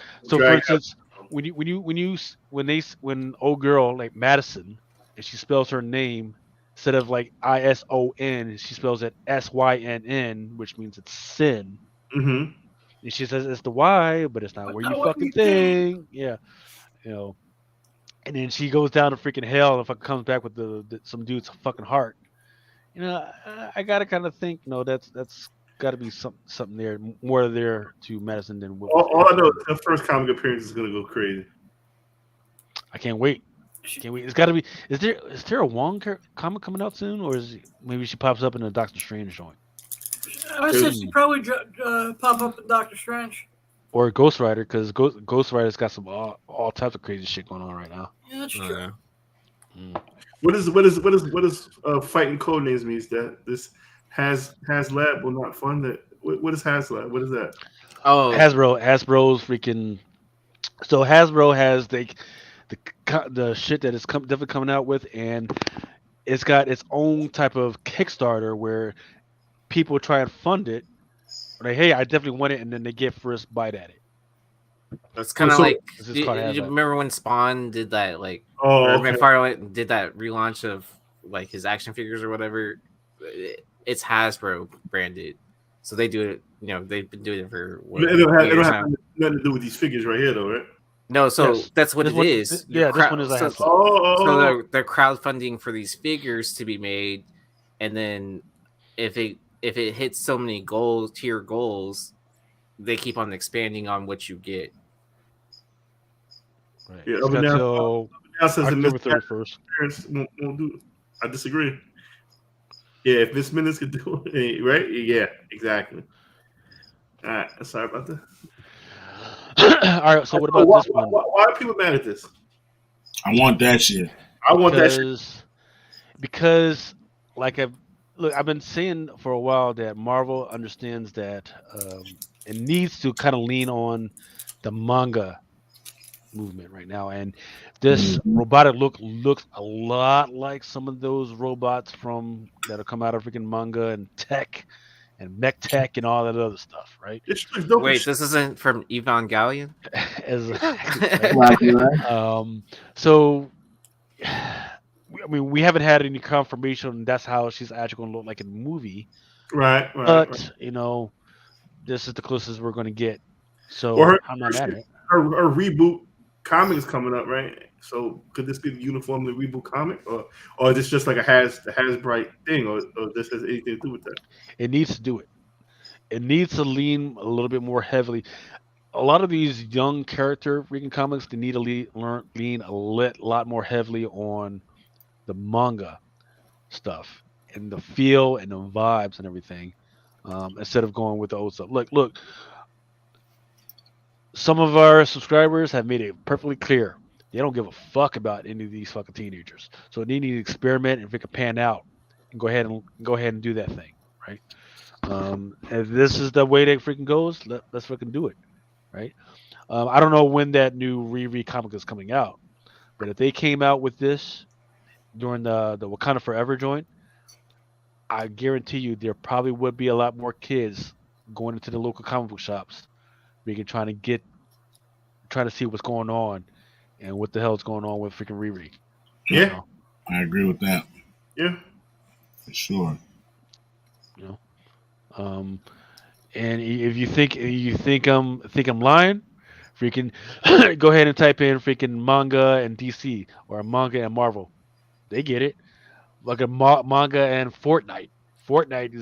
when old girl like Madison, and she spells her name instead of like ISON, she spells it SYNN, which means it's sin. Mm-hmm. And she says it's the Y, but it's not where you fucking think. Yeah, And then she goes down to freaking hell and fucking comes back with some dude's fucking heart. I gotta kind of think, that's got to be something there, more there to Madison than what. All I know is the first comic appearance is gonna go crazy. I can't wait. It's got to be. Is there a Wong comic coming out soon, or maybe she pops up in a Doctor Strange joint? I said she'd probably pop up in Doctor Strange. Or Ghost Rider, because Ghost Rider's got some all types of crazy shit going on right now. Yeah, that's true. What is fighting code names means that this HasLab will not fund it. What is HasLab? What is that? Oh, Hasbro's freaking. So Hasbro has the shit that it's definitely coming out with, and it's got its own type of Kickstarter where people try and fund it. Like, hey, I definitely want it, and then they get first bite at it. It's kind of like. This is Do called you HasLab. remember when Spawn did that? Like, okay. Firelight did that relaunch of like his action figures or whatever. It's Hasbro branded, so they do it. They've been doing it for. It don't have nothing to do with these figures right here, though, right? No, so Yes. that's what This it one- is. this Your one is a so, Hasbro. so they're crowdfunding for these figures to be made, and then if it hits so many tier goals, they keep on expanding on what you get. Right. Yeah, It's up and got down. till Now says that October Mr. 31st. Harris won't do it. I disagree. Yeah, if Miss Minutes could do it, right? Yeah, exactly. All right, sorry about that. All right. So what about this one? Why are people mad at this? I want that shit. I want that shit. Because I've been saying for a while that Marvel understands that it needs to kind of lean on the manga movement right now, and this robotic looks a lot like some of those robots from that'll come out of freaking manga and tech and mech tech and all that other stuff, right? Wait, this isn't from Evangelion? So I mean, we haven't had any confirmation that's how she's actually going to look like in the movie, right? But you know, this is the closest we're going to get. So I'm not mad at it. Her reboot comic is coming up, right? So could this be the uniformly reboot comic, or is this just like a Hasbright thing, or this has anything to do with that? It needs to do it. It needs to lean a little bit more heavily. A lot of these young character freaking comics, they need to lean a lot more heavily on the manga stuff and the feel and the vibes and everything, instead of going with the old stuff. Look. Some of our subscribers have made it perfectly clear they don't give a fuck about any of these fucking teenagers. So they need to experiment, and if it can pan out, and go ahead and do that thing, right? If this is the way that freaking goes, let's freaking do it, right? I don't know when that new Riri comic is coming out, but if they came out with this during the Wakanda Forever joint, I guarantee you there probably would be a lot more kids going into the local comic book shops. We can trying to see what's going on and what the hell is going on with freaking Riri. Yeah, you know? I agree with that. Yeah, for sure. You know, and if you think I'm lying, freaking go ahead and type in freaking manga and DC or manga and Marvel. They get it. Like a manga and Fortnite. Fortnite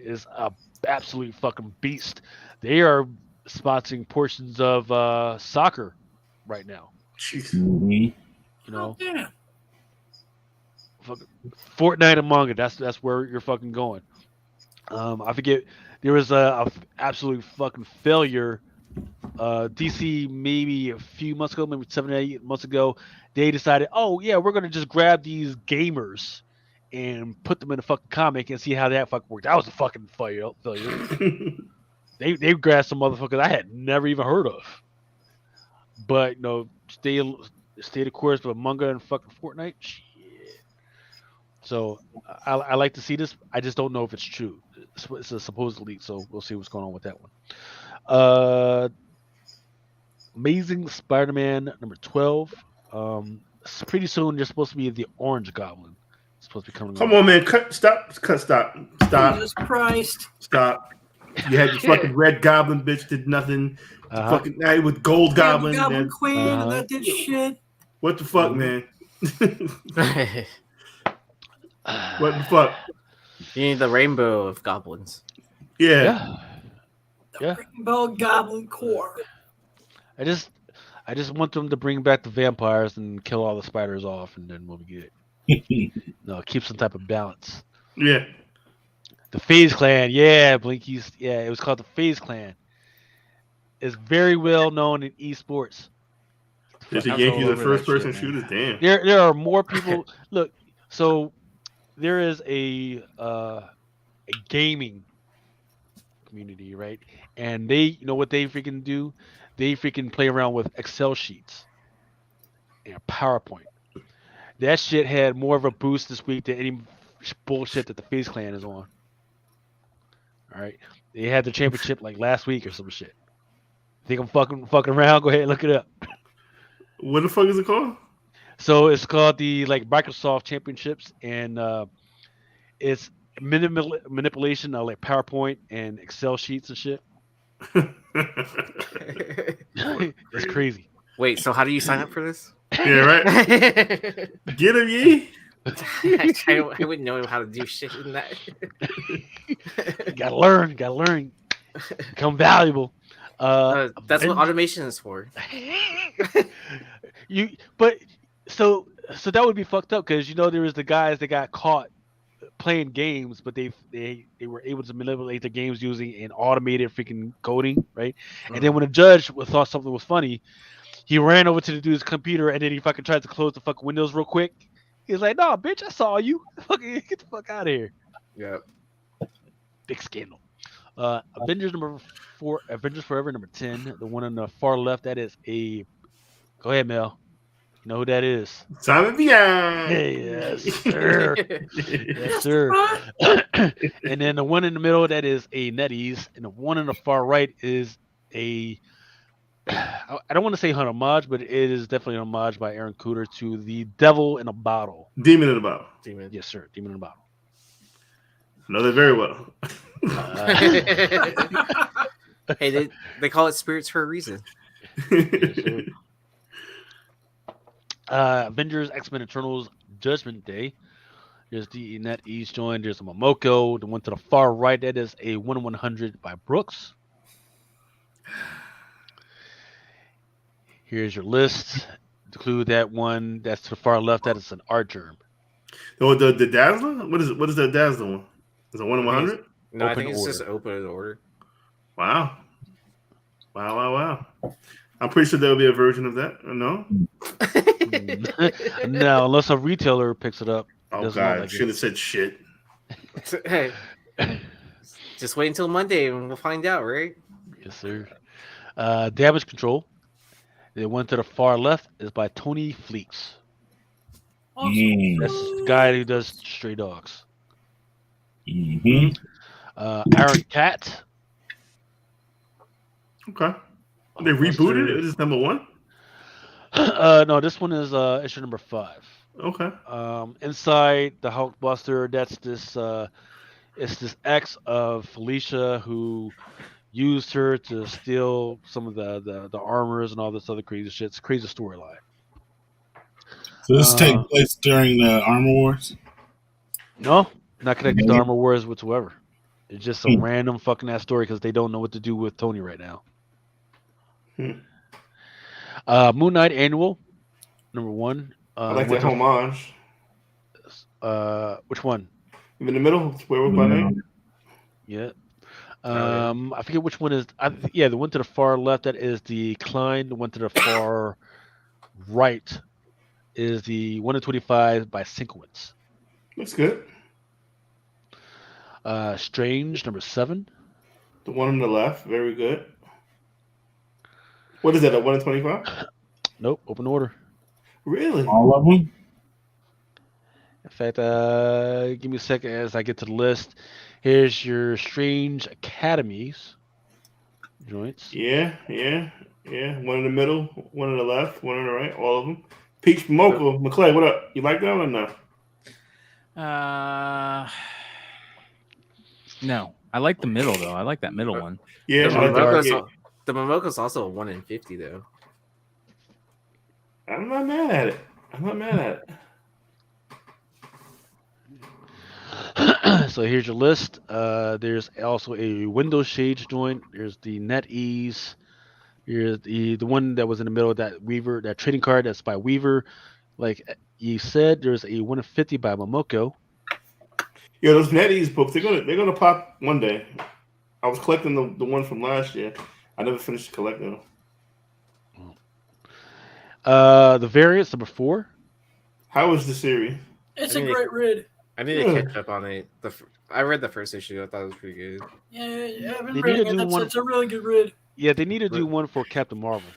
is a absolute fucking beast. They are sponsoring portions of soccer right now. Mm-hmm. You know, yeah. Fortnite and manga. That's where you're fucking going. I forget. There was a absolute fucking failure. DC maybe a few months ago, maybe 7 or 8 months ago, they decided, oh yeah, we're gonna just grab these gamers and put them in a fucking comic and see how that fucking worked. That was a fucking failure. They grabbed some motherfuckers I had never even heard of. But you know, stay the course with manga and fucking Fortnite. Shit. So I like to see this. I just don't know if it's true. It's a supposed leak, so we'll see what's going on with that one. Amazing Spider-Man number 12. Pretty soon there's supposed to be the Orange Goblin. It's supposed to be coming. Come on, man! Stop! Jesus Christ! Stop! You had your fucking Red Goblin, bitch, did nothing. Fucking now with Gold Goblin, the Goblin Queen, and that did shit. What the fuck, man? What the fuck? You need the rainbow of goblins. Yeah. Rainbow Goblin Corps. I just want them to bring back the vampires and kill all the spiders off, and then we'll be good. No, keep some type of balance. Yeah. The FaZe Clan, yeah, Blinkies, yeah, it was called the FaZe Clan. It's very well known in esports. Did the Yankees the first person shooters? Damn. There are more people. Look, so there is a gaming community, right? And they, you know what they freaking do? They freaking play around with Excel sheets and PowerPoint. That shit had more of a boost this week than any bullshit that the FaZe Clan is on. All right, they had the championship like last week or some shit. Think I'm fucking around? Go ahead and look it up. What the fuck is it called? So it's called the like Microsoft Championships, and it's manipulation of like PowerPoint and Excel sheets and shit. It's crazy. Wait, so how do you sign up for this? Yeah, right. Get him, ye. I wouldn't know how to do shit in that. Gotta learn. Become valuable. That's what Avengers- automation is for. so that would be fucked up because there was the guys that got caught playing games, but they were able to manipulate the games using an automated freaking coding, right? And then when a judge thought something was funny, he ran over to the dude's computer and then he fucking tried to close the fucking windows real quick. He's like, "No, bitch, I saw you. Fucking get the fuck out of here." Yeah. Big scandal. Avengers Forever number 10, the one on the far left. That is a. Go ahead, Mel. You know who that is? Simon Beyond. Yes, sir. Yes, sir. And then the one in the middle, that is a NetEase, and the one on the far right is a. I don't want to say an homage, but it is definitely an homage by Aaron Cooter to The Devil in a Bottle. Demon in a Bottle. Demon. Yes, sir. Demon in a Bottle. I know that very well. Hey, they call it spirits for a reason. Avengers, X-Men, Eternals, Judgment Day. There's the NetEase join. There's a Momoko. The one to the far right, that is a 1/100 by Brooks. Here's your list. Include that one that's to the far left. That is an art germ. The Dazzler? What is it? What is that Dazzler one? Is it 1/100? No, I Open think it's order. just open order. Wow. I'm pretty sure there will be a version of that. No? No, unless a retailer picks it up. Oh, Doesn't look God. like Should it. have said shit. Hey, just wait until Monday and we'll find out, right? Yes, sir. Damage Control. The one to the far left is by Tony Fleeks. Awesome. That's the guy who does Stray Dogs. Mm-hmm. Aaron Cat. Okay. They rebooted it? Is this number 1? No, this one is issue number 5. Okay. Inside the Hulkbuster, that's this it's this ex of Felicia who used her to steal some of the armors and all this other crazy shit. It's a crazy storyline. So this takes place during the Armor Wars? No, not connected to Armor Wars whatsoever. It's just some random fucking ass story because they don't know what to do with Tony right now. Moon Knight Annual, number 1. I like that homage. Which one? In the middle? Werewolf by Night? Yeah. I forget which one is. The one to the far left, that is the Klein. The one to the far right is the 1/25 by Sinkowitz. Looks good. Strange, number 7. The one on the left, very good. What is that, a 1/25? Nope, open order. Really? All of them? In fact, give me a second as I get to the list. Here's your Strange Academies joints. Yeah. One in the middle, one on the left, one on the right, all of them. Peach Momoko, McClay, what up? You like that one or no? No, I like the middle though. I like that middle one. Yeah, The I like that. Momoko's, Yeah. the Momoko's also a 1/50 though. I'm not mad at it. So here's your list. There's also a Windows Shades joint. There's the NetEase. Here's the one that was in the middle of that Weaver, that trading card that's by Weaver. Like you said, there's a 1/50 by Momoko. Yeah, those NetEase books, they're gonna pop one day. I was collecting the one from last year. I never finished collecting them. The variants number 4. How was the series? It's I a mean, great read. I need to catch up on it. I read the first issue. I thought it was pretty good. Yeah, I've been They reading need to it. do one- It's a really good read. Yeah, they need to do one for Captain Marvel.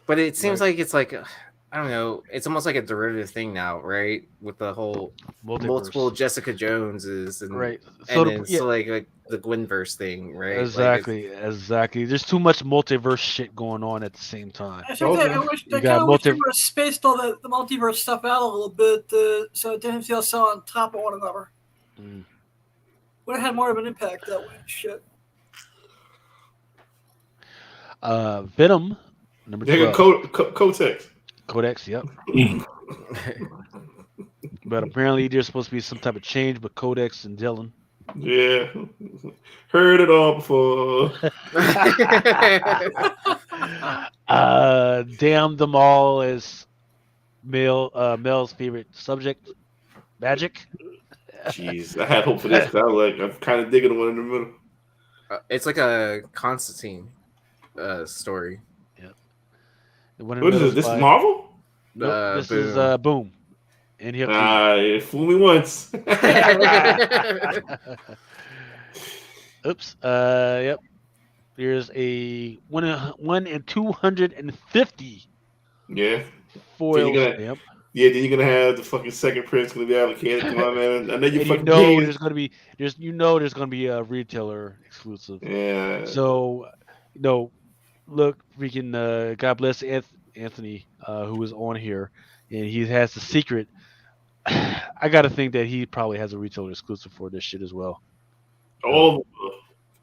But it seems like it's like, I don't know. It's almost like a derivative thing now, right? With the whole Multiverse. multiple Jessica Joneses and Right. So, So so like the Gwynverse thing, right? exactly. There's too much multiverse shit going on at the same time. I think I wish they You got kind of wish they multi- would have spaced all the multiverse stuff out a little bit so it didn't feel so on top of one another. Mm. Would have had more of an impact that way. Shit. Venom number They 12. got Kotex. Codex, yep. But apparently there's supposed to be some type of change with Codex and Dylan. Yeah, heard it all before. Damn them all is Mel's favorite subject, magic. Jeez, I had hope for this because I'm kind of digging the one in the middle. It's like a Constantine story. The one in What the is middle this? This is by- Marvel? Nope, this Boom. is Boom. And he'll You fool me once. Oops. Yep. There's a 1 in 250 Yeah. foil Then stamp. then you're gonna have the fucking second prince gonna be allocated. Come on, man. I know you And fucking there's gonna be there's gonna be a retailer exclusive. Yeah. So, look, freaking God bless Anthony, who was on here, and he has the secret. I gotta think that he probably has a retailer exclusive for this shit as well. All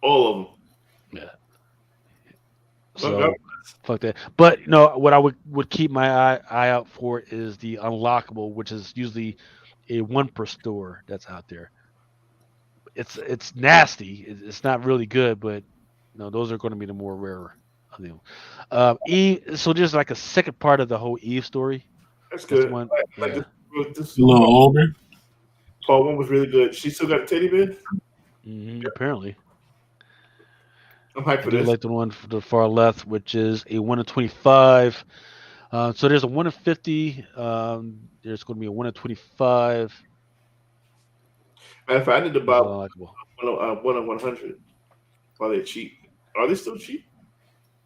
of them. Yeah. Well, So fuck that. But what I would keep my eye out for is the unlockable, which is usually a one per store that's out there. It's nasty. It's not really good, but those are going to be the more rarer of them. Eve. So there's like a second part of the whole Eve story. That's good. One, Like this A little older. Part 1 was really good. She still got a teddy bear? Apparently. I'm hyped for I do this. like the one for the far left, which is a 1 in 25. So there's a 1 in 50. There's going to be a 1 in 25. Matter of fact, I need to buy Unlockable. 1 in 100 while they're cheap. Are they still cheap?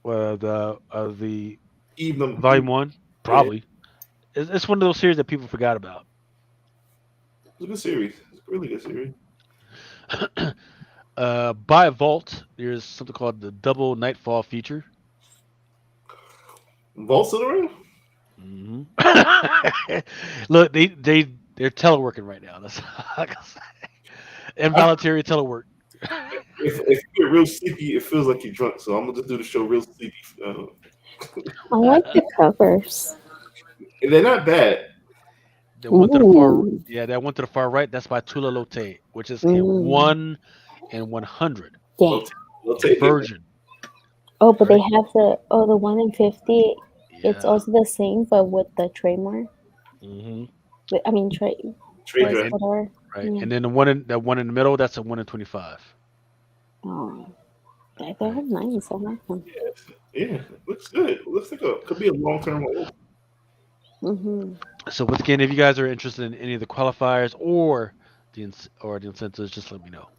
Well, the Even Volume 1, probably. It's one of those series that people forgot about. It's a good series. It's a really good series. By Vault, there's something called the Double Nightfall feature. Vault still around? Look, they're teleworking right now. That's all I can say. Involuntary telework. If you get real sleepy, it feels like you're drunk. So I'm gonna just do the show real sleepy. I like the covers. They're not bad. That one to the far, Ooh. that one to the far right. That's by Tula Lote, which is a Mm. 1 in 100 Dang. They'll take it. version. Oh, but they have the 1 in 50. It's Yeah. also the same, but with the trademark. Mhm. I mean, trade. Trade Right. dress. Whatever. Right, Yeah. and then the one in the middle, that's a 1 in 25. Oh, they're nice. I like them. Yeah, looks good. Looks like could be a long term hold. Mm-hmm. So once again, if you guys are interested in any of the qualifiers or the incentives, just let me know.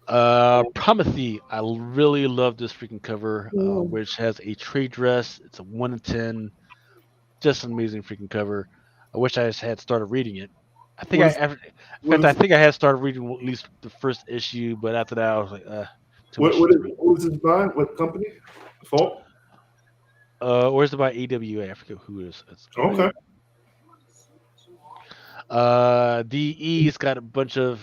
Promethe, I really love this freaking cover, which has a trade dress. It's a 1 in 10, just an amazing freaking cover. I wish I just had started reading it. I think I had started reading at least the first issue, but after that I was like, too much shit to read. What is this by? What company? Fault? Or is it by AWA? I forget who it is. Okay. DE's got a bunch of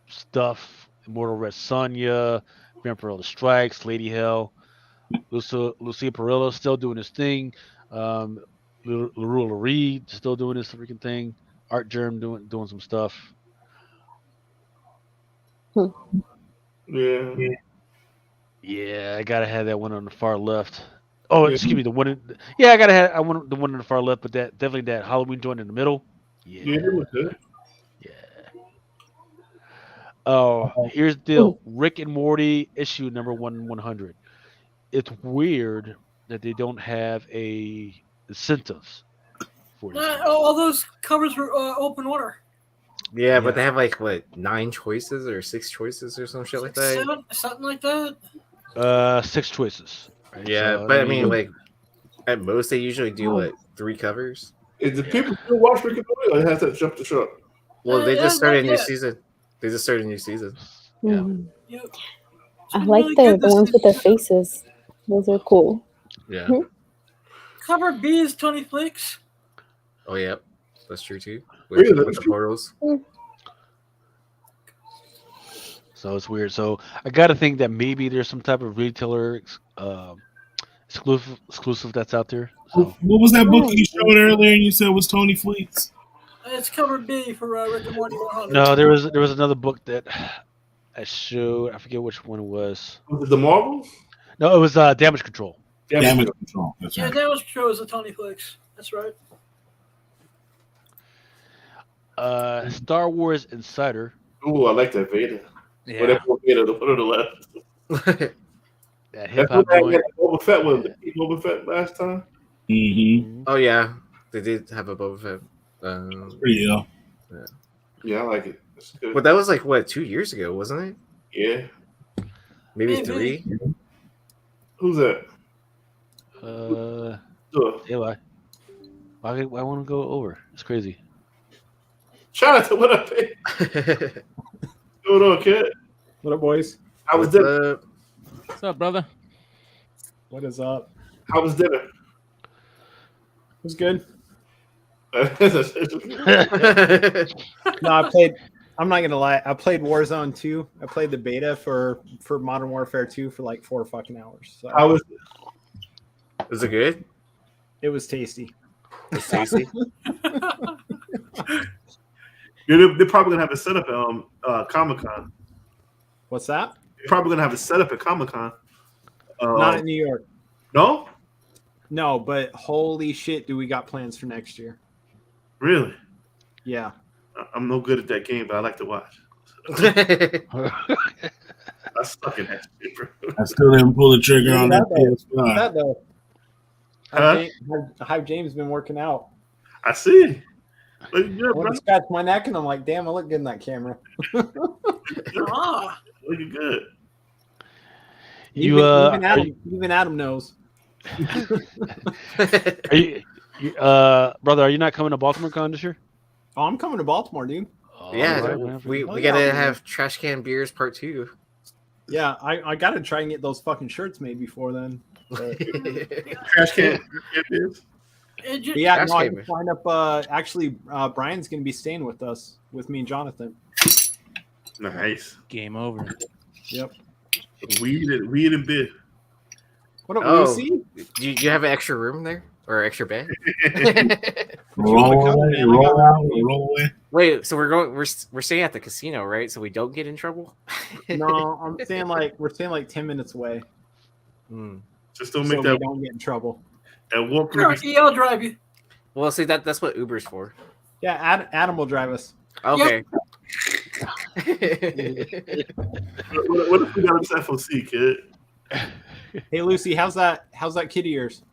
stuff. Immortal Red Sonja, Vampire the Strikes, Lady Hell, Lucia Perillo still doing his thing. Larula Reed still doing his freaking thing. Art Germ doing some stuff. Yeah. Yeah, I gotta have that one on the far left. Oh, excuse me, the one. I gotta have the one on the far left, but definitely that Halloween joint in the middle. Yeah, it was good. Yeah. Oh, here's the deal: Rick and Morty issue number 1/100. It's weird that they don't have a incentives for this. All those covers were open order. Yeah, but they have like 9 choices or 6 choices or some shit like that. 7, something like that. 6 choices. Right? Yeah, So, but I mean, like at most they usually do 3 covers. Is the people still watch Rick and Morty, or it has that jump the shark? Well, they just started a new yeah. season. They just started a new season. Yeah. Yep. I like the ones with their faces. Those are cool. Yeah. Cover B is Tony Flicks. Oh yeah, that's true too. Really? With the portals. So it's weird. So I gotta think that maybe there's some type of retailer exclusive that's out there. So What was that book you showed earlier and you said was Tony Fleets? It's cover B for Rick and Morty 100. No, there was another book that I showed. I forget which one it was. Was it the Marvels? No, it was Damage Control. Damage Control. That's Yeah, right. that was shows the Tony Flicks. That's right. Star Wars Insider. Ooh, I like that Vader. Yeah. Whatever Vader, the one on the left. That hip That's hop what joint. Boba Fett was. The Boba Fett last time. Mm-hmm. Oh yeah, they did have a Boba Fett. Pretty ill. Yeah, I like it. It's good. But that was like what 2 years ago, wasn't it? Yeah. Maybe Maybe. 3. Who's that? Yeah, why want to go over? It's crazy. Shout out to what up, man? What's going on, kid? What up, boys? How was What's dinner? up? What's up, brother? What is up? How was dinner? It was good. That's No, I played. I'm not gonna lie. I played Warzone 2. I played the beta for Modern Warfare 2 for like 4 fucking hours. So How was Was it good? it was tasty. It's tasty. they're probably gonna have a setup at Comic Con. What's that? They're probably gonna have a setup at Comic Con. Not in New York. No, No, but holy shit, do we got plans for next year? really. Yeah. I'm no good at that game, but I like to watch. I suck at that shit, bro. I still didn't pull the trigger on that What's PS5. that though? Huh? How James been working out? I see. Look good, I bro. went to scratch my neck and I'm like, damn, I look good in that camera. Ah, Looking good. Even Adam knows. Brother, are you not coming to Baltimore Con this year? Oh, I'm coming to Baltimore, dude. Oh, Yeah, all right, man. we Oh, gotta yeah. have Trash Can Beers Part 2. Yeah, I gotta try and get those fucking shirts made before then. But, Trash can. It is. it ju- but yeah, Trash no, I can. just lined up. Actually, Brian's gonna be staying with us, with me and Jonathan. Nice. Game over. Yep. Weed and beer. What up, Oh. Lucy? Do you have an extra room there or extra bed? Roll away, roll out, roll away. Wait, so we're staying at the casino, right? So we don't get in trouble. No, I'm saying like we're staying like 10 minutes away, Hmm. Just don't so make we that don't get in trouble. walk. Turkey, I'll drive you. Well, see that's what Uber's for. Yeah, Adam will drive us. Okay. What if we got this FOC, kid? Hey, Lucy, how's that kid of yours?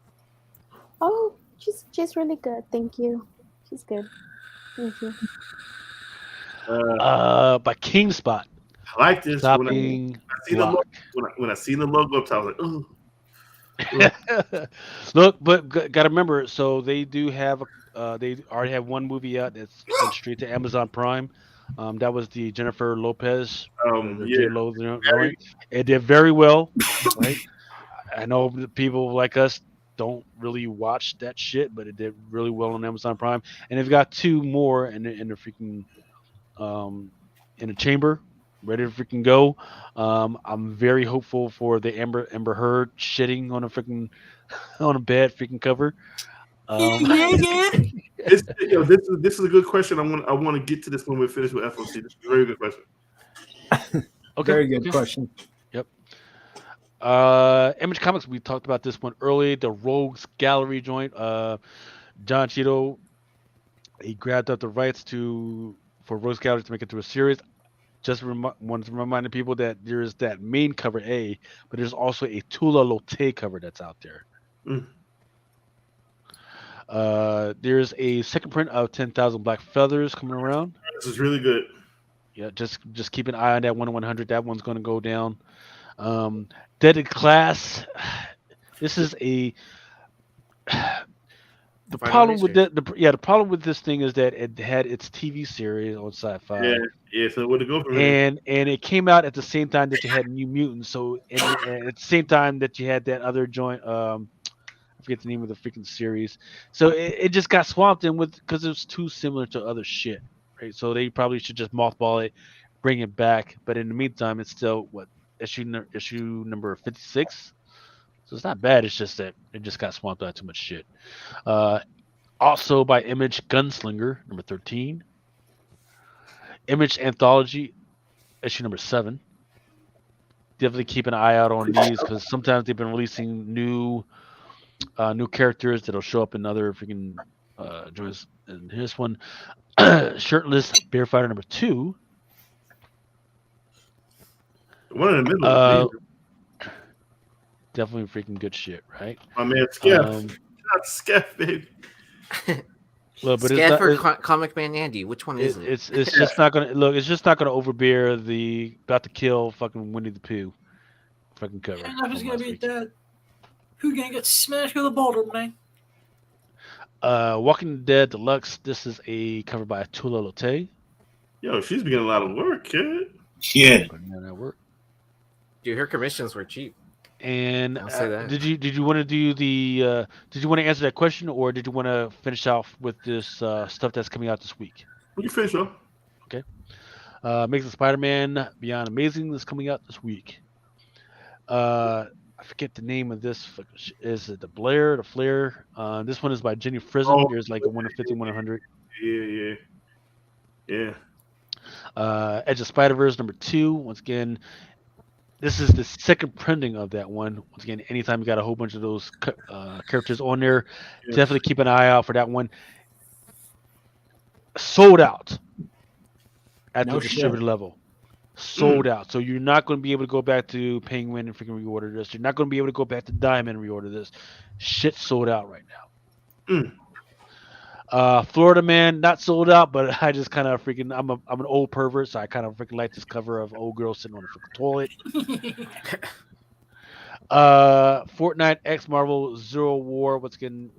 Oh, she's really good. Thank you. She's good. Thank you. By King Spot. I like this. Stopping I seen the logo, block. when I seen the logo up top, I was like, ooh. Look, but gotta remember. So they do have. They already have one movie out that's went straight to Amazon Prime. That was the Jennifer Lopez. The Yeah. J-Lo joint. It did very well. Right. I know the people like us don't really watch that shit, but it did really well on Amazon Prime. And they've got 2 more in the freaking in the chamber, ready to freaking go. I'm very hopeful for the Amber Heard shitting on a freaking on a bad freaking cover. Yeah. This is a good question. I want to get to this when we're finished with FOC. This is a very good question. Okay. Very good question. Image Comics, we talked about this one early. The Rogues Gallery joint. John Cheeto, he grabbed up the rights for Rogues Gallery to make it to a series. Just wanted to remind people that there's that main cover A, but there's also a Tula Lotte cover that's out there. There's a second print of 10,000 Black Feathers coming around. This is really good. Yeah, just keep an eye on that 1/100. That one's going to go down. Deaded Class. This is the problem with the problem with this thing is that it had its TV series on Sci-Fi. Yeah. So where to go from here? And it came out at the same time that you had New Mutants. So and at the same time that you had that other joint. I forget the name of the freaking series. So it just got swamped in because it was too similar to other shit, right? So they probably should just mothball it, bring it back. But in the meantime, it's still issue number 56. So it's not bad. It's just that it just got swamped by too much shit. Also by Image Gunslinger, number 13. Image Anthology, issue number 7. Definitely keep an eye out on these because sometimes they've been releasing new characters that'll show up in other freaking joints. And here's one, Shirtless Bear Fighter number 2. The one in the middle. Definitely freaking good shit, right? My man Skeff. Not Skeff, baby. Look, but Scaff or it's not. Comic Man Andy? Which one is it? It's just not gonna look. It's just not gonna overbear the about to kill fucking Winnie the Pooh fucking cover. And if he's from gonna last be week. dead, who gonna get smashed with a boulder, man? Walking Dead Deluxe. This is a cover by Tula Lotte. Yo, she's been getting a lot of work, kid. Yeah. Putting in that work. Dude, her commissions were cheap. And I'll say that. did you want to do the? Did you want to answer that question, or did you want to finish off with this stuff that's coming out this week? We can finish off. Okay. Amazing Spider-Man Beyond Amazing is coming out this week. I forget the name of this. Is it the Flare? This one is by Jenny Frison. Oh, There's like a 150, 100. Yeah. Edge of Spider-Verse number 2. Once again, this is the second printing of that one. Once again, anytime you got a whole bunch of those characters on there, definitely keep an eye out for that one. Sold out at the distributor level. Sold out. So you're not going to be able to go back to Penguin and freaking reorder this. You're not going to be able to go back to Diamond and reorder this. Shit sold out right now. Florida Man, not sold out, but I just kind of freaking I'm an old pervert, so I kind of freaking like this cover of old girl sitting on the freaking toilet. Fortnite X Marvel Zero War. Once again,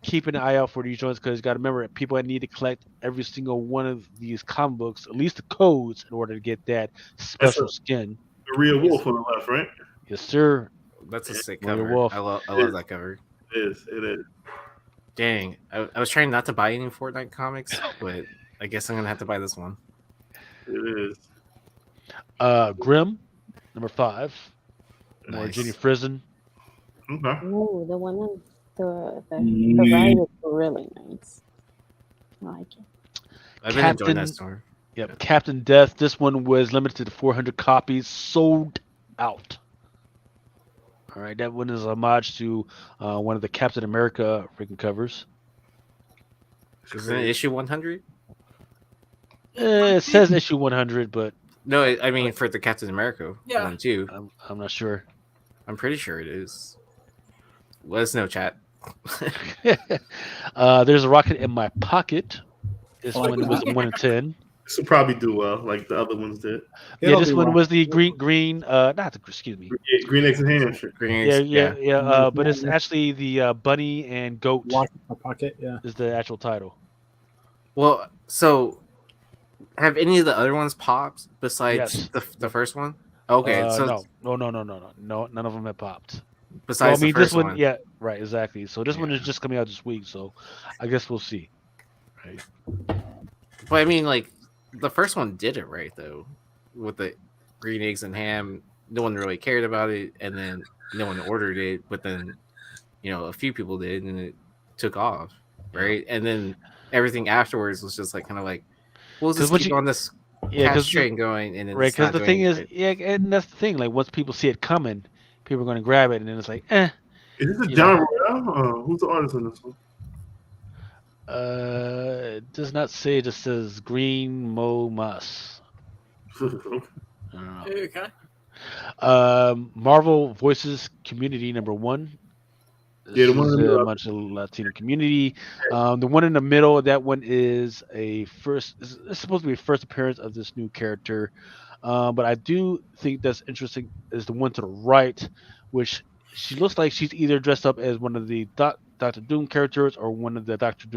keep an eye out for these joints because you got to remember people that need to collect every single one of these comic books, at least the codes, in order to get that special skin. Maria Wolf on the left, right? Yes, sir. That's a sick Maria cover. Wolf. I love that cover. It is. Dang, I was trying not to buy any Fortnite comics, but I guess I'm gonna have to buy this one. It is. Grimm, number 5. More Nice. Jenny Frison. Okay. Oh, the one on the ride is really nice. I like it. I've been enjoying that story. Yep, Captain Death. This one was limited to 400 copies, sold out. All right, that one is a homage to one of the Captain America freaking covers. Isn't it issue 100? It says issue 100, but No, I mean for the Captain America one too. I'm not sure. I'm pretty sure it is. Let us know, chat. There's a rocket in my pocket. This one was 1 in 10. This will probably do well, like the other ones did. Yeah, this one was the green. Excuse me. Green eggs and ham. Yeah. But it's actually the bunny and goat. Lock in my pocket. Yeah. Is the actual title. Well, so have any of the other ones popped besides Yes. the first one? Okay, so no, none of them have popped. besides the this first one, yeah, right, exactly. So this one is just coming out this week, so I guess we'll see. Right. But I mean, like the first one did it right though, with the green eggs and ham. No one really cared about it, and then no one ordered it. But then, a few people did, and it took off, right? And then everything afterwards was just like kind of like, we'll just keep on this cash train going, and right. Because the thing is, and that's the thing. Like once people see it coming, people are going to grab it, and then it's like, Is this a John Royale? Who's the artist on this one? It does not say. It just says Green Mo Mas. Okay. Marvel Voices Community number 1. Yeah, the one in the middle. A bunch of Latino community. The one in the middle, that one is it's supposed to be a first appearance of this new character. But I do think that's interesting is the one to the right, which she looks like she's either dressed up as one of the Doctor Doom characters or one of the Doctor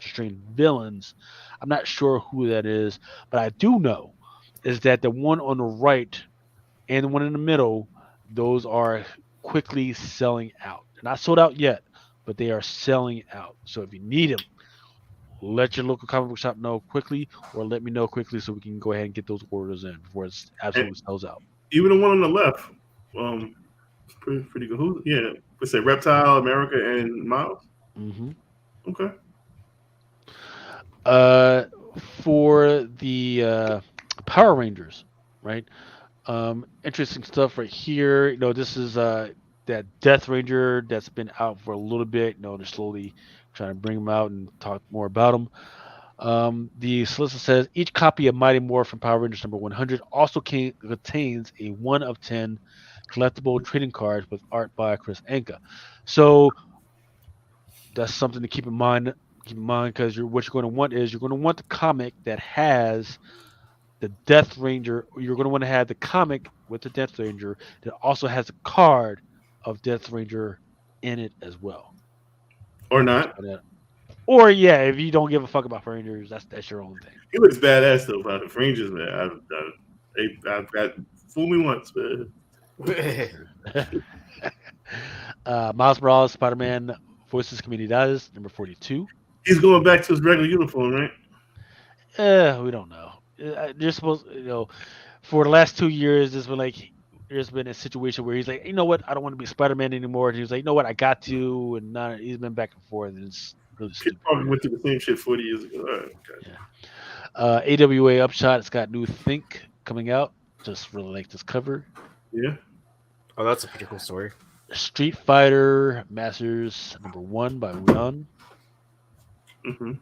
Strange villains. I'm not sure who that is, but I do know is that the one on the right and the one in the middle, those are quickly selling out. They're not sold out yet, but they are selling out. So if you need them, let your local comic book shop know quickly, or let me know quickly so we can go ahead and get those orders in before it absolutely sells out. Even the one on the left, pretty good. Who? Yeah, let's say Reptile, America, and Miles. Mm-hmm. Okay. For the Power Rangers, right? Interesting stuff right here. This is that Death Ranger that's been out for a little bit. They're slowly trying to bring him out and talk more about him. The solicitor says each copy of Mighty Morphin Power Rangers number 100 also contains a 1 of 10 collectible trading cards with art by Chris Anka. So that's something to keep in mind. Keep in mind, because what you're going to want is you're going to want the comic that has the Death Ranger. You're going to want to have the comic with the Death Ranger that also has a card of Death Ranger in it as well. Or not. Or yeah, if you don't give a fuck about Rangers, that's your own thing. He looks badass though. About the Rangers, man. I've got fool me once, man. Miles Morales, Spider-Man, Voices Comunidades, number 42. He's going back to his regular uniform, right? We don't know. They're supposed, for the last 2 years, there's been a situation where he's like, you know what, I don't want to be Spider-Man anymore. And he was like, you know what, I got to, and he's been back and forth, and it's really stupid. He probably went through the same shit 40 years ago. All right, okay. Yeah. AWA Upshot, it's got new Think coming out. Just really like this cover. Yeah. Oh, that's a pretty cool story. Street Fighter Masters number 1 by Leon. Mm-hmm.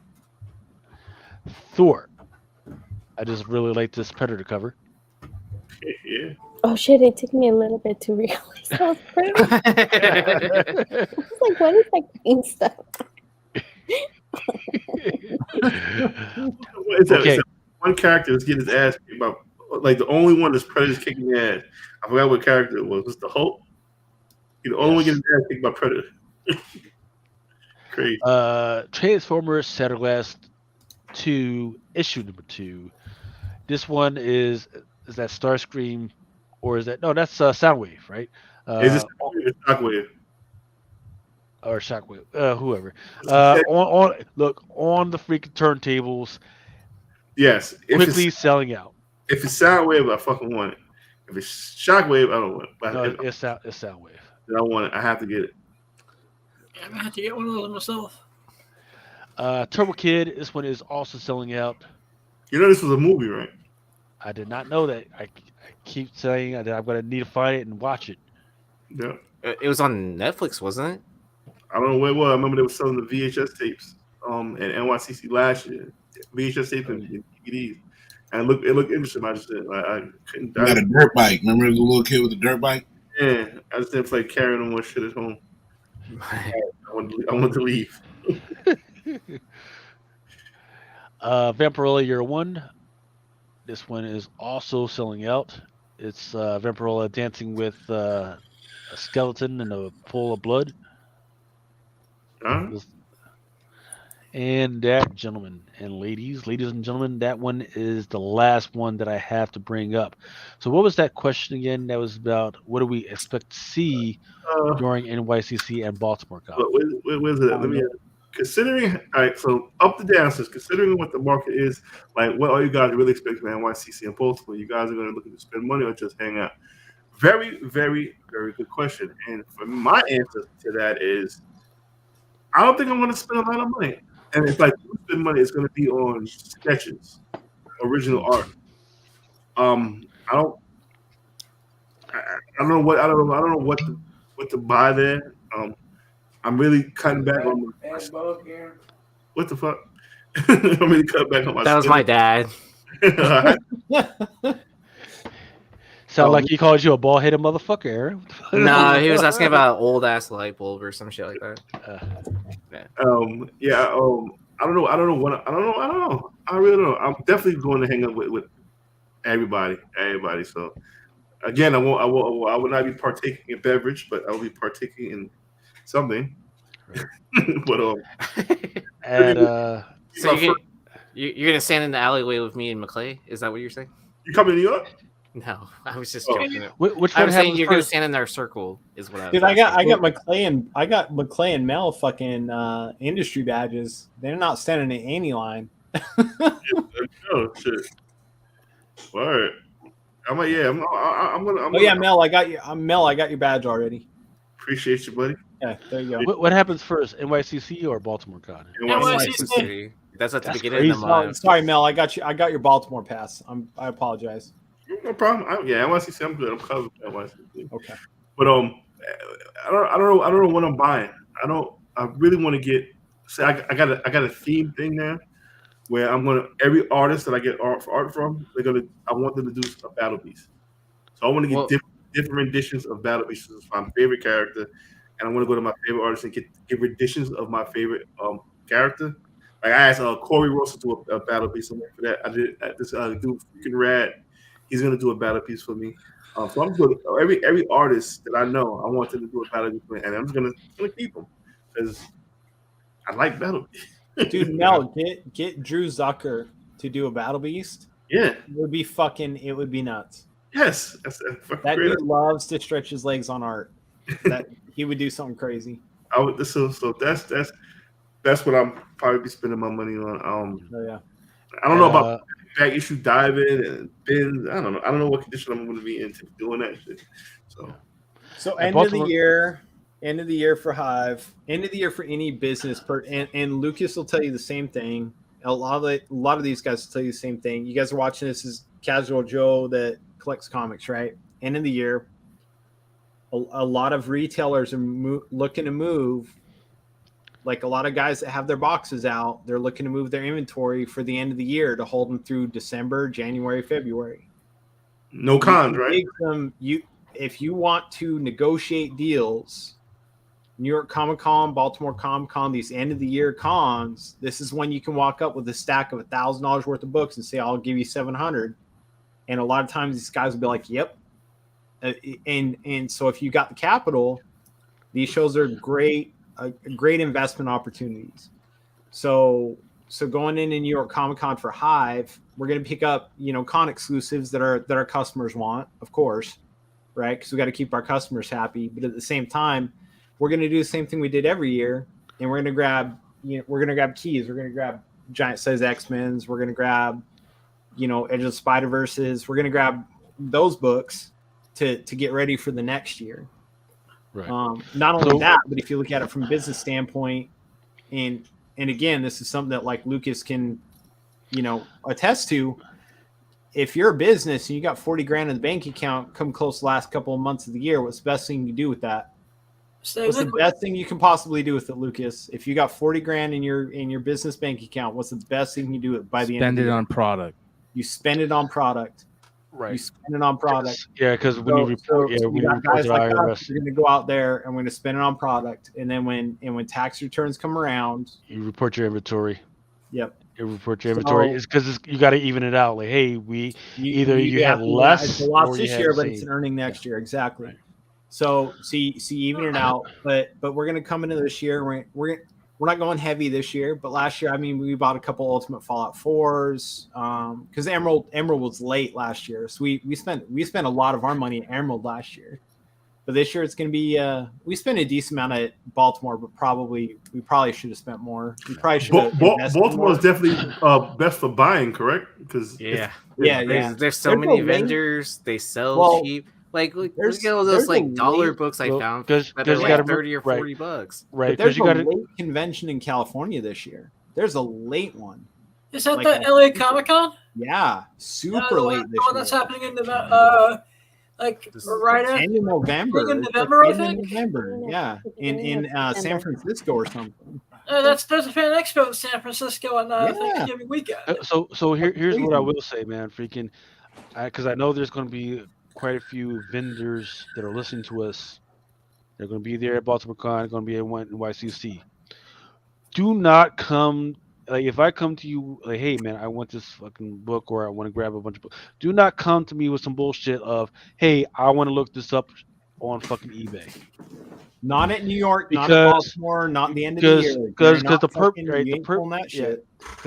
Thor. I just really like this Predator cover. Yeah. Oh shit! It took me a little bit to realize that was Predator. I was like, what is that green stuff? It's one character that's getting his ass kicked about, like the only one that's Predator's kicking his ass. I forgot what character it was. Was the Hulk? He's the only one getting his ass kicked by Predator. Crazy. Transformers Satellite 2 issue number 2. This one is that Starscream, or is that that's Soundwave, right? Is this Shockwave? Or Shockwave, whoever. On the freaking turntables. Yes, quickly selling out. If it's Soundwave, I fucking want it. If it's Shockwave, I don't want it. But no, it's Soundwave. I want it. I have to get it. Yeah, I'm gonna have to get one of those myself. Turbo Kid. This one is also selling out. You know this was a movie, right? I did not know that. I keep saying that I'm gonna need to find it and watch it. Yeah. It was on Netflix, wasn't it? I don't know where it was. I remember they were selling the VHS tapes at NYCC last year. VHS tapes and DVDs. And it looked interesting. I just didn't. I couldn't. You had a dirt bike. Remember the little kid with the dirt bike? Yeah, I just didn't play carrying on one shit at home. I wanted to leave. Vampirella Year 1. This one is also selling out. It's Vampirella dancing with a skeleton and a pool of blood. Huh? And that, gentlemen and ladies and gentlemen, that one is the last one that I have to bring up. So what was that question again? That was about what do we expect to see during NYCC and Baltimore Con? Where's it at? Let me considering, all right, so up to down says, considering what the market is, like what are you guys really expecting from NYCC and Baltimore? You guys are going to look to spend money or just hang out? Very, very, very good question. And for my answer to that is, I don't think I'm going to spend a lot of money. And if I do spend money, it's going to be on sketches, original art. I don't know what to buy there. I'm really cutting back on what the fuck? I'm really cutting back on my. That was my dad. Sound like he called you a bald-headed motherfucker, Aaron. No, he was asking about old ass light bulb or some shit like that. I don't know. I really don't know. I'm definitely going to hang up with everybody. So again, I will not be partaking in beverage, but I will be partaking in something. But so you're gonna stand in the alleyway with me and McClay? Is that what you're saying? You coming to New York? No, I was just joking. Which I was saying you're gonna first? stand in their circle. Is what I was. Dude, I got McClay and Mel fucking industry badges. They're not standing in any line. Oh shit! All right. I'm gonna. Mel, I got you. Mel, I got your badge already. Appreciate you, buddy. Yeah, there you go. What happens first, NYCC or Baltimore Con? NYCC. That's at the That's beginning of the crazy. Oh, month. sorry, Mel. I got you. I got your Baltimore pass. I apologize. No problem. NYCC. I'm good. I'm covered with NYCC. Okay. But I don't know what I'm buying. I really want to get. Say I got a theme thing now, where I'm gonna every artist that I get art from, I want them to do a battle piece. So I want to get different renditions of battle pieces of my favorite character, and I want to go to my favorite artist and get renditions of my favorite character. Like I asked Corey Ross to do a battle piece for that. I did this dude freaking rad. He's gonna do a battle piece for me. So I'm good. Every artist that I know, I want them to do a battle piece for me, and I'm just gonna keep them because I like battle piece. Dude, Mel, get Drew Zucker to do a Battle Beast. Yeah, it would be nuts. Yes, that dude loves to stretch his legs on art. That he would do something crazy. So that's what I'm probably be spending my money on. Yeah. I don't know about back issue diving and bins. I don't know. I don't know what condition I'm going to be in doing that shit. So end of the year for Hive, end of the year for any business and Lucas will tell you the same thing. A lot of these guys will tell you the same thing. You guys are watching this as Casual Joe that collects comics, right? End of the year, a lot of retailers are looking to move. Like a lot of guys that have their boxes out, they're looking to move their inventory for the end of the year to hold them through December, January, February. No cons, right? If you want to negotiate deals, New York Comic Con, Baltimore Comic Con, these end of the year cons, this is when you can walk up with a stack of $1,000 worth of books and say, "I'll give you 700." And a lot of times these guys will be like, "Yep." And so if you got the capital, these shows are great investment opportunities. So going into New York Comic Con for Hive, we're going to pick up, con exclusives that our customers want, of course, right? Because we got to keep our customers happy. But at the same time, we're going to do the same thing we did every year, and we're going to grab, keys. We're going to grab giant size X-Men's. We're going to grab, Edge of the Spider-Verses. We're going to grab those books to get ready for the next year. Right. Not only that, but if you look at it from a business standpoint, and again, this is something that like Lucas can, attest to. If you're a business and you got 40 grand in the bank account, come close the last couple of months of the year, what's the best thing you can do with that? What's the best thing you can possibly do with it, Lucas? If you got 40 grand in your business bank account, what's the best thing you can do it by the end of the year? Spend it on product. You spend it on product. Right. You spend it on product. Yeah, because when you report, we got guys like us, you're going to go out there and we're going to spend it on product. And then when tax returns come around, you report your inventory. Yep. You report your inventory. It's because you got to even it out. Like, hey, you have less. It's a loss this year, but it's an earning next year. Exactly. Right. So even it out. But we're going to come into this year. We're not going heavy this year, but last year, we bought a couple Ultimate Fallout 4s because Emerald was late last year, so we spent a lot of our money at Emerald last year. But this year it's going to be we spent a decent amount at Baltimore, but we probably should have spent more. We probably should have. Baltimore is definitely best for buying, correct? Because there's so many vendors. They sell cheap. Like look at all those dollar books I found that are like 30 or 40 bucks. Right. There's a late convention in California this year. There's a late one. Is that the LA Comic Con? Yeah, super late this year. That's happening in right in November. In November, I think. November, yeah, in San Francisco or something. There's a Fan Expo in San Francisco on Thanksgiving weekend. So here's what I will say, man. Freaking, because I know there's going to be quite a few vendors that are listening to us. They're going to be there at Baltimore Con. Going to be at NYCC. Do not come. Like if I come to you like, hey man, I want this fucking book or I want to grab a bunch of books. Do not come to me with some bullshit of, hey, I want to look this up on fucking eBay. Not at New York, not at Baltimore, not the end of the year. Because the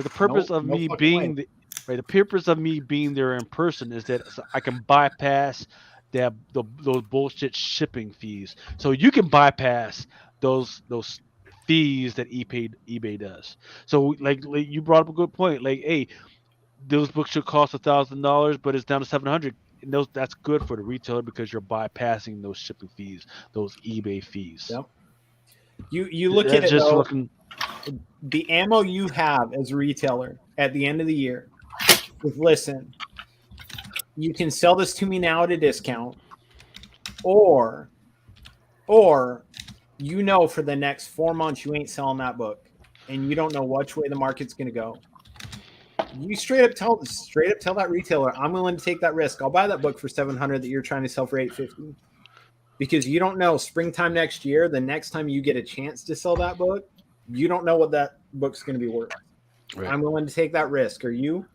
purpose of me being the purpose of me being there in person is that I can bypass those bullshit shipping fees. So you can bypass those fees that eBay does. So like you brought up a good point. Like, hey, those books should cost $1,000, but it's down to $700. And that's good for the retailer because you're bypassing those shipping fees, those eBay fees. Yep. You look at That's it just though, looking. the ammo you have as a retailer at the end of the year is, listen, you can sell this to me now at a discount, or you know for the next 4 months you ain't selling that book, and you don't know which way the market's going to go. You straight up tell that retailer, I'm willing to take that risk. I'll buy that book for $700 that you're trying to sell for $850, because you don't know springtime next year, the next time you get a chance to sell that book, you don't know what that book's going to be worth. Right. I'm willing to take that risk. Are you?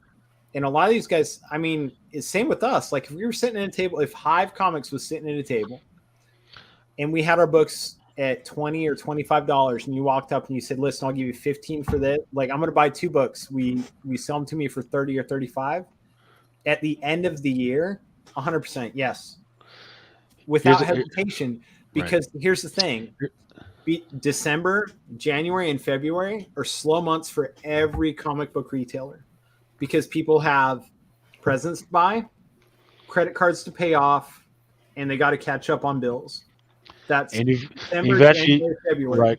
And a lot of these guys, I mean, it's same with us. Like if we were sitting at a table, if Hive Comics was sitting at a table and we had our books at $20 or $25, and you walked up and you said, listen, I'll give you 15 for this. Like, I'm going to buy 2 books. We sell them to me for 30 or 35 at the end of the year. 100%. Yes. Without hesitation, because here's the thing. December, January, and February are slow months for every comic book retailer, because people have presents to buy, credit cards to pay off, and they got to catch up on bills. That's December, January, February. Right.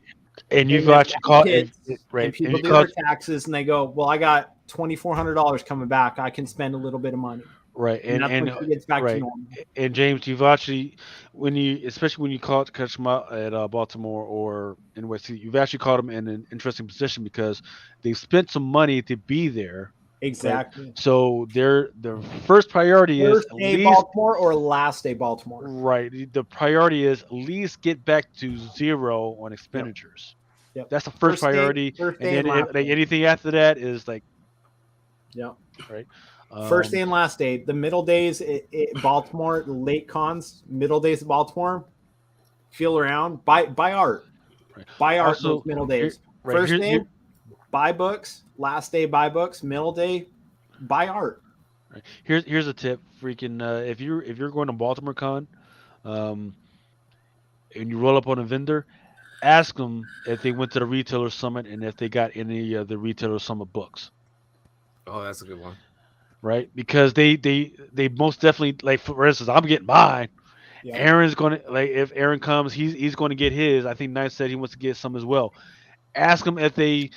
And you've actually caught it. Right. And people do their taxes and they go, well, I got $2,400 coming back. I can spend a little bit of money. Right. And that's when it gets back to normal. And James, you've actually, especially when you catch them out at Baltimore or NYC, you've actually caught them in an interesting position because they've spent some money to be there. Exactly. Right? So their first priority is first day Baltimore or last day Baltimore. Right. The priority is at least get back to zero on expenditures. Yep. That's the first priority. First day and then anything after that is like, right. First day and last day. The middle days, Baltimore, late cons, middle days of Baltimore. Feel around, buy art, buy art. Also, those middle days. First day, buy books. Last day, buy books. Middle day, buy art. Right. Here's a tip. Freaking, if you're going to Baltimore Con, and you roll up on a vendor, ask them if they went to the retailer summit and if they got any of the retailer summit books. Oh, that's a good one. Right, because they most definitely, like, for instance, I'm getting mine. Yeah. Aaron's gonna, like, if Aaron comes, he's going to get his. I think Knight said he wants to get some as well. Ask them if they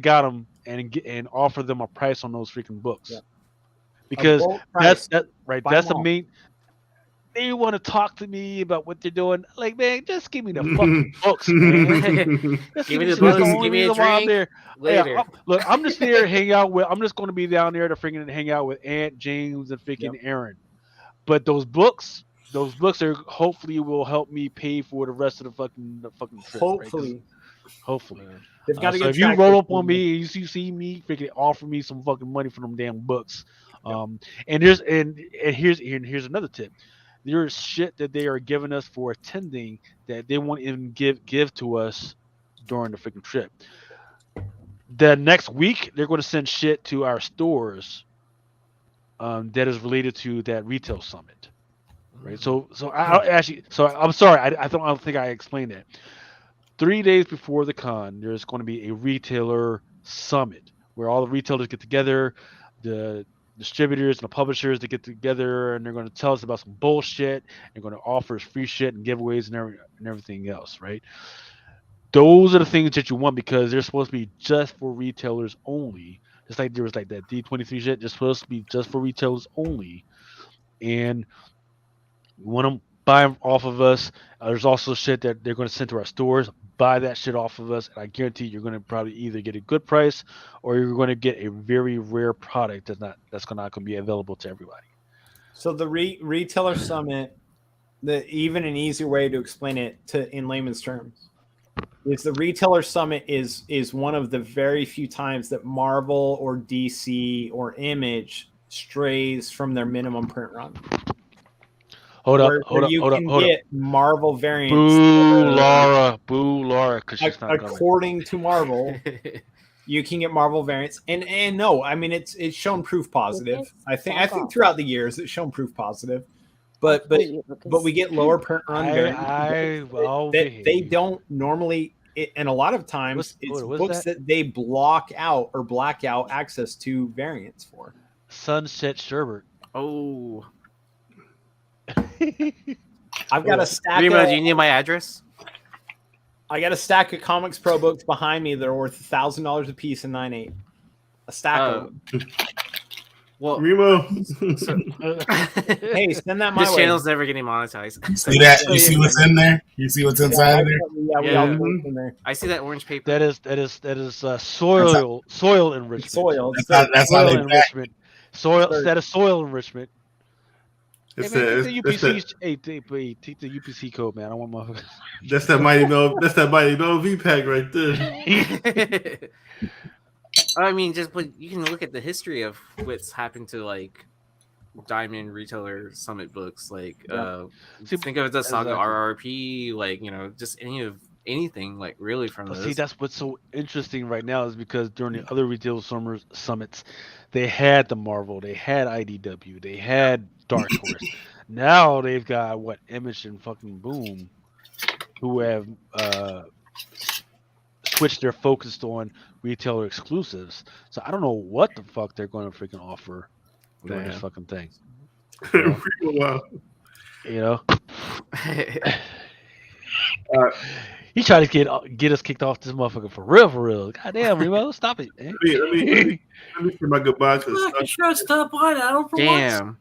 got them and offer them a price on those freaking books. Yeah. Because that's the main. They want to talk to me about what they're doing. Like, man, just give me the fucking books, man. Give me the books. Give me a drink. Later. Yeah, look, I'm just there hang out with. I'm just going to be down there to freaking hang out with Aunt James and freaking Aaron. But those books are hopefully will help me pay for the rest of the fucking trip. Hopefully. Right? Hopefully. They've got to get if you roll up on me, you see me freaking offer me some fucking money for them damn books. And here's another tip. There's shit that they are giving us for attending that they won't even give to us during the freaking trip. The next week, they're going to send shit to our stores that is related to that retail summit, right? So I'm sorry, I don't think I explained that. 3 days before the con, there's going to be a retailer summit where all the retailers get together, the distributors and the publishers to get together, and they're going to tell us about some bullshit. They're going to offer us free shit and giveaways and everything else, right? Those are the things that you want because they're supposed to be just for retailers only. Just like there was like that D23 shit, they're supposed to be just for retailers only. And you want to buy them off of us. There's also shit that they're going to send to our stores. Buy that shit off of us, and I guarantee you're going to probably either get a good price or you're going to get a very rare product that's not going to be available to everybody. So the retailer summit, even an easier way to explain it in layman's terms, is the retailer summit is one of the very few times that Marvel or DC or Image strays from their minimum print run. Hold up. You can get Marvel variants. Boo, Laura, because she's not according to Marvel, you can get Marvel variants, and no, I mean it's shown proof positive. I think throughout the years it's shown proof positive, but we get lower print run variants. They don't normally, and a lot of times it's books that they block out or black out access to variants for. Sunset Sherbert. Oh. I've got a stack. Do you need my address? I got a stack of Comics Pro books behind me that are worth $1,000 a piece in 9.8. A stack of them. Well, Remo. so, Hey, send that my this way. channel's never getting monetized. You see that? You see what's in there? You see what's inside of there? Yeah, we all put it in there. I see that orange paper. That is soil enrichment. Soil. That's how Soil they back. enrichment. That is soil enrichment. It's Hey, man, that- take the it's that- UPC. Hey, take the UPC code, man. I want my. That's that mighty Mel. That's that mighty Mel V pack right there. I mean, but you can look at the history of what's happened to like Diamond Retailer Summit books. Like, think of the Saga RRP. Like, just anything like really from this. See, that's what's so interesting right now is because during the other retail summits, they had the Marvel, they had IDW, they had Darkhorse. Now they've got Image and fucking Boom, who have switched their focus on retailer exclusives. So I don't know what the fuck they're going to freaking offer during this fucking thing. Wow. He tried to get us kicked off this motherfucker for real. God damn, Remo, stop it, man. Let me say my goodbyes. I should stop by that. Damn.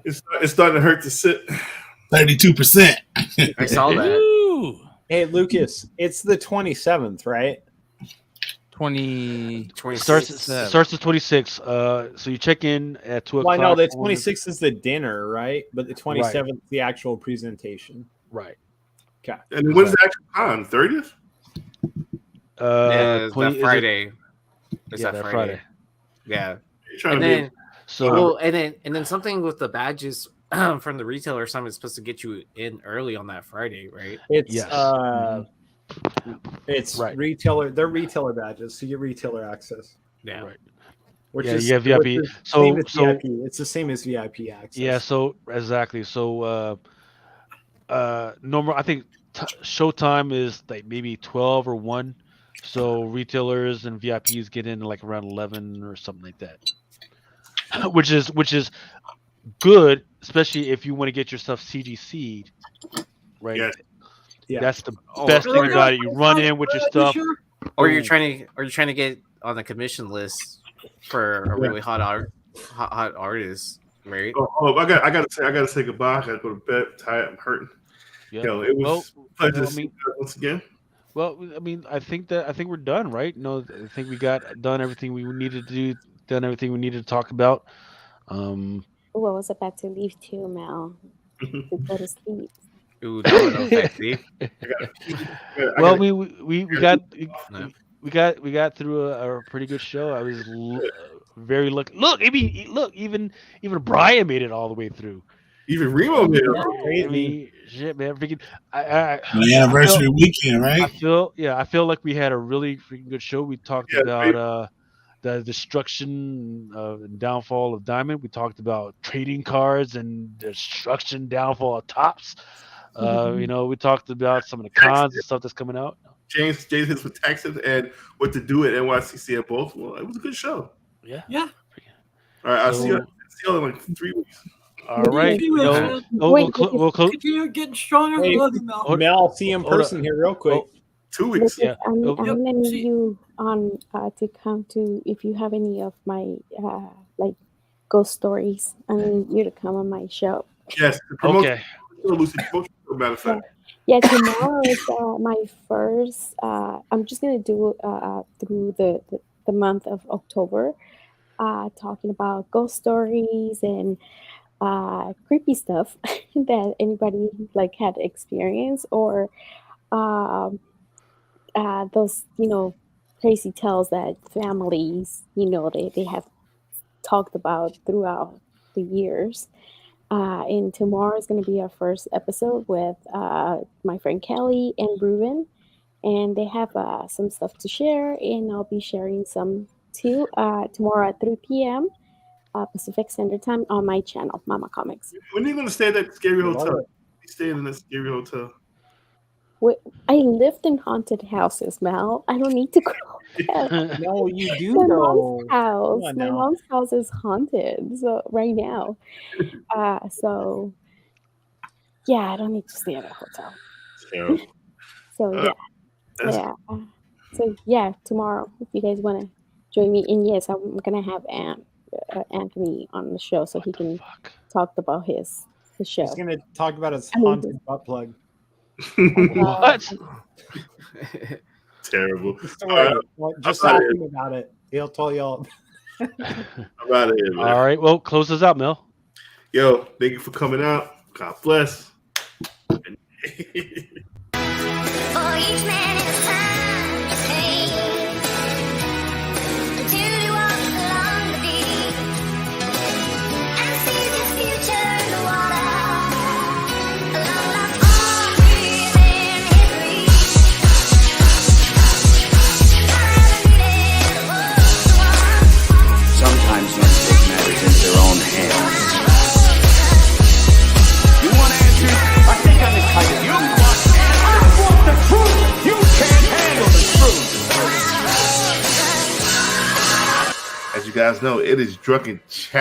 It's starting to hurt to sit. 32%. I saw that. Hey, Lucas, it's the 27th, right? 26. Starts at 26. So you check in at 2 o'clock. Well, I know the 26th is the dinner, right? But the 27th is the actual presentation. Right. Okay. And when's the actual con? 30th? It's that Friday. It's that Friday. Yeah. And then something with the badges from the retailer summit is supposed to get you in early on that Friday, right? It's retailer. They're retailer badges, so you get retailer access. Yeah. Right. Which yeah, is you have VIP. VIP. It's the same as VIP access. Yeah. So exactly. So normal. I think showtime is like maybe 12 or 1. So retailers and VIPs get in like around 11 or something like that. Which is good, especially if you want to get your stuff CGC'd, right? Yeah. That's the best thing about it. You run in with your stuff, or you're trying to get on the commission list for a really hot artist, right? I gotta say goodbye. I gotta go to bed. Tired. I'm hurting. Yeah. It was a pleasure to see you once again. Well, I mean, I think we're done, right? I think we got done everything we needed to do, done everything we needed to talk about. I was about to leave too, Mel. To go to sleep. Ooh, no, well, we got through a pretty good show. I was very lucky. Look, even Brian made it all the way through. Even Remo made it. I mean, shit, man. Freaking, the anniversary weekend, right? I feel like we had a really freaking good show. We talked about the destruction and downfall of Diamond. We talked about trading cards and destruction, downfall of Tops. We talked about some of the cons and stuff that's coming out. James hits with Texas and what to do at NYCC at Baltimore. It was a good show. Yeah. All right, I'll see you in like 3 weeks. All right. We'll continue getting stronger. Hey, love you, Mel. Mel, I'll see you in person here real quick. 2 weeks. Yeah. I'm letting you on to come to if you have any of my like ghost stories. I need you to come on my show. Yes. Okay. Matter of fact. Yeah, tomorrow is my first. I'm just gonna do through the month of October, talking about ghost stories and creepy stuff that anybody like had experience or those crazy tales that families they have talked about throughout the years. And tomorrow is going to be our first episode with my friend Kelly and Ruben, and they have some stuff to share, and I'll be sharing some too tomorrow at 3 p.m. Pacific Standard Time on my channel, Mama Comics. When are you going to stay at that scary hotel? You staying in that scary hotel? I lived in haunted houses, Mel. I don't need to go. No, you do My know. mom's house. My mom's house is haunted. So right now, so yeah, I don't need to stay at a hotel. So yeah, Yeah. So yeah, tomorrow if you guys want to join me, and yes, I'm gonna have Anthony on the show so he can talk about his show. He's gonna talk about his I mean, haunted butt plug. What? Terrible. Just ask him about it. He'll tell y'all. I'm out of here, man. All right. Well, close this out, Mel. Yo, thank you for coming out. God bless. For each man in his time to take, until he walks along the beach and sees his future in the water, along with all within his reach. Sometimes men take matters into their own hands. You want answers? I think I'm entitled. You want answers? I want the truth. You can't handle the truth. As you guys know, it is Drunken Chat.